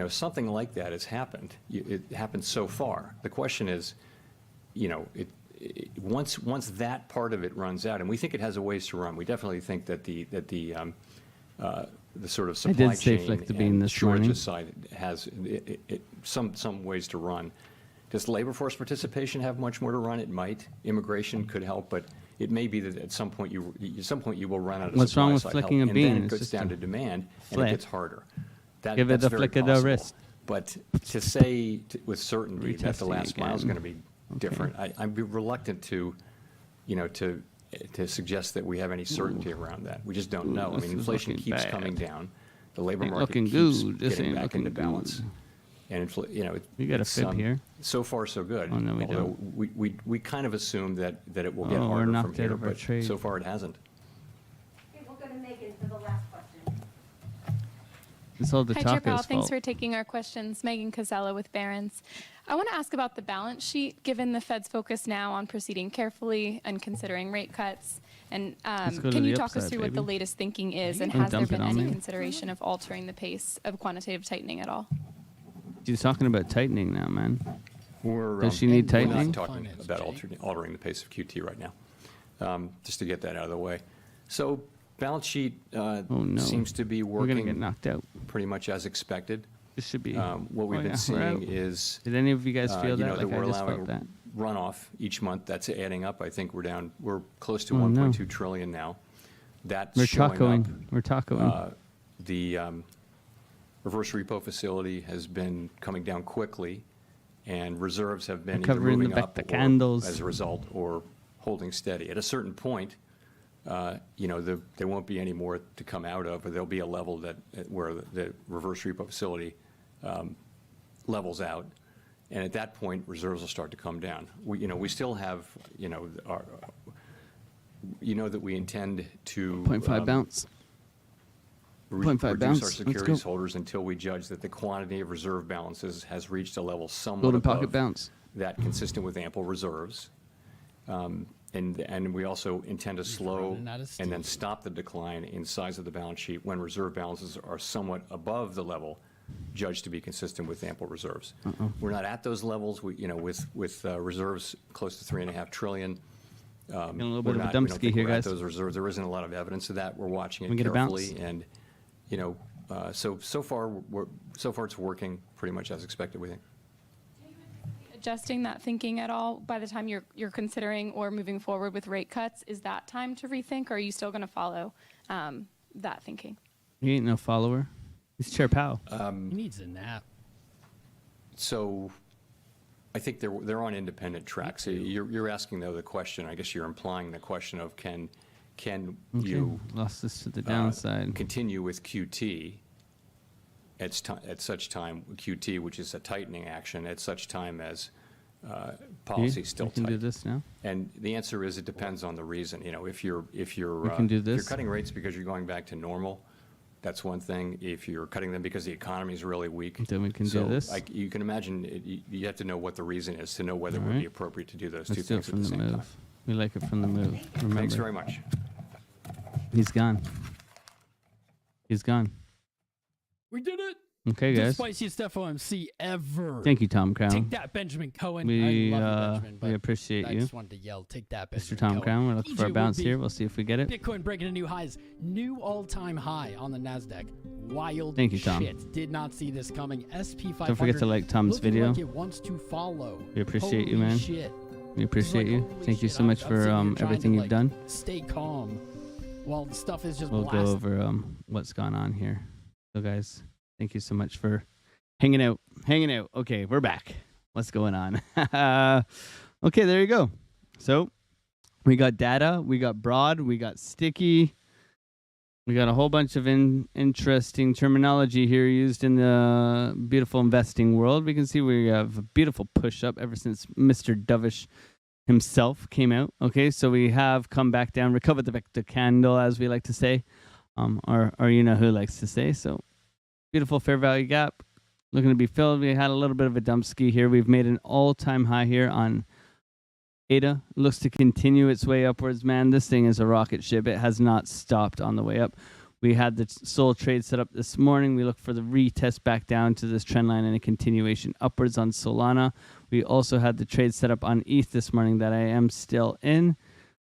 Speaker 4: something like that has happened. It happened so far. The question is, once that part of it runs out, and we think it has a ways to run. We definitely think that the sort of
Speaker 2: I
Speaker 4: supply
Speaker 2: did say
Speaker 4: chain
Speaker 2: flick the bean
Speaker 4: and
Speaker 2: this morning.
Speaker 4: shortages side has some ways to run. Does labor force participation have much more to run? It might. Immigration could help, but it may be that at some point you will run out of
Speaker 2: What's
Speaker 4: supply
Speaker 2: wrong with
Speaker 4: side
Speaker 2: flicking
Speaker 4: help,
Speaker 2: a bean?
Speaker 4: and then it
Speaker 2: It's
Speaker 4: goes
Speaker 2: just
Speaker 4: down
Speaker 2: a
Speaker 4: to demand, and
Speaker 2: flick.
Speaker 4: it gets harder.
Speaker 2: Give it
Speaker 4: That's
Speaker 2: a
Speaker 4: very
Speaker 2: flick of the
Speaker 4: possible.
Speaker 2: wrist.
Speaker 4: But to say with certainty that the
Speaker 2: Retesting
Speaker 4: last mile is
Speaker 2: again.
Speaker 4: going to be different, I'd be reluctant to suggest that we have any certainty around that. We just don't know. I
Speaker 2: this
Speaker 4: mean,
Speaker 2: is
Speaker 4: inflation
Speaker 2: looking
Speaker 4: keeps
Speaker 2: bad.
Speaker 4: coming down. The labor
Speaker 2: Ain't
Speaker 4: market
Speaker 2: looking
Speaker 4: keeps
Speaker 2: good. This
Speaker 4: getting
Speaker 2: ain't
Speaker 4: back
Speaker 2: looking
Speaker 4: into balance.
Speaker 2: good.
Speaker 4: And
Speaker 2: We got a
Speaker 4: it's,
Speaker 2: fib here.
Speaker 4: So far, so good.
Speaker 2: Oh, no, we
Speaker 4: Although we kind of assume that it will get
Speaker 2: Oh, we're
Speaker 4: harder from
Speaker 2: knocked out
Speaker 4: here,
Speaker 2: of our
Speaker 4: but
Speaker 2: trade.
Speaker 4: so far it hasn't.
Speaker 18: Okay, we'll go to Megan for the last question.
Speaker 2: It's all the
Speaker 19: Hi, Chair Powell.
Speaker 2: Taco's
Speaker 19: Thanks
Speaker 2: fault.
Speaker 19: for taking our questions. Megan Casella with Barron's. I want to ask about the balance sheet, given the Fed's focus now on proceeding carefully and considering rate cuts. And
Speaker 2: Let's go to
Speaker 19: can you
Speaker 2: the
Speaker 19: talk us
Speaker 2: upside,
Speaker 19: through what the
Speaker 2: baby.
Speaker 19: latest thinking is, and
Speaker 2: Don't
Speaker 19: has there
Speaker 2: dump it
Speaker 19: been
Speaker 2: on
Speaker 19: any
Speaker 2: me.
Speaker 19: consideration of altering the pace of quantitative tightening at all?
Speaker 2: She's talking about tightening now, man.
Speaker 4: We're,
Speaker 2: Does she need
Speaker 4: we're
Speaker 2: tightening?
Speaker 4: not talking about altering the pace of QT right now, just to get that out of the way. So balance sheet
Speaker 2: no.
Speaker 4: seems to be
Speaker 2: We're
Speaker 4: working
Speaker 2: gonna get knocked out.
Speaker 4: pretty much as expected.
Speaker 2: This should be.
Speaker 4: What we've
Speaker 2: Oh,
Speaker 4: been
Speaker 2: yeah, we're out.
Speaker 4: seeing is,
Speaker 2: Did any of you guys feel that?
Speaker 4: that
Speaker 2: Like, I
Speaker 4: we're
Speaker 2: just felt
Speaker 4: allowing
Speaker 2: that.
Speaker 4: runoff each month. That's adding up. I think we're close to
Speaker 2: Oh,
Speaker 4: 1.2
Speaker 2: no.
Speaker 4: trillion now. That's
Speaker 2: We're
Speaker 4: showing
Speaker 2: tacoing.
Speaker 4: up.
Speaker 2: We're tacoing.
Speaker 4: The reverse repo facility has been coming down quickly, and reserves have been either
Speaker 2: Covering the
Speaker 4: moving
Speaker 2: back
Speaker 4: up
Speaker 2: the
Speaker 4: or,
Speaker 2: candles.
Speaker 4: as a result, or holding steady. At a certain point, there won't be any more to come out of, or there'll be a level where the reverse repo facility levels out, and at that point, reserves will start to come down. We still have, that we intend to
Speaker 2: 0.5 bounce. 0.5
Speaker 4: reduce
Speaker 2: bounce.
Speaker 4: our
Speaker 2: Let's
Speaker 4: securities
Speaker 2: go.
Speaker 4: holders until we judge that the quantity of reserve balances has reached a level somewhat
Speaker 2: Golden
Speaker 4: above
Speaker 2: pocket bounce.
Speaker 4: that, consistent with ample reserves. And we also intend to slow
Speaker 3: running out of
Speaker 4: and then stop the decline in size of the balance sheet when reserve balances are somewhat above the level judged to be consistent with ample reserves. We're not at those levels. With reserves close to $3.5 trillion.
Speaker 2: Getting a little bit
Speaker 4: we're
Speaker 2: of a
Speaker 4: not- we don't
Speaker 2: dumpski
Speaker 4: think
Speaker 2: here,
Speaker 4: we're at
Speaker 2: guys.
Speaker 4: those reserves. There isn't a lot of evidence of that. We're watching
Speaker 2: We
Speaker 4: it
Speaker 2: get a bounce?
Speaker 4: carefully, and so far it's working pretty much as expected. We think.
Speaker 19: Adjusting that thinking at all by the time you're considering or moving forward with rate cuts? Is that time to rethink, or are you still going to follow that thinking?
Speaker 2: He ain't no follower. He's Chair Powell.
Speaker 3: He needs a nap.
Speaker 4: So I think they're on independent tracks. You're asking, though, the question, I guess you're implying the question of can you
Speaker 2: Lost this to the downside.
Speaker 4: continue with QT at such time, QT, which is a tightening action, at such time as policy still
Speaker 2: we can
Speaker 4: tight.
Speaker 2: do this now.
Speaker 4: And the answer is it depends on the reason. If you're
Speaker 2: can do
Speaker 4: if you're
Speaker 2: this.
Speaker 4: cutting rates because you're going back to normal, that's one thing. If you're cutting them because the economy is really weak,
Speaker 2: Then we can do this.
Speaker 4: you can imagine you have to know what the reason is to know whether it would
Speaker 2: Alright.
Speaker 4: be appropriate to do those
Speaker 2: Let's
Speaker 4: two
Speaker 2: do it
Speaker 4: things at
Speaker 2: from
Speaker 4: the
Speaker 2: the
Speaker 4: same
Speaker 2: move.
Speaker 4: time.
Speaker 2: We like it from the move. Remember.
Speaker 4: Thanks very much.
Speaker 2: He's gone. He's gone.
Speaker 3: We did it.
Speaker 2: Okay,
Speaker 3: The
Speaker 2: guys.
Speaker 3: spiciest FOMC ever.
Speaker 2: Thank you, Tom Crown.
Speaker 3: Take that, Benjamin Cohen.
Speaker 2: We,
Speaker 3: I love you, Benjamin,
Speaker 2: we
Speaker 3: but
Speaker 2: appreciate
Speaker 3: I
Speaker 2: you.
Speaker 3: just wanted to yell, take that, Benjamin
Speaker 2: Mr. Tom
Speaker 3: Cohen.
Speaker 2: Crown, we're looking for a
Speaker 3: EJ
Speaker 2: bounce
Speaker 3: would be
Speaker 2: here. We'll see if we get it.
Speaker 3: Bitcoin breaking to new highs. New all-time high on the NASDAQ. Wild
Speaker 2: Thank you, Tom.
Speaker 3: shit. Did not see this coming. SP 500.
Speaker 2: Don't forget to like Tom's
Speaker 3: looking
Speaker 2: video.
Speaker 3: Like it wants to follow.
Speaker 2: We appreciate you,
Speaker 3: Holy
Speaker 2: man.
Speaker 3: Shit.
Speaker 2: We appreciate you.
Speaker 3: Holy
Speaker 2: Thank you
Speaker 3: shit.
Speaker 2: so much
Speaker 3: I'm
Speaker 2: for
Speaker 3: sitting here trying
Speaker 2: everything
Speaker 3: to,
Speaker 2: you've done.
Speaker 3: Stay calm while the stuff is just
Speaker 2: We'll
Speaker 3: blasting.
Speaker 2: go over what's gone on here. So, guys, thank you so much for hanging out. Okay, we're back. What's going on? Okay, there you go. So, we got data, we got broad, we got sticky. We got a whole bunch of interesting terminology here used in the beautiful investing world. We can see we have a beautiful push-up ever since Mr. Dovish himself came out. Okay, so we have come back down, recovered the vector candle, as we like to say, or you know who likes to say. So beautiful fair value gap looking to be filled. We had a little bit of a dump ski here. We've made an all-time high here on ADA. Looks to continue its way upwards, man. This thing is a rocket ship. It has not stopped on the way up. We had the sold trade set up this morning. We look for the retest back down to this trend line and a continuation upwards on Solana. We also had the trade set up on ETH this morning that I am still in.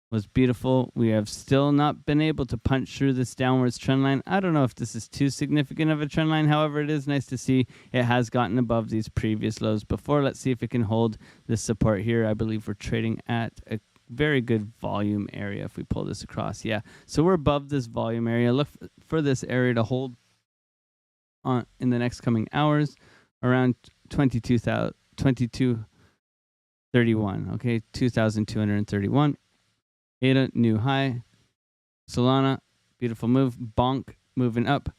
Speaker 2: Was beautiful. We have still not been able to punch through this downwards trend line. I don't know if this is too significant of a trend line. However, it is nice to see it has gotten above these previous lows before. Let's see if it can hold this support here. I believe we're trading at a very good volume area if we pull this across. Yeah, so we're above this volume area. Look for this area to hold on in the next coming hours around 2231. Okay, 2231. ADA, new high. Solana, beautiful move. Bonk, moving up.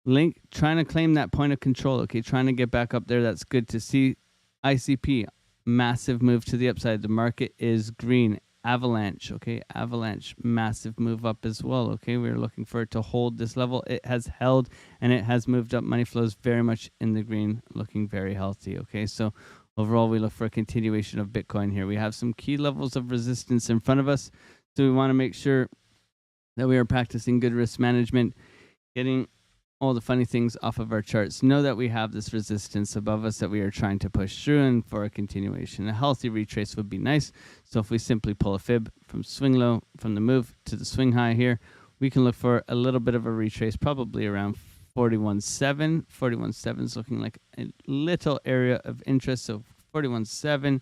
Speaker 2: Link trying to claim that point of control. Okay, trying to get back up there. That's good to see. ICP, massive move to the upside. The market is green. Avalanche, okay, Avalanche, massive move up as well. Okay, we're looking for it to hold this level. It has held and it has moved up. Money flows very much in the green, looking very healthy. Okay, so overall, we look for a continuation of Bitcoin here. We have some key levels of resistance in front of us, so we want to make sure that we are practicing good risk management, getting all the funny things off of our charts. Know that we have this resistance above us that we are trying to push through, and for a continuation, a healthy retrace would be nice. So if we simply pull a fib from swing low, from the move to the swing high here, we can look for a little bit of a retrace, probably around 41.7. 41.7 is looking like a little area of interest, so 41.7,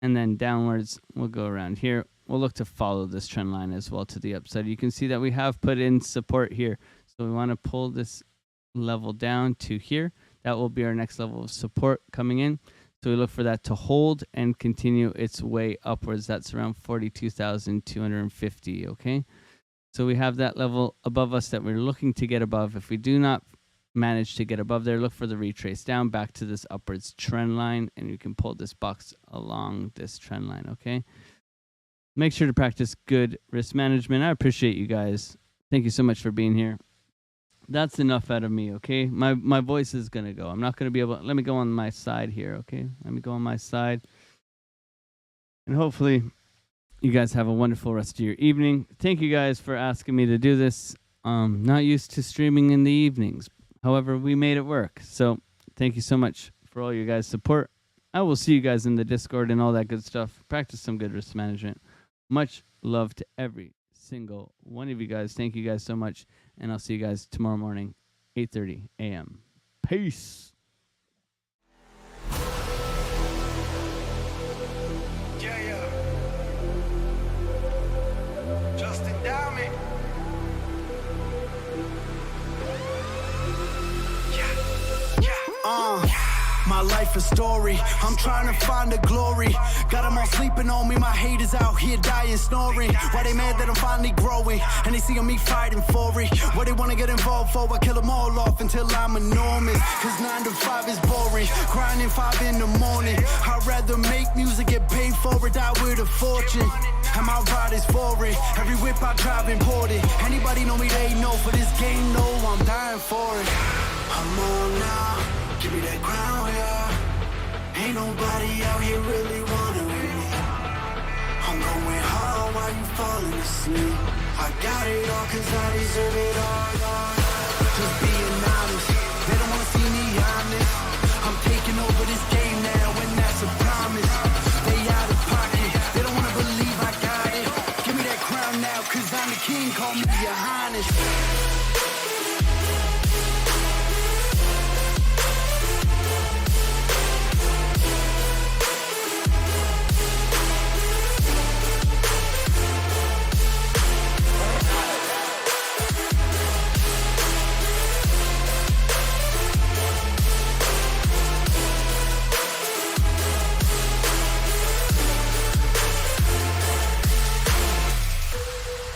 Speaker 2: and then downwards, we'll go around here. We'll look to follow this trend line as well to the upside. You can see that we have put in support here. So we want to pull this level down to here. That will be our next level of support coming in. So we look for that to hold and continue its way upwards. That's around 42,250, okay? So we have that level above us that we're looking to get above. If we do not manage to get above there, look for the retrace down back to this upwards trend line, and you can pull this box along this trend line, okay? Make sure to practice good risk management. I appreciate you guys. Thank you so much for being here. That's enough out of me, okay? My voice is going to go. I'm not going to be able... Let me go on my side here, okay? Let me go on my side. And hopefully, you guys have a wonderful rest of your evening. Thank you guys for asking me to do this. Not used to streaming in the evenings. However, we made it work. So, thank you so much for all your guys' support. I will see you guys in the Discord and all that good stuff. Practice some good risk management. Much love to every single one of you guys. Thank you guys so much, and I'll see you guys tomorrow morning, 8:30 a.m. Peace.
Speaker 1: Justin Diamond. My life a story. I'm trying to find the glory. Got them all sleeping on me. My haters out here dying, snoring. Why they mad that I'm finally growing? And they see me fighting for it. What they want to get involved for? I kill them all off until I'm enormous. Cause 9 to 5 is boring. Grinding 5 in the morning. I'd rather make music, get paid for it, die with a fortune. And my ride is for it. Every whip I drive imported. Anybody know me, they know. For this game, no, I'm dying for it. I'm on now. Give me that crown, yeah. Ain't nobody out here really wanting me. I'm going hard while you falling asleep. I got it all cause I deserve it all. Just being honest, they don't wanna see me honest. I'm taking over this game now and that's a promise. They out of pocket, they don't wanna believe I got it. Give me that crown now cause I'm the king, call me your highness.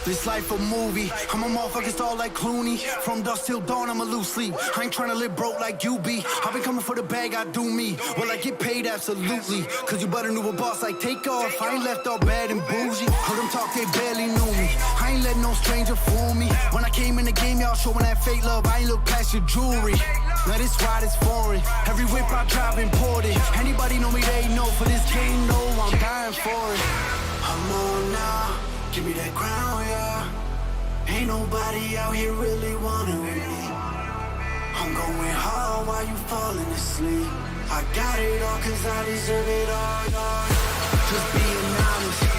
Speaker 1: This life a movie, I'm a motherfucking star like Clooney. From dusk till dawn, I'm a loose sleep. I ain't tryna live broke like you be. I've been coming for the bag, I do me. Will I get paid? Absolutely. Cause you better knew a boss like Takeoff. I ain't left all bad and bougie. Heard them talk, they barely knew me. I ain't let no stranger fool me. When I came in the game, y'all showing that fake love. I ain't look past your jewelry. Now this ride is foreign. Every whip I drive imported. Anybody know me, they know. For this game, no, I'm dying for it. I'm on now. Give me that crown, yeah. Ain't nobody out here really wanting me. I'm going hard while you falling asleep. I got it all cause I deserve it all. Just being honest.